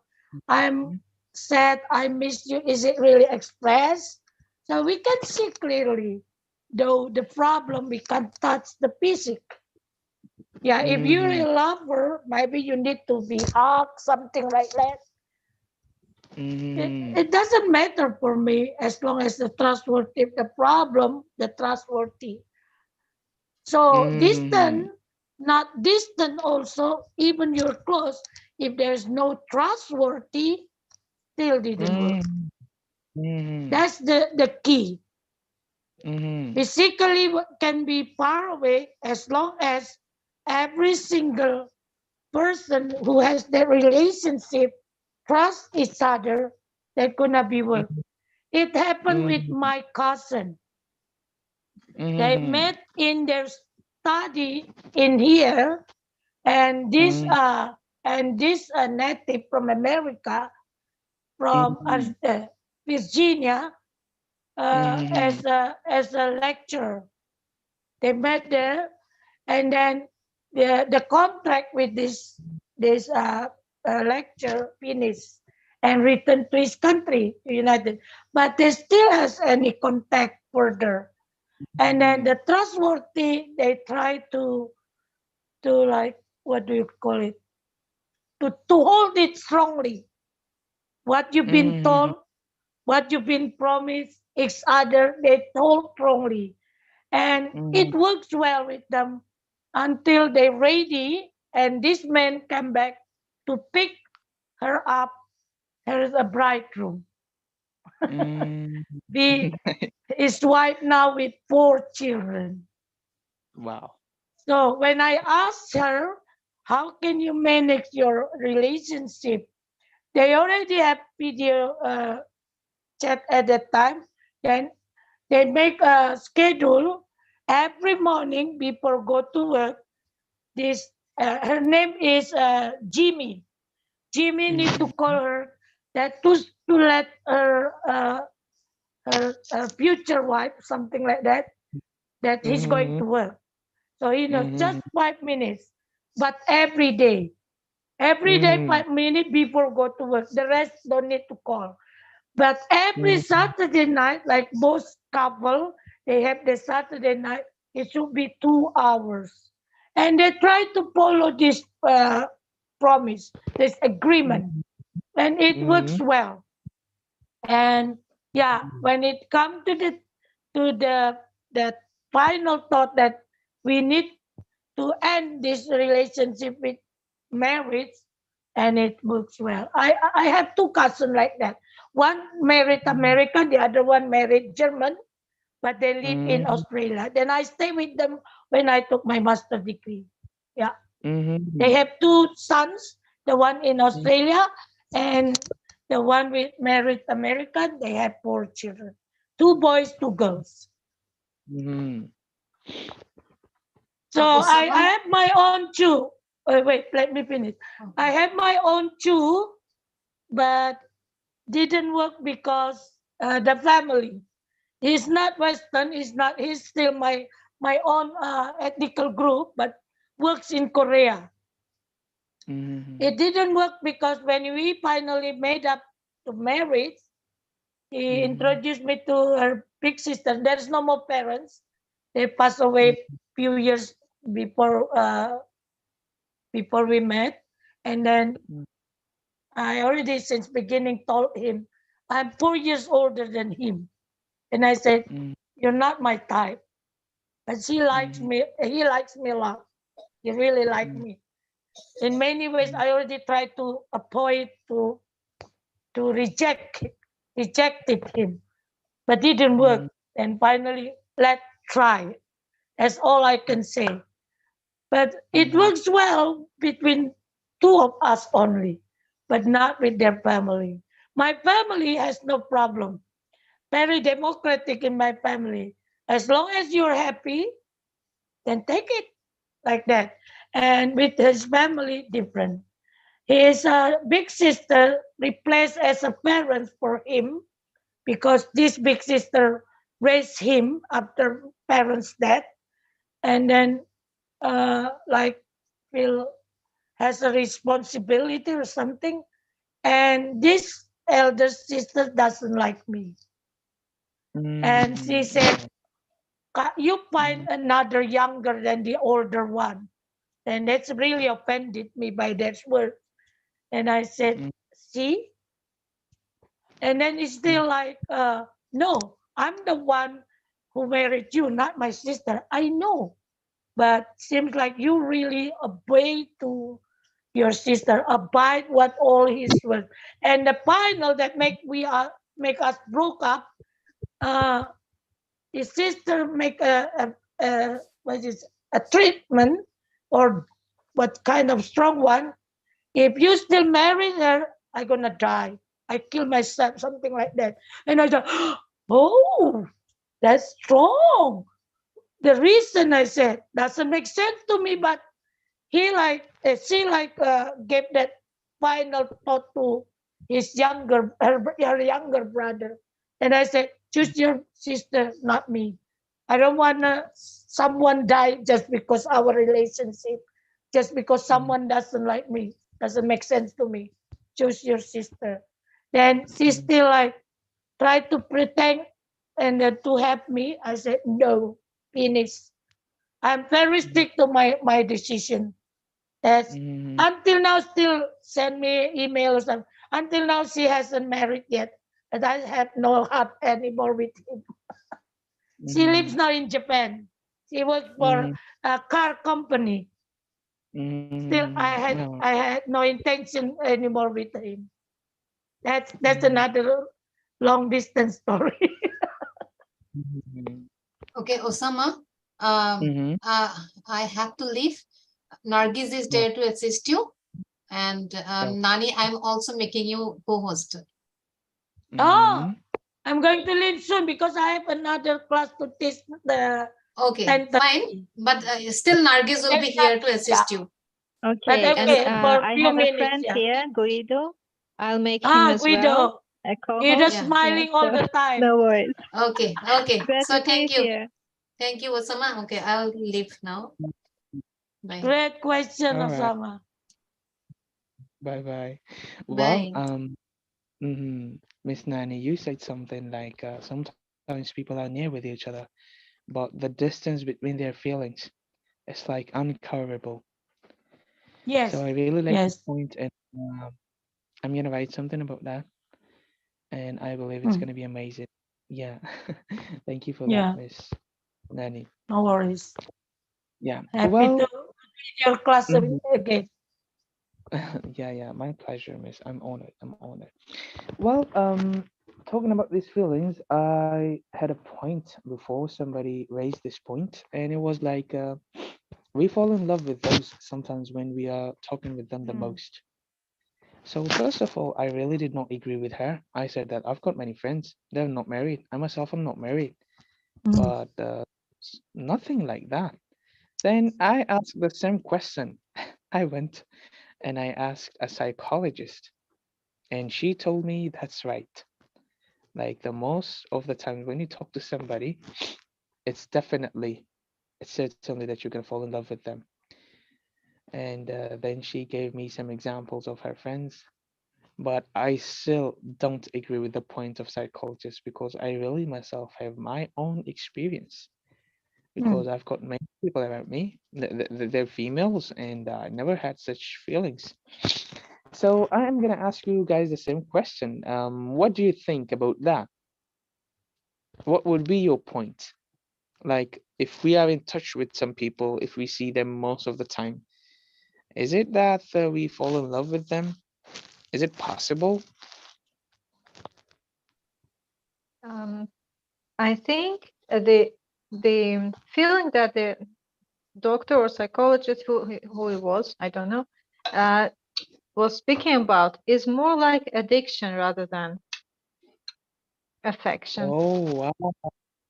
I'm sad. I miss you. Is it really expressed? So we can see clearly. Though the problem we can't touch the physical. Yeah, if you really love her, maybe you need to be hugged, something like that. It doesn't matter for me as long as the trustworthy, the problem, the trustworthy. So distant, not distant also, even you're close, if there's no trustworthy, still didn't work. That's the key. Physically can be far away as long as every single person who has that relationship trust each other, that gonna be work. It happened with my cousin. They met in their study in here, and this native from America, from Virginia, as a lecturer. They met there, and then the contract with this lecture finished and returned to his country, United. But they still has any contact further. And then the trustworthy, they try to like, what do you call it? To hold it strongly. What you've been told, what you've been promised each other, they hold strongly. And it works well with them until they're ready, and this man come back to pick her up. Here is a bridegroom. His wife now with 4 children. Wow. So when I asked her, how can you manage your relationship? They already have video chat at that time. Then they make a schedule every morning before go to work. This her name is Jimmy. Jimmy need to call her that to let her future wife, something like that, that he's going to work. So just 5 minutes, but every day 5 minutes before go to work. The rest don't need to call. But every Saturday night, like most couple, they have the Saturday night, it should be 2 hours. And they try to follow this promise, this agreement, and it works well. And yeah, when it comes to the final thought that we need to end this relationship with marriage, and it works well. I have 2 cousins like that. One married American, the other one married German, but they live in Australia. Then I stay with them when I took my master's degree. Yeah. They have 2 sons, the one in Australia and the one with married American. They have 4 children, 2 boys, 2 girls. So I have my own 2. Wait, let me finish. I have my own 2, but didn't work because the family. He's not Western. He's still my own ethnical group, but works in Korea. It didn't work because when we finally made up to marriage, he introduced me to her big sister. There's no more parents. They passed away few years before we met. And then I already since beginning told him, I'm 4 years older than him. And I said, you're not my type. But she likes me. He likes me a lot. He really likes me. In many ways, I already tried to avoid to rejected him, but it didn't work. And finally, let's try. That's all I can say. But it works well between 2 of us only, but not with their family. My family has no problem. Very democratic in my family. As long as you're happy, then take it like that. And with his family, different. His big sister replaced as a parent for him because this big sister raised him after parents' death, and then like Phil has a responsibility or something. And this elder sister doesn't like me. And she said, you find another younger than the older one. And that's really offended me by that word. And I said, see? And then it's still like, no, I'm the one who married you, not my sister. I know. But seems like you really obey to your sister, abide what all his words. And the final that make us broke up, his sister make a treatment, or what kind of strong one. If you still marry her, I'm gonna die. I kill myself, something like that. And I thought, oh, that's strong. The reason I said doesn't make sense to me, but she gave that final thought to his her younger brother. And I said, choose your sister, not me. I don't want to someone died just because our relationship, just because someone doesn't like me, doesn't make sense to me. Choose your sister. Then she still like try to pretend and to help me. I said no, finish. I'm very strict to my decision. That's until now still send me emails. Until now she hasn't married yet, and I have no heart anymore with him. She lives now in Japan. She works for a car company. Still, I had no intention anymore with him. That's another long distance story. Okay, Osama, I have to leave. Nargis is there to assist you. And Nani, I'm also making you co-host. Oh, I'm going to leave soon because I have another class to teach the. Okay, fine. But still Nargis will be here to assist you. Okay, But okay, and for I few have a minutes, friend yeah. here, Guido. I'll make him as Guido. well a Guido co-host. smiling all the time. No worries. Okay, okay. Glad So to see thank you. here. Thank you, Osama. Okay, I'll leave now. Bye. Great question, All right. Osama. Bye-bye. Bye. Well, Miss Nani, you said something like sometimes people are near with each other, but the distance between their feelings is like uncoverable. Yes. So I really like Yes. the point, and I'm gonna write something about that, and I believe it's gonna be amazing. Yeah. Thank you for Yeah. that, Miss Nani. No worries. Yeah. Happy Well, to be your class again. yeah, my pleasure, Miss. I'm honored. I'm honored. Well, talking about these feelings, I had a point before somebody raised this point, and it was like we fall in love with those sometimes when we are talking with them the most. So first of all, I really did not agree with her. I said that I've got many friends. They're not married. I myself am not married. But nothing like that. Then I asked the same question. I went and I asked a psychologist, and she told me that's right. Like the most of the time when you talk to somebody, it's certainly that you can fall in love with them. And then she gave me some examples of her friends, but I still don't agree with the point of psychologists because I really myself have my own experience. Because I've got many people around me, they're females, and I never had such feelings. So I'm gonna ask you guys the same question. What do you think about that? What would be your point? Like, if we are in touch with some people, if we see them most of the time, is it that we fall in love with them? Is it possible? I think the feeling that the doctor or psychologist who it was, I don't know, was speaking about is more like addiction rather than affection. Oh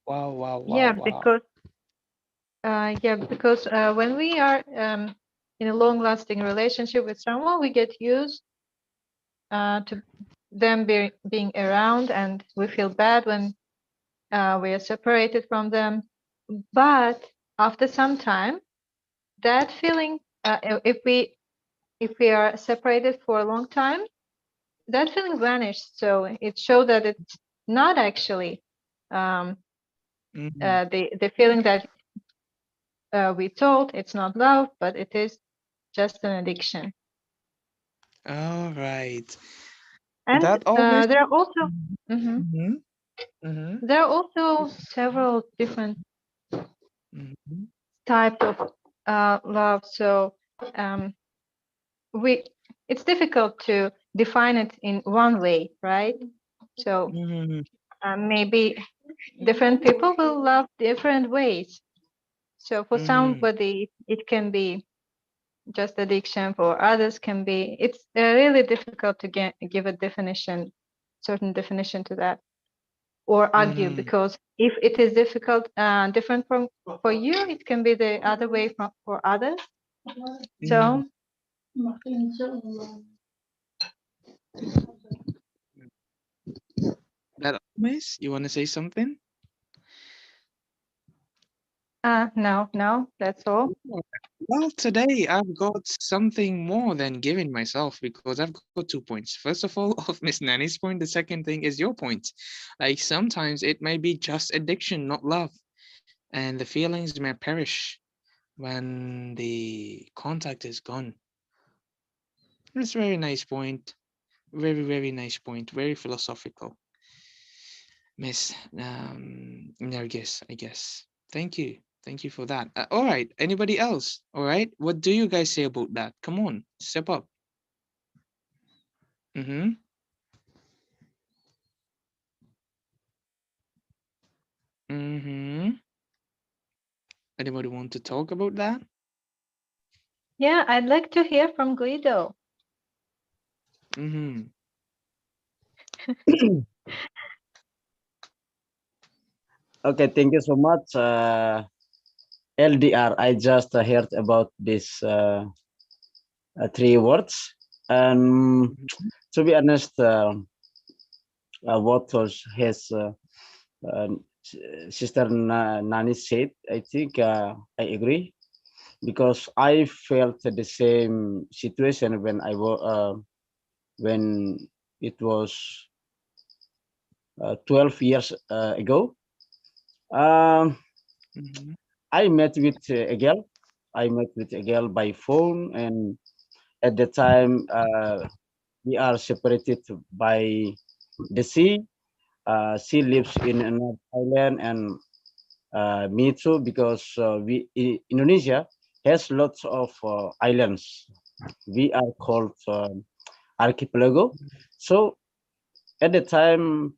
wow! Yeah, because when we are in a long-lasting relationship with someone, we get used to them being around, and we feel bad when we are separated from them. But after some time, that feeling, if we are separated for a long time, that feeling vanished. So it showed that it's not actually the feeling that we thought. It's not love, but it is just an addiction. All right. And That always. there are also there are also several different type of love. So it's difficult to define it in one way, right? So maybe different people will love different ways. So for somebody, it can be just addiction. For others, can be. It's really difficult to give a definition, certain definition to that, or argue, because if it is difficult, different from for you, it can be the other way for others. So. That Miss, you want to say something? No, that's all. Well, today I've got something more than giving myself because I've got 2 points. First of all, of Miss Nanny's point. The second thing is your point. Like sometimes it may be just addiction, not love. And the feelings may perish when the contact is gone. It's a very nice point. Very, very nice point. Very philosophical. Miss Nergis, I guess. Thank you. Thank you for that. All right. Anybody else? All right. What do you guys say about that? Come on, step up. Mm-hmm. Mm-hmm. Anybody want to talk about that? Yeah, I'd like to hear from Guido. Mm-hmm. Okay, thank you so much. LDR, I just heard about this 3 words. And to be honest, what was his sister Nani said, I think I agree, because I felt the same situation when I was when it was 12 years ago. I met with a girl. I met with a girl by phone, and at the time we are separated by the sea. She lives in another island, and me too, because Indonesia has lots of islands. We are called archipelago. So at the time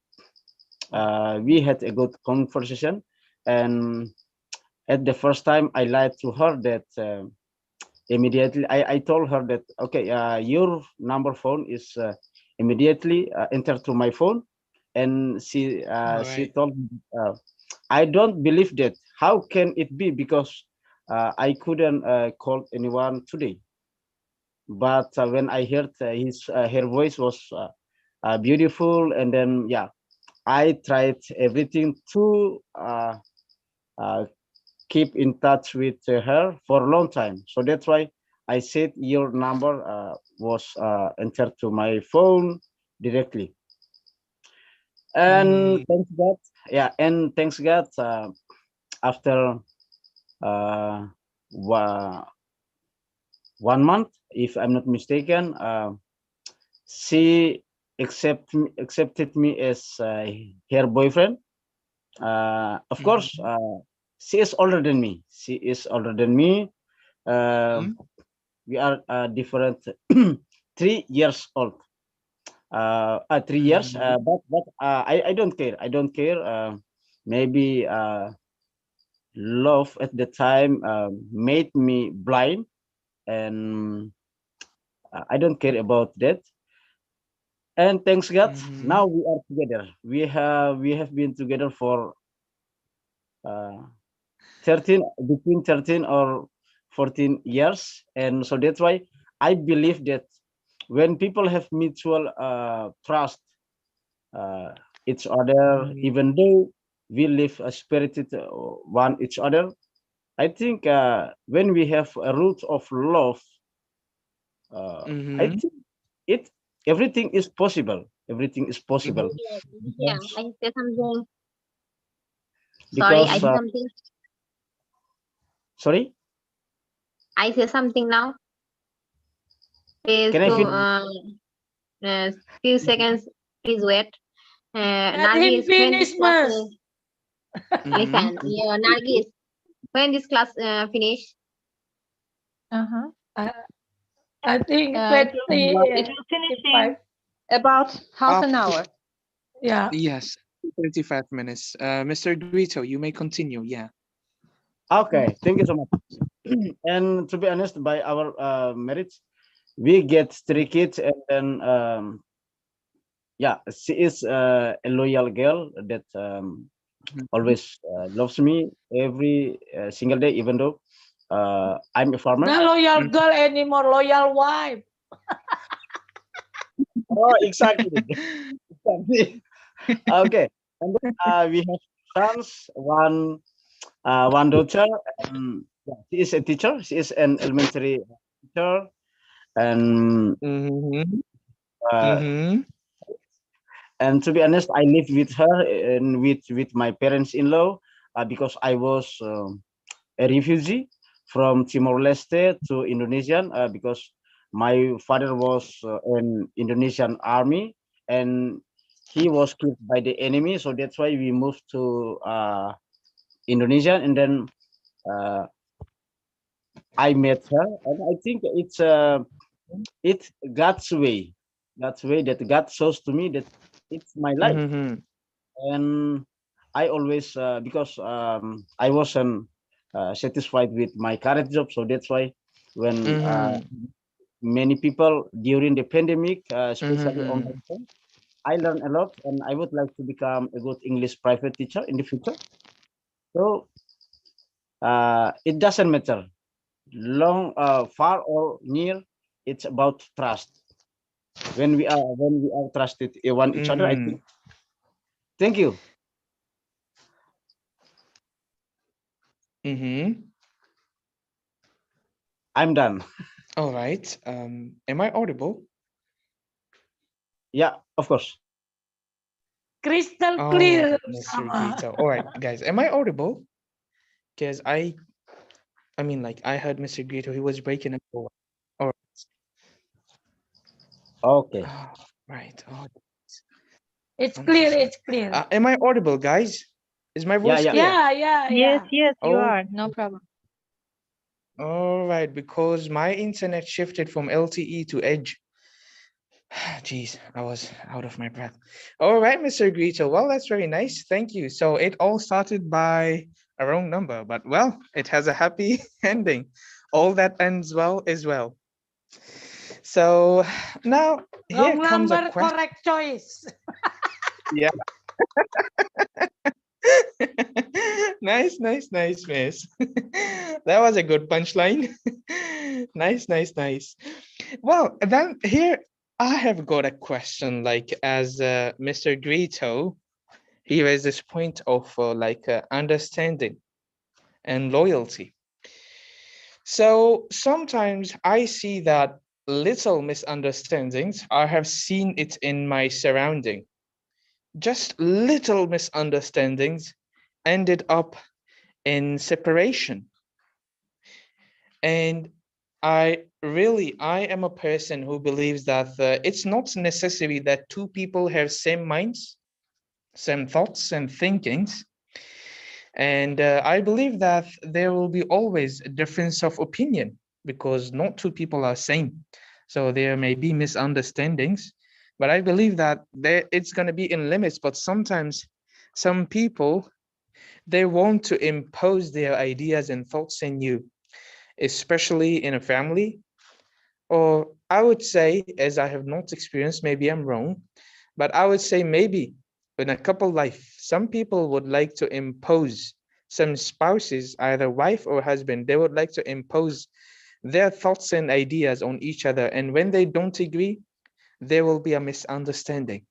we had a good conversation, and at the first time I lied to her that immediately I told her that, okay, your number phone is immediately entered to my phone, and she told me, I don't believe that. How can it be? Because I couldn't call anyone today. But when I heard her voice was beautiful, and then I tried everything to keep in touch with her for a long time. So that's why I said your number was entered to my phone directly. And thanks God, and thanks God, after 1 month, if I'm not mistaken, she accepted me as her boyfriend. Of course, she is older than me. She is older than me. We are different 3 years old. 3 years, but I don't care. I don't care. Maybe love at the time made me blind, and I don't care about that. And thanks God, now we are together. We have been together for between 13 or 14 years, and so that's why I believe that when people have mutual trust each other, even though we live spirited one each other, I think when we have a root of love, I think everything is possible. Everything is possible. Yeah, I say something. Sorry, Because I say something. sorry, I say something now. Please, can I few seconds. Please wait. Let him Nargis, when this finish class first. listen, Nargis, when this class finish? I think It let's will finish in about half an hour. Yeah. Yes, 35 minutes. Mr. Guito, you may continue. Yeah. Okay, thank you so much. And to be honest, by our marriage, we get 3 kids, and then she is a loyal girl that always loves me every single day, even though I'm a farmer. Not loyal girl anymore, loyal wife. Oh, exactly. Exactly. Okay, and then we have sons. One one daughter. Yeah, she is a teacher. She is an elementary teacher, and and to be honest, I live with her and with my parents-in-law because I was a refugee from Timor-Leste to Indonesian because my father was in Indonesian army and he was killed by the enemy. So that's why we moved to Indonesia, and then I met her, and I think it's God's way. God's way that God shows to me that it's my life. And I always because I wasn't satisfied with my current job, so that's why when many people during the pandemic, especially on my phone, I learned a lot, and I would like to become a good English private teacher in the future. So it doesn't matter long, far or near. It's about trust. When we are trusted one each other, I think. Thank you. I'm done. All right. Am I audible? Yeah, of course. Crystal clear. Mr. Grito. All right, guys, am I audible? Because I mean, like, I heard Mr. Grito, he was breaking up. All right. Okay. Right. It's clear. It's clear. Am I audible, guys? Is my voice clear? Yeah. Yes, you Oh. are. No problem. All right, because my internet shifted from LTE to Edge. Jeez, I was out of my breath. All right, Mr. Grito. Well, that's very nice. Thank you. So it all started by a wrong number, but well, it has a happy ending. All that ends well is well. So now here Wrong comes a number, question. correct choice. Yeah. Nice, miss. That was a good punchline. Nice. Well, then here I have got a question, like as Mr. Grito, he raised this point of understanding and loyalty. So sometimes I see that little misunderstandings, I have seen it in my surrounding. Just little misunderstandings ended up in separation. And I am a person who believes that it's not necessary that two people have same minds, same thoughts and thinkings. And I believe that there will be always a difference of opinion because not two people are same. So there may be misunderstandings, but I believe that it's going to be in limits. But sometimes some people, they want to impose their ideas and thoughts in you, especially in a family. Or I would say, as I have not experienced, maybe I'm wrong, but I would say maybe in a couple life, some people would like to impose, some spouses, either wife or husband, they would like to impose their thoughts and ideas on each other. And when they don't agree, there will be a misunderstanding.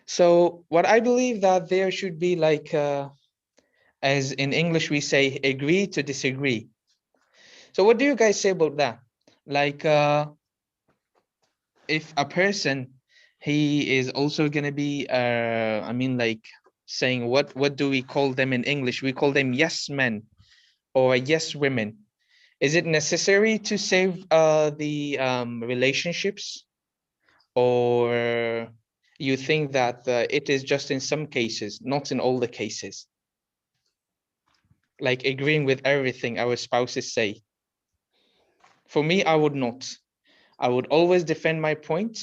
So what I believe that there should be like, as in English, we say, agree to disagree. So what do you guys say about that? Like, if a person, he is also going to be, I mean, like saying, what do we call them in English? We call them yes men or yes women. Is it necessary to save the relationships? Or you think that it is just in some cases, not in all the cases? Like agreeing with everything our spouses say. For me, I would not. I would always defend my point,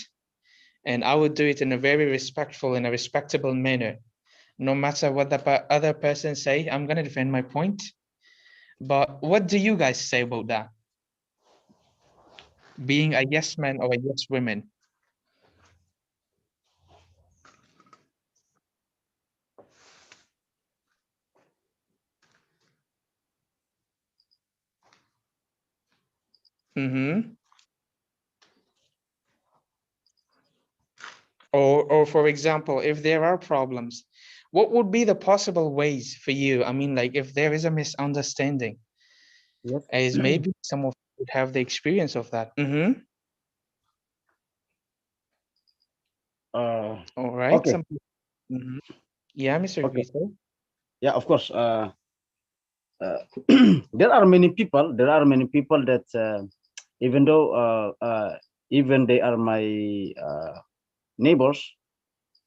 and I would do it in a very respectful and a respectable manner. No matter what the other person say, I'm going to defend my point. But what do you guys say about that? Being a yes man or a yes woman? Or for example, if there are problems, what would be the possible ways for you? I mean, like if there is a misunderstanding, Yes. as maybe some of you would have the experience of that. All right. Okay. Yeah, Mr. Okay. Grito. Yeah, of course. There are many people. There are many people that even though even they are my neighbors,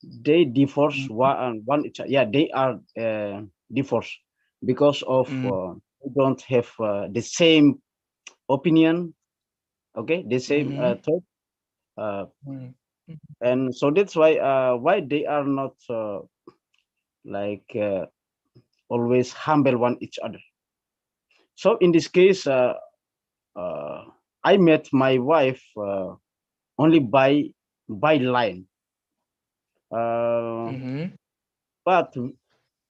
they divorce one each. Yeah, they are divorced because of they don't have the same opinion. Okay, the same thought. And so that's why they are not like always humble one each other. So in this case, I met my wife only by line. But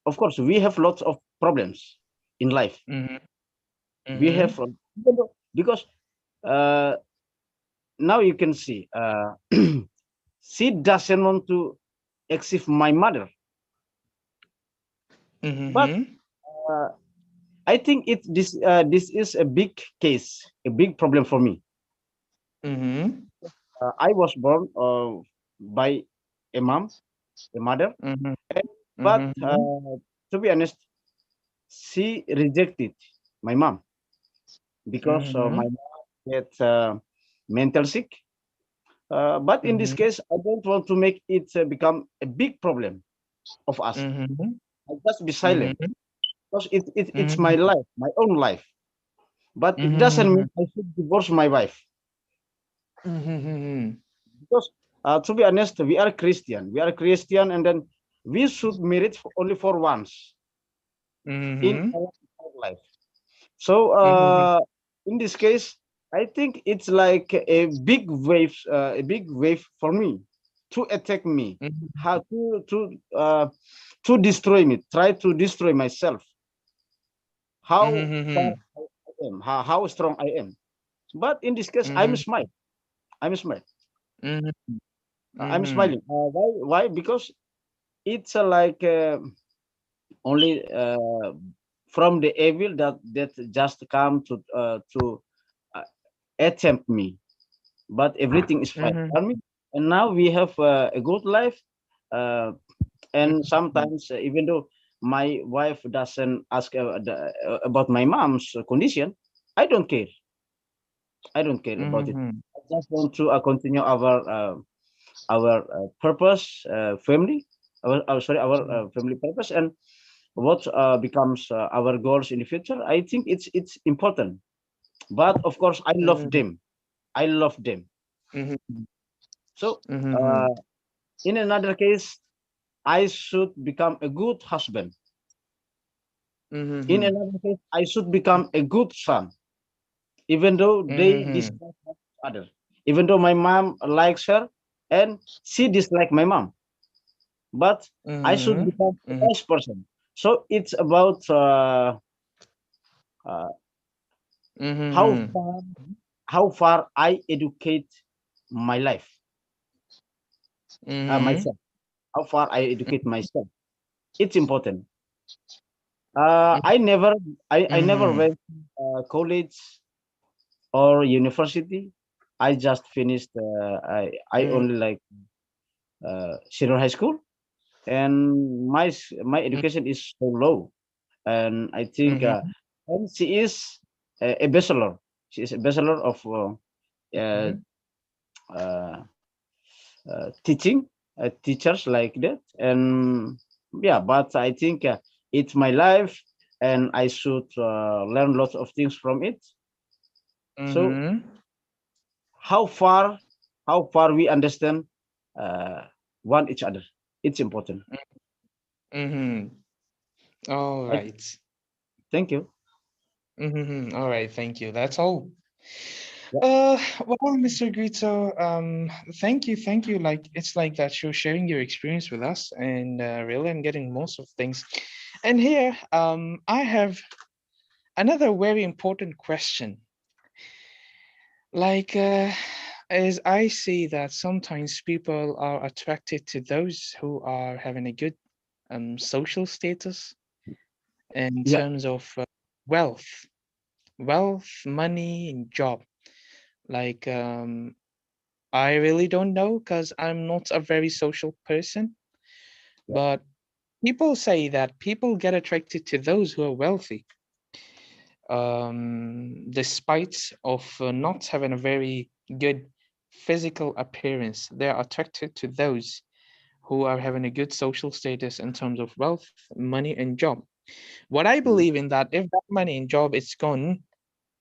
of course, we have lots of problems in life. We have because now you can see she doesn't want to accept my mother. But I think this is a big case, a big problem for me. I was born by a mom, a mother, but to be honest, she rejected my mom because my mom get mental sick. But in this case, I don't want to make it become a big problem of us. I just be silent because it's my life, my own life. But it doesn't mean I should divorce my wife. Because to be honest, we are Christian. We are Christian, and then we should marry only for once in our life. So in this case, I think it's like a big wave for me to attack me, how to destroy me, try to destroy myself. How far I am, how strong I am. But in this case, I'm smile. I'm smile. I'm smiling. Why? Because it's like only from the evil that just come to attempt me, but everything is fine. And now we have a good life, and sometimes even though my wife doesn't ask about my mom's condition, I don't care. I don't care about it. I just want to continue our purpose, family. Our family purpose, and what becomes our goals in the future. I think it's important. But of course, I love them. I love them. So in another case, I should become a good husband. In another case, I should become a good son, even though they dislike each other. Even though my mom likes her and she dislikes my mom, but I should become a nice person. So it's about how far I educate my life, myself. How far I educate myself. It's important. I never went college or university. I just finished. I only like senior high school, and my education is so low, and I think and she is a bachelor. She is a bachelor of teaching, teachers like that, and yeah. But I think it's my life, and I should learn lots of things from it. So how far we understand one each other, it's important. All right. Thank you. All right, thank you. That's all. Well, Mr. Grito, thank you. Like it's like that you're sharing your experience with us, and really, I'm getting most of things. And here, I have another very important question. Like, as I see that sometimes people are attracted to those who are having a good social status in Yeah. terms of wealth, money, and job. Like, I really don't know because I'm not a very social person. But people say that people get attracted to those who are wealthy, despite of not having a very good physical appearance. They're attracted to those who are having a good social status in terms of wealth, money, and job. What I believe in that if that money and job is gone,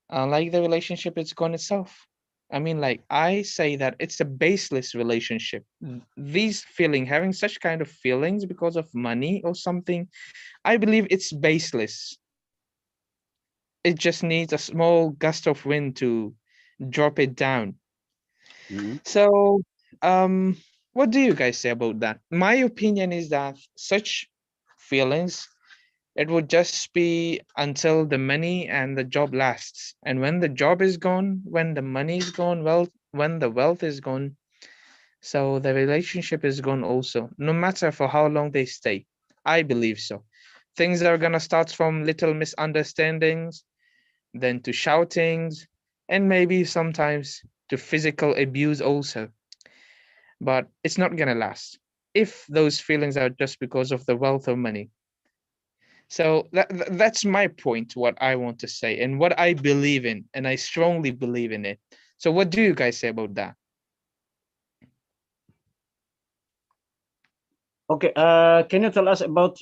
like the relationship is gone itself. I mean, like I say that it's a baseless relationship. These having such kind of feelings because of money or something, I believe it's baseless. It just needs a small gust of wind to drop it down. So, what do you guys say about that? My opinion is that such feelings, it would just be until the money and the job lasts. And when the job is gone, when the money is gone, when the wealth is gone, so the relationship is gone also, no matter for how long they stay. I believe so. Things are gonna start from little misunderstandings, then to shoutings, and maybe sometimes to physical abuse also. But it's not gonna last if those feelings are just because of the wealth or money. So that's my point, what I want to say and what I believe in, and I strongly believe in it. So what do you guys say about that? Okay, can you tell us about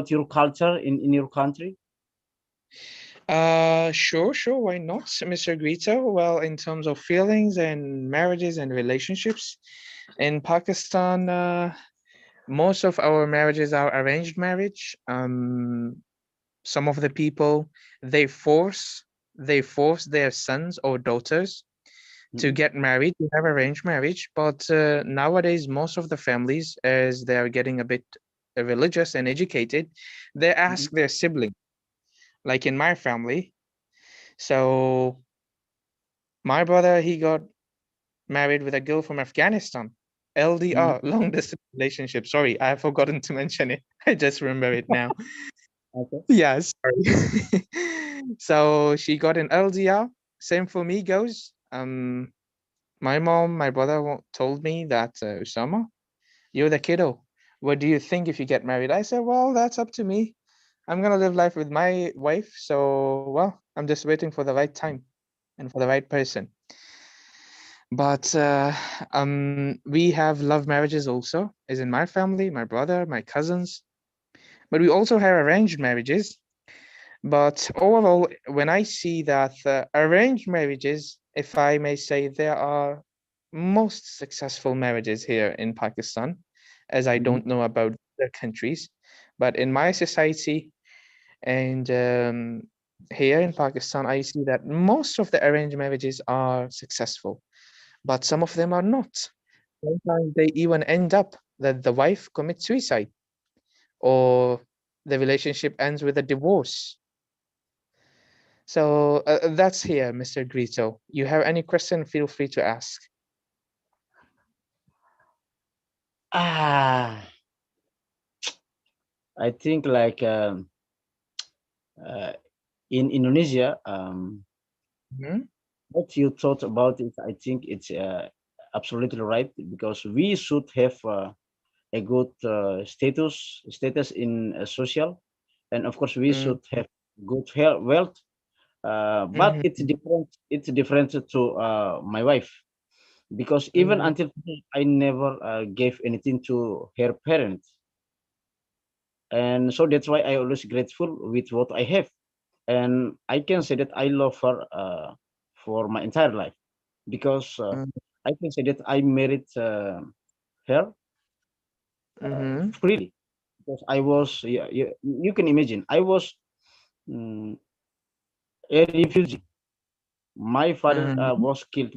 your culture in your country? Sure, why not, Mr. Grito? Well, in terms of feelings and marriages and relationships, in Pakistan, most of our marriages are arranged marriage. Some of the people, they force their sons or daughters to get married, to have arranged marriage. But nowadays, most of the families, as they are getting a bit religious and educated, they ask their sibling, like in my family. So my brother, he got married with a girl from Afghanistan. LDR, long distance relationship. Sorry, I have forgotten to mention it. I just remember it now. Okay. Yeah, sorry. So she got an LDR. Same for me goes. My mom, my brother told me that, Usama, you're the kiddo. What do you think if you get married? I said, well, that's up to me. I'm gonna live life with my wife. So, well, I'm just waiting for the right time and for the right person. But we have love marriages also, as in my family, my brother, my cousins. But we also have arranged marriages. But overall, when I see that arranged marriages, if I may say, there are most successful marriages here in Pakistan, as I don't know about other countries. But in my society and here in Pakistan, I see that most of the arranged marriages are successful, but some of them are not. Sometimes they even end up that the wife commits suicide or the relationship ends with a divorce. So that's here, Mr. Grito. You have any question, feel free to ask. I think like in Indonesia, what you thought about it, I think it's absolutely right, because we should have a good status in social, and of course we should have good wealth. But it's different. It's different to my wife, because even until today, I never gave anything to her parents, and so that's why I always grateful with what I have, and I can say that I love her for my entire life, because I can say that I married her freely, because I was, you can imagine, I was a refugee. My father was killed,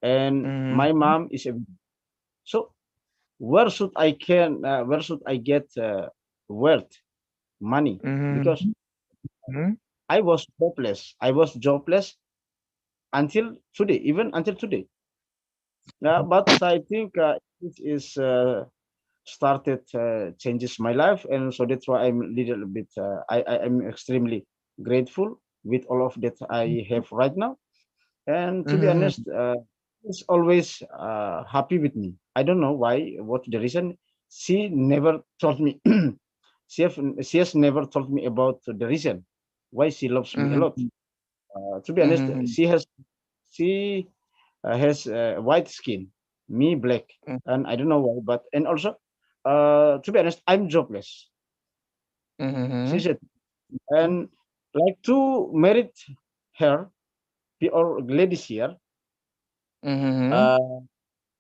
and my mom is a. So where should I get wealth, money? Because I was jobless. I was jobless until today, even until today. But I think it is started changes my life, and so that's why I'm little bit I'm extremely grateful with all of that I have right now. And to be honest, she's always happy with me. I don't know why, what the reason. She never told me. She has never told me about the reason why she loves me a lot. To be honest, she has white skin, me black, and I don't know why. But and also, to be honest, I'm jobless. She said, and like to married her, or ladies here,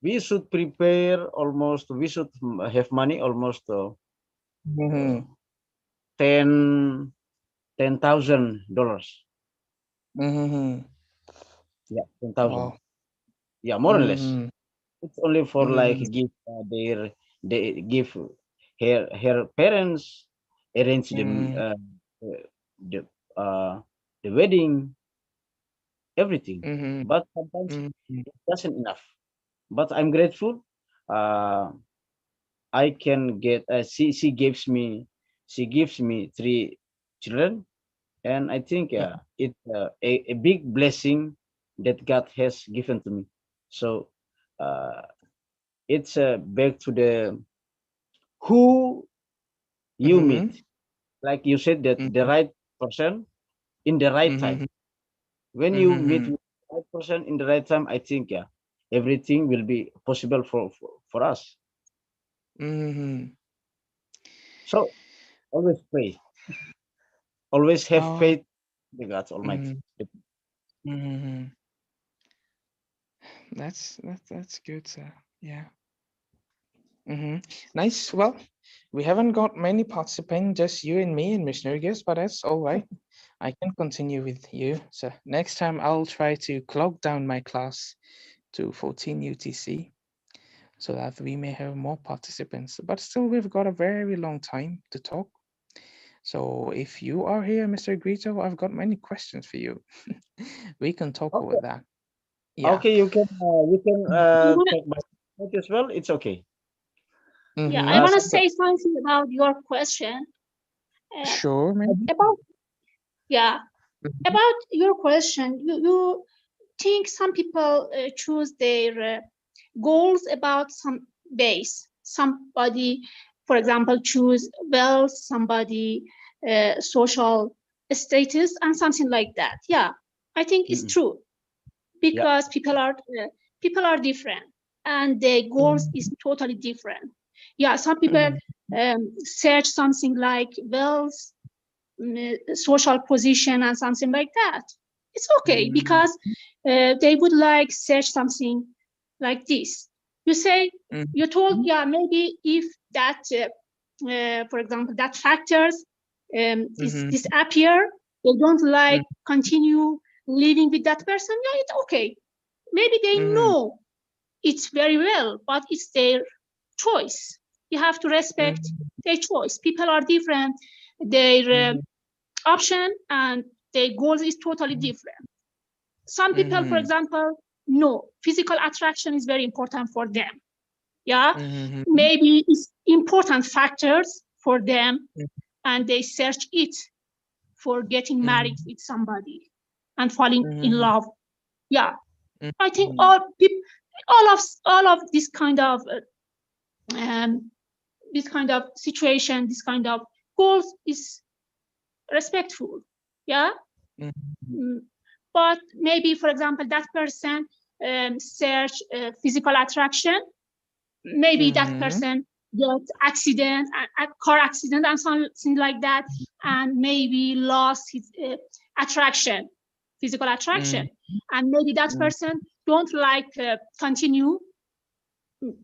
we should prepare almost. We should have money almost $10,000. Yeah, 10,000. Yeah, more or less. It's only for like give they give her parents, arrange them the the wedding, everything. But sometimes it doesn't enough. But I'm grateful. I can get. She gives me 3 children, and I think it's a big blessing that God has given to me. So it's back to the who you meet, like you said, that the right person in the right time. When you meet with the right person in the right time, I think everything will be possible for us. So always pray, always have faith in God Almighty. That's good, sir. Yeah. Nice. Well, we haven't got many participants, just you and me and Missionary Guest, but that's all right. I can continue with you. So next time I'll try to clock down my class to 14 UTC so that we may have more participants. But still, we've got a very long time to talk. So if you are here, Mr. Grito, I've got many questions for you. We can talk over that. Yeah. Okay, you can take my point as well. It's okay. Yeah, I want to say something about your question. Sure, man. About your question, you think some people choose their goals about some base. Somebody, for example, choose wealth, somebody social status, and something like that. Yeah, I think it's true because people are different and their goals is totally different. Yeah, some people search something like wealth, social position, and something like that. It's okay because they would like search something like this. You say, you told, yeah, maybe if that, for example, that factors disappear, they don't like continue living with that person. Yeah, it's okay. Maybe they know it's very well, but it's their choice. You have to respect their choice. People are different. Their option and their goals is totally different. Some people, for example, no, physical attraction is very important for them. Yeah, maybe it's important factors for them, and they search it for getting married with somebody and falling in love. Yeah, I think all of this kind of situation, this kind of goals is respectful. Yeah. But maybe, for example, that person search physical attraction. Maybe that person got accident, a car accident, and something like that, and maybe lost his attraction, physical attraction, and maybe that person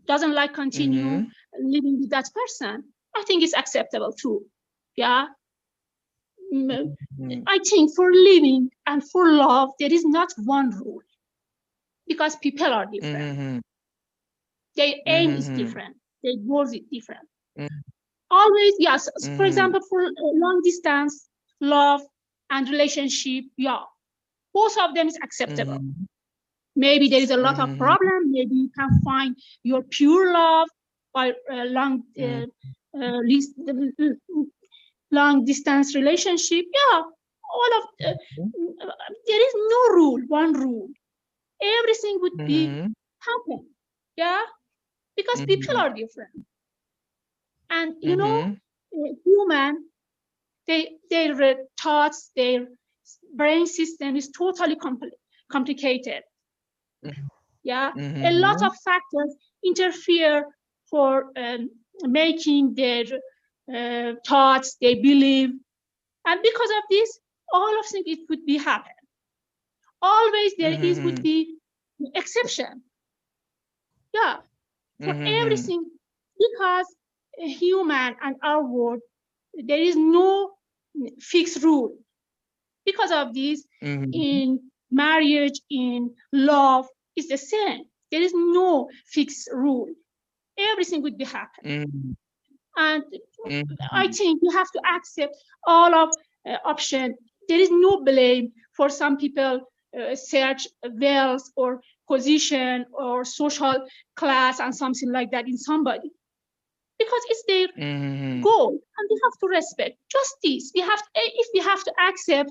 doesn't like continue living with that person. I think it's acceptable too. Yeah. I think for living and for love, there is not one rule because people are different. Their aim is different. Their goals is different. Always, yes. For example, for long distance, love and relationship, yeah, both of them is acceptable. Maybe there is a lot of problem. Maybe you can find your pure love, by long distance relationship. Yeah, all of there is no rule, one rule. Everything would be happen. Yeah, because people are different, and you know, human, their thoughts, their brain system is totally complicated. Yeah, a lot of factors interfere for making their thoughts, they believe, and because of this, all of things it would be happen. Always there is would be exception. Yeah, for everything, because a human and our world, there is no fixed rule. Because of this, in marriage, in love, it's the same. There is no fixed rule. Everything would be happen. And I think you have to accept all of options. There is no blame for some people search wealth or position or social class and something like that in somebody, because it's their goal, and we have to respect justice. We have to, if we have to accept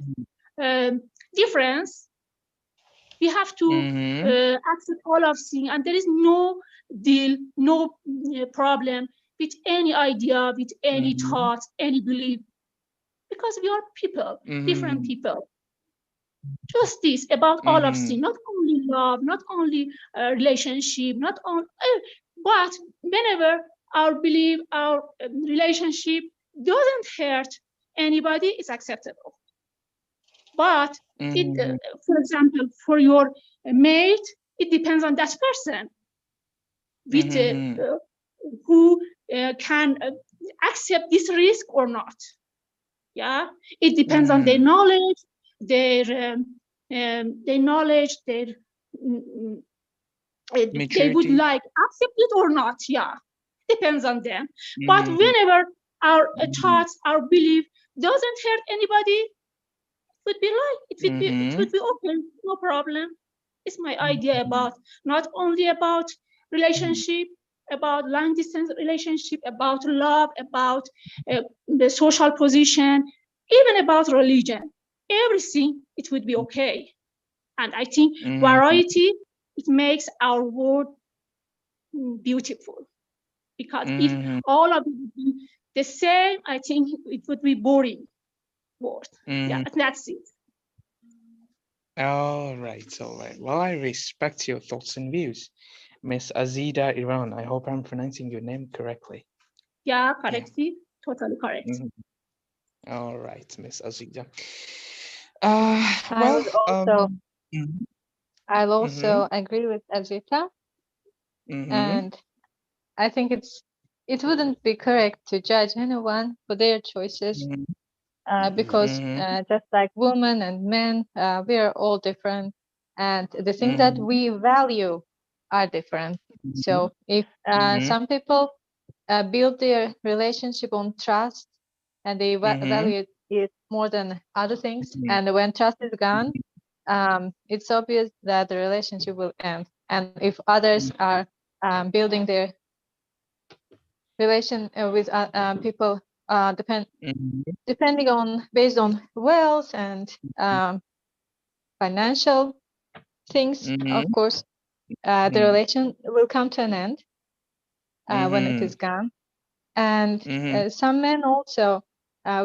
difference, we have to accept all of things, and there is no deal, no problem with any idea, with any thought, any belief, because we are people, different people. Justice about all of things, not only love, not only relationship, not only, but whenever our belief, our relationship doesn't hurt anybody, it's acceptable. But it, for example, for your mate, it depends on that person, with who can accept this risk or not. Yeah, it depends on their knowledge, their knowledge, their they would like accept it or not. Yeah, depends on them. But whenever our thoughts, our belief doesn't hurt anybody, it would be like it would be okay, no problem. It's my idea about not only about relationship, about long distance relationship, about love, about the social position, even about religion. Everything, it would be okay. And I think variety, it makes our world beautiful. Because if all of it would be the same, I think it would be boring world. Yeah, that's it. All right, all right. Well, I respect your thoughts and views. Miss Azida Iran, I hope I'm pronouncing your name correctly. Yeah, correctly, totally correct. All right, Miss Azida. I'll also agree with Azita, and I think it wouldn't be correct to judge anyone for their choices, because just like women and men, we are all different, and the things that we value are different. So if some people build their relationship on trust, and they value it more than other things, and when trust is gone, it's obvious that the relationship will end. And if others are building their relation with people depending on based on wealth and financial things, of course, the relation will come to an end when it is gone. And some men also,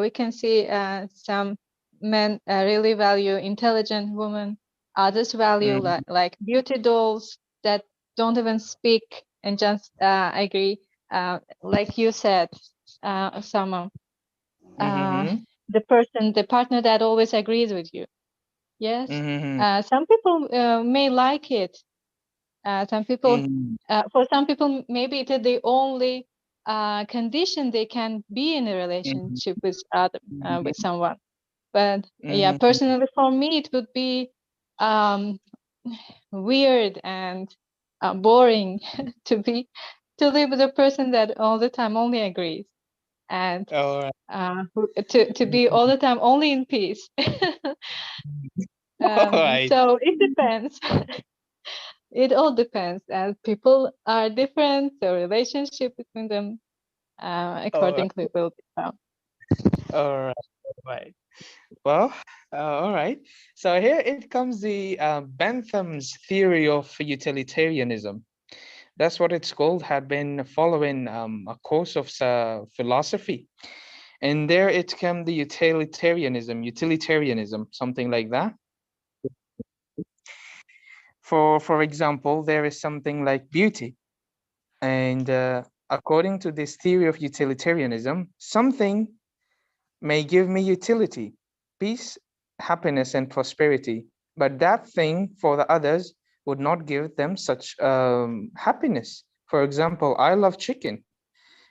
we can see some men really value intelligent women. Others value like beauty dolls that don't even speak and just agree, like you said, Sama. The partner that always agrees with you. Yes. Some people may like it. Some people, for some people, maybe it is the only condition they can be in a relationship with with someone. But yeah, personally for me, it would be weird and boring to live with a person that all the time only agrees, and to be all the time only in peace. So it depends. it all depends, and people are different, so relationship between them accordingly will be found. All right. All right. Well, all right. So here it comes the Bentham's theory of utilitarianism. That's what it's called. Had been following a course of philosophy, and there it came the utilitarianism, something like that. For example, there is something like beauty, and according to this theory of utilitarianism, something may give me utility, peace, happiness, and prosperity, but that thing for the others would not give them such happiness. For example, I love chicken,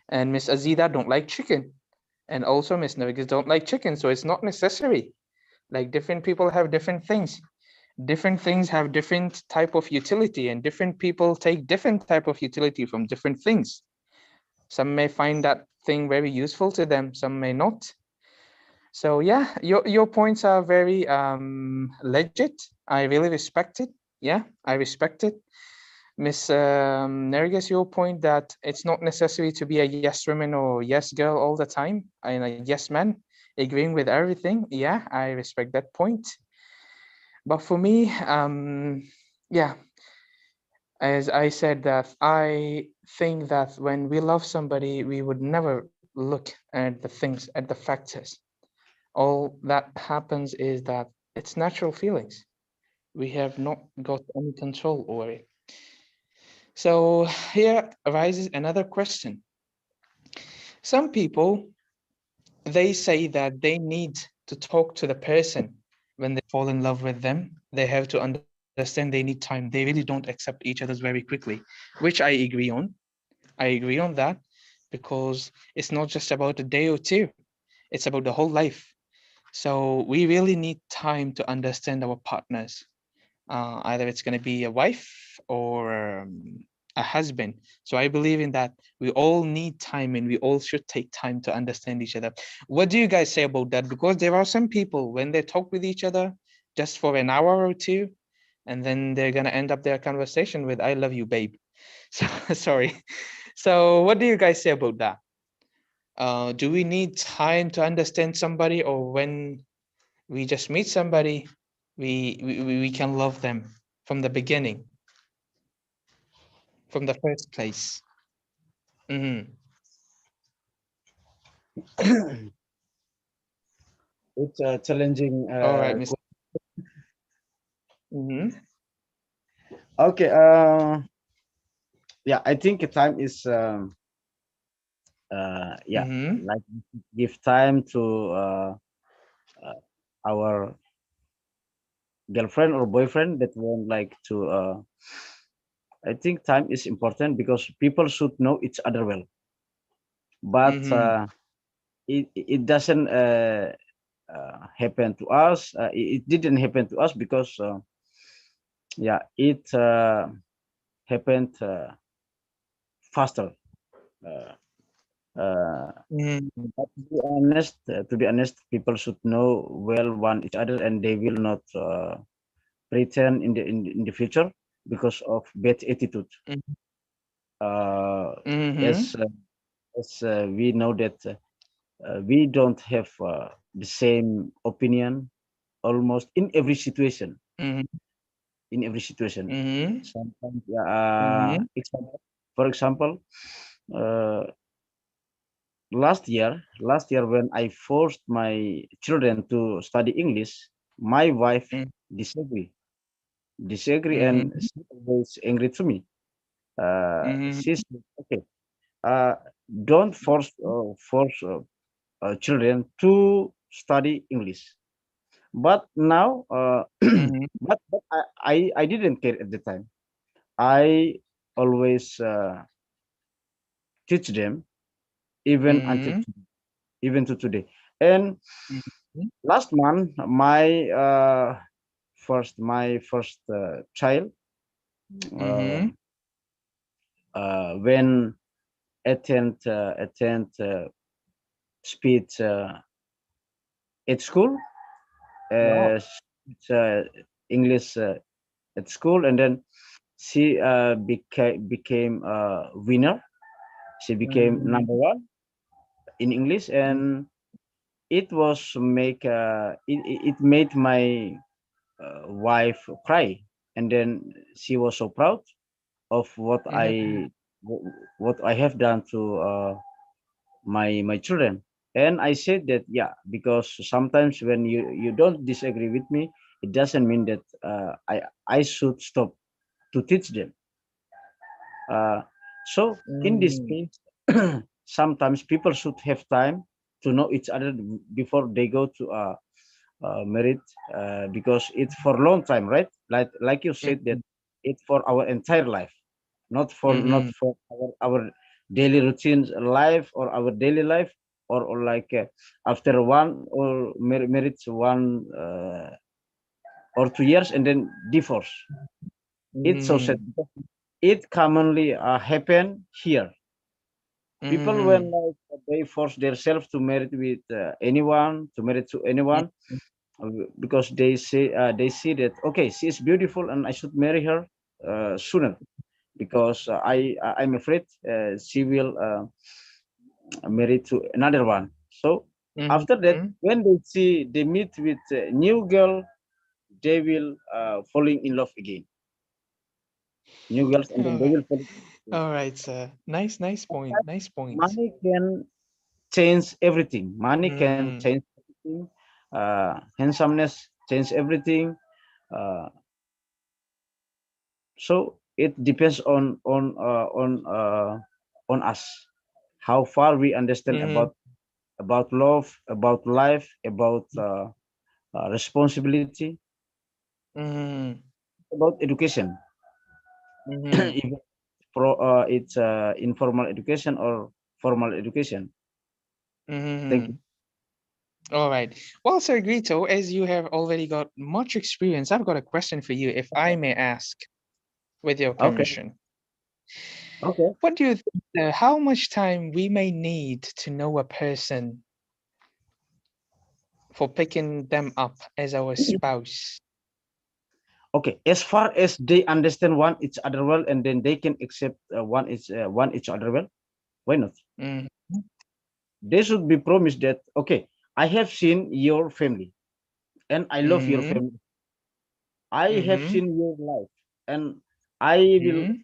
and Miss Azida don't like chicken, and also Miss Nargis don't like chicken, so it's not necessary. Like different people have different things. Different things have different type of utility, and different people take different type of utility from different things. Some may find that thing very useful to them, some may not. So yeah, your points are very legit. I really respect it. Yeah, I respect it. Miss Nergis, your point that it's not necessary to be a yes woman or yes girl all the time, and a yes man, agreeing with everything. Yeah, I respect that point. But for me, yeah, as I said, that I think that when we love somebody, we would never look at the things, at the factors. All that happens is that it's natural feelings. We have not got any control over it. So here arises another question. Some people, they say that they need to talk to the person when they fall in love with them. They have to understand they need time. They really don't accept each other very quickly, which I agree on. I agree on that because it's not just about a day or two. It's about the whole life. So we really need time to understand our partners. Either it's going to be a wife or a husband. So I believe in that we all need time and we all should take time to understand each other. What do you guys say about that? Because there are some people when they talk with each other just for an hour or two, and then they're going to end up their conversation with "I love you, babe." So sorry. So what do you guys say about that? Do we need time to understand somebody, or when we just meet somebody, we can love them from the beginning, from the first place? It's a challenging. All right, Mr. Okay. Yeah, I think time is yeah, like give time to our girlfriend or boyfriend that won't like to I think time is important because people should know each other well, but it doesn't happen to us. It didn't happen to us because yeah, it happened faster. To be honest, people should know well one each other, and they will not pretend in the future because of bad attitude. As we know that we don't have the same opinion almost in every situation. In every situation, sometimes, for example, last year when I forced my children to study English, my wife disagree, and she was angry to me. She said, okay, don't force children to study English. But now but I didn't care at the time. I always teach them even until even to today. And last month my first child when attend speech at school, English at school, and then she became a winner. She became number one in English, and it made my wife cry, and then she was so proud of what I have done to my children. And I said that, yeah, because sometimes when you don't disagree with me, it doesn't mean that I should stop to teach them. So in this case, sometimes people should have time to know each other before they go to married, because it's for a long time, right? Like you said, that it's for our entire life, not for our daily routines life, or our daily life, or like after one or married 1 or 2 years and then divorce. It's so sad. It commonly happen here. People when like they force themselves to marry with anyone, to marry to anyone, because they see that, okay, she is beautiful and I should marry her sooner, because I'm afraid she will marry to another one. So after that, when they meet with a new girl, they will falling in love again. New girls, and then they will fall. All right, sir. Nice point. Nice point. Money can change everything. Money can change everything. Handsomeness change everything. So it depends on us, how far we understand about love, about life, about responsibility, about education. Even it's informal education or formal education. Thank you. All right. Well, Sir Grito, as you have already got much experience, I've got a question for you, if I may ask, with your permission. Okay. What do you think, how much time we may need to know a person for picking them up as our spouse? Okay, as far as they understand one each other well, and then they can accept one each other well, why not? They should be promised that, okay, I have seen your family and I love your family. I have seen your life and I will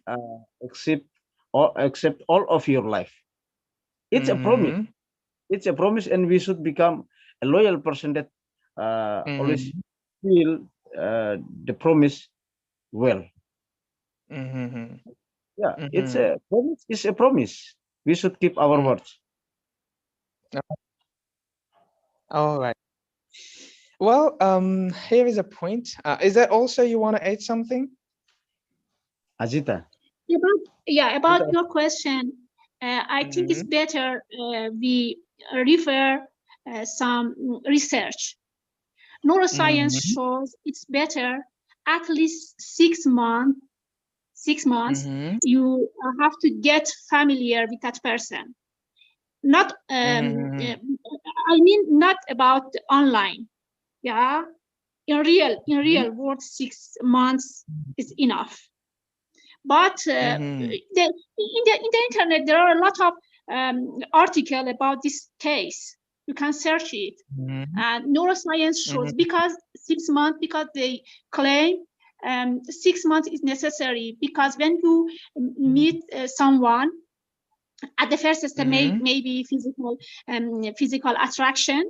accept all of your life. It's a promise. It's a promise, and we should become a loyal person that always feel the promise well. Yeah, it's a promise. It's a promise. We should keep our words. All right. Well, here is a point. Is that also you want to add something? Ajita. About your question, I think it's better we refer some research. Neuroscience shows it's better at least 6 months. 6 months, you have to get familiar with that person. Not, I mean, not about online. Yeah, in real world, 6 months is enough. But in the internet, there are a lot of articles about this case. You can search it. And neuroscience shows because 6 months, because they claim 6 months is necessary, because when you meet someone at the first step, maybe physical attraction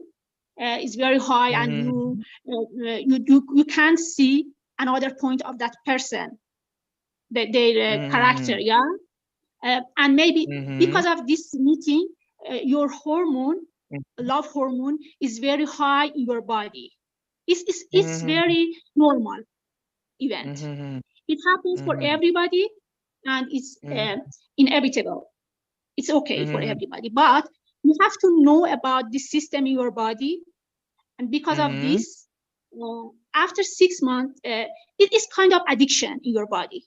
is very high, and you can't see another point of that person, their character, and maybe because of this meeting, your hormone, love hormone, is very high in your body. It's very normal event. It happens for everybody, and it's inevitable. It's okay for everybody, but you have to know about the system in your body, and because of this, after 6 months, it is kind of addiction in your body.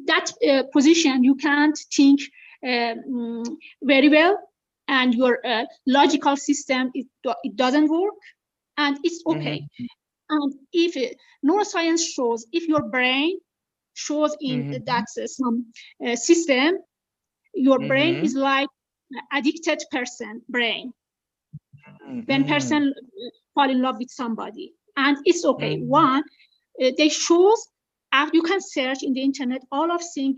That position, you can't think very well, and your logical system, it doesn't work, and it's okay. And if neuroscience shows, if your brain shows in that some system, your brain is like addicted person brain. When person fall in love with somebody, and it's okay. One, they shows, you can search in the internet, all of things,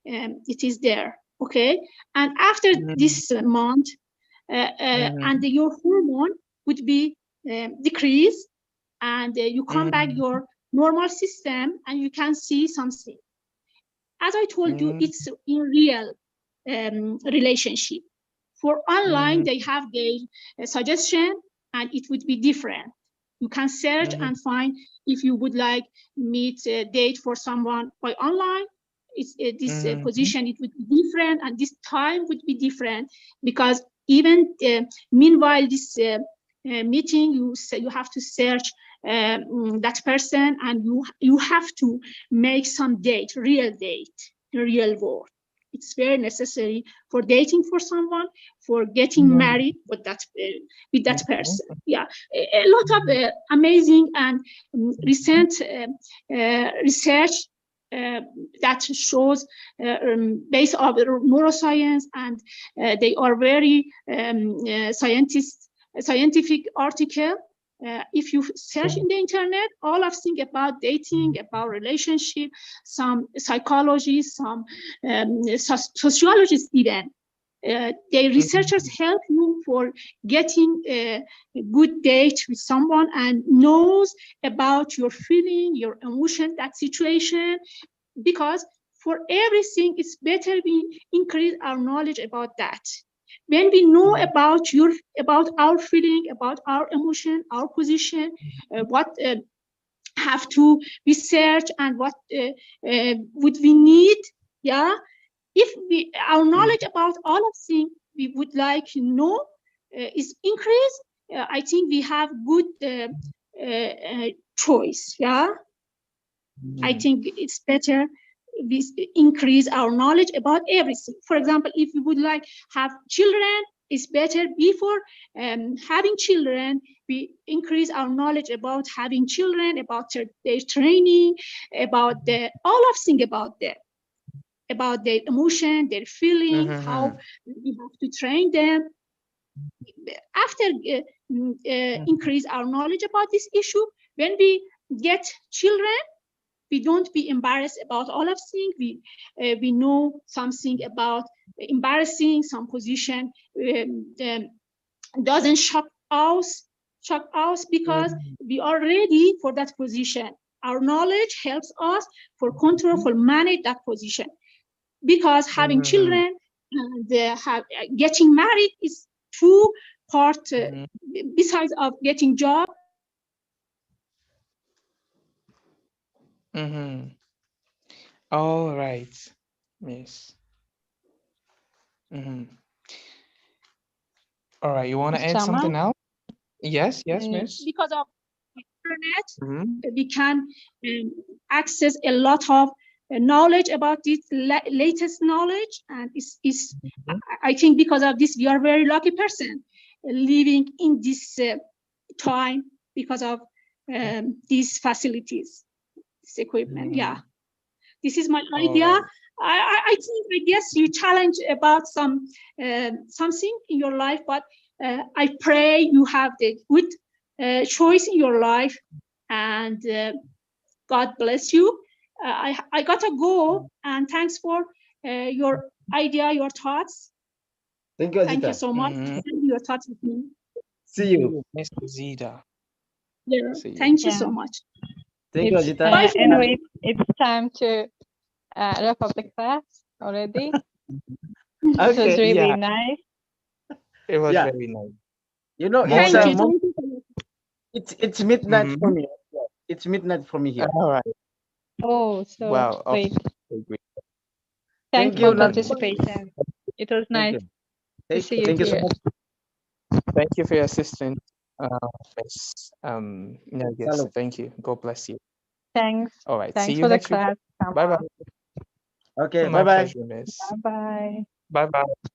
it is there, okay? And after this month, and your hormone would be decreased, and you come back your normal system, and you can see something. As I told you, it's in real relationship. For online, they have their suggestion, and it would be different. You can search and find if you would like meet a date for someone by online. It's this position, it would be different, and this time would be different, because even meanwhile this meeting, you have to search that person, and you have to make some date, real world. It's very necessary for dating for someone, for getting married with that person. Yeah, a lot of amazing and recent research that shows based on neuroscience, and they are very scientific article. If you search in the internet, all of things about dating, about relationship, some psychology, some sociologists even, the researchers help you for getting a good date with someone, and knows about your feeling, your emotion, that situation. Because for everything, it's better we increase our knowledge about that. When we know about our feeling, about our emotion, our position, what have to research, and what would we need, yeah. If our knowledge about all of things we would like to know is increased, I think we have good choice, yeah. I think it's better we increase our knowledge about everything. For example, if we would like have children, it's better before having children, we increase our knowledge about having children, about their training, about all of things about them, about their emotion, their feeling, how we have to train them. After increase our knowledge about this issue, when we get children, we don't be embarrassed about all of things. We know something about embarrassing, some position doesn't shock us because we are ready for that position. Our knowledge helps us for control, for manage that position. Because having children and getting married is two part, besides of getting job. All right, Miss. All right, you want to add something else? Yes, Miss. Because of internet, we can access a lot of knowledge about this latest knowledge, and I think because of this we are very lucky person living in this time, because of these facilities, this equipment. Yeah, this is my idea. Right. I guess you challenge about something in your life, but I pray you have the good choice in your life, and God bless you. I got to go, and thanks for your idea, your thoughts. Thank you, Thank you so much. Your thoughts with me. See you, Miss Zita. Yeah, thank you so much. Thank you, Ajita. Anyway, it's time to wrap up the class already. It was really nice. It was very nice. You know, it's midnight for me. It's midnight for me here. All right. Oh, so wow. Great. Okay. Thanks for participation. It was nice to see you here. So much. Thank you for your assistance, Miss Nergis. Thank you. God bless you. Thanks. All right. Thanks see you for the next week. class. Bye bye. Okay. My bye bye. pleasure, Miss. Bye bye. Bye bye.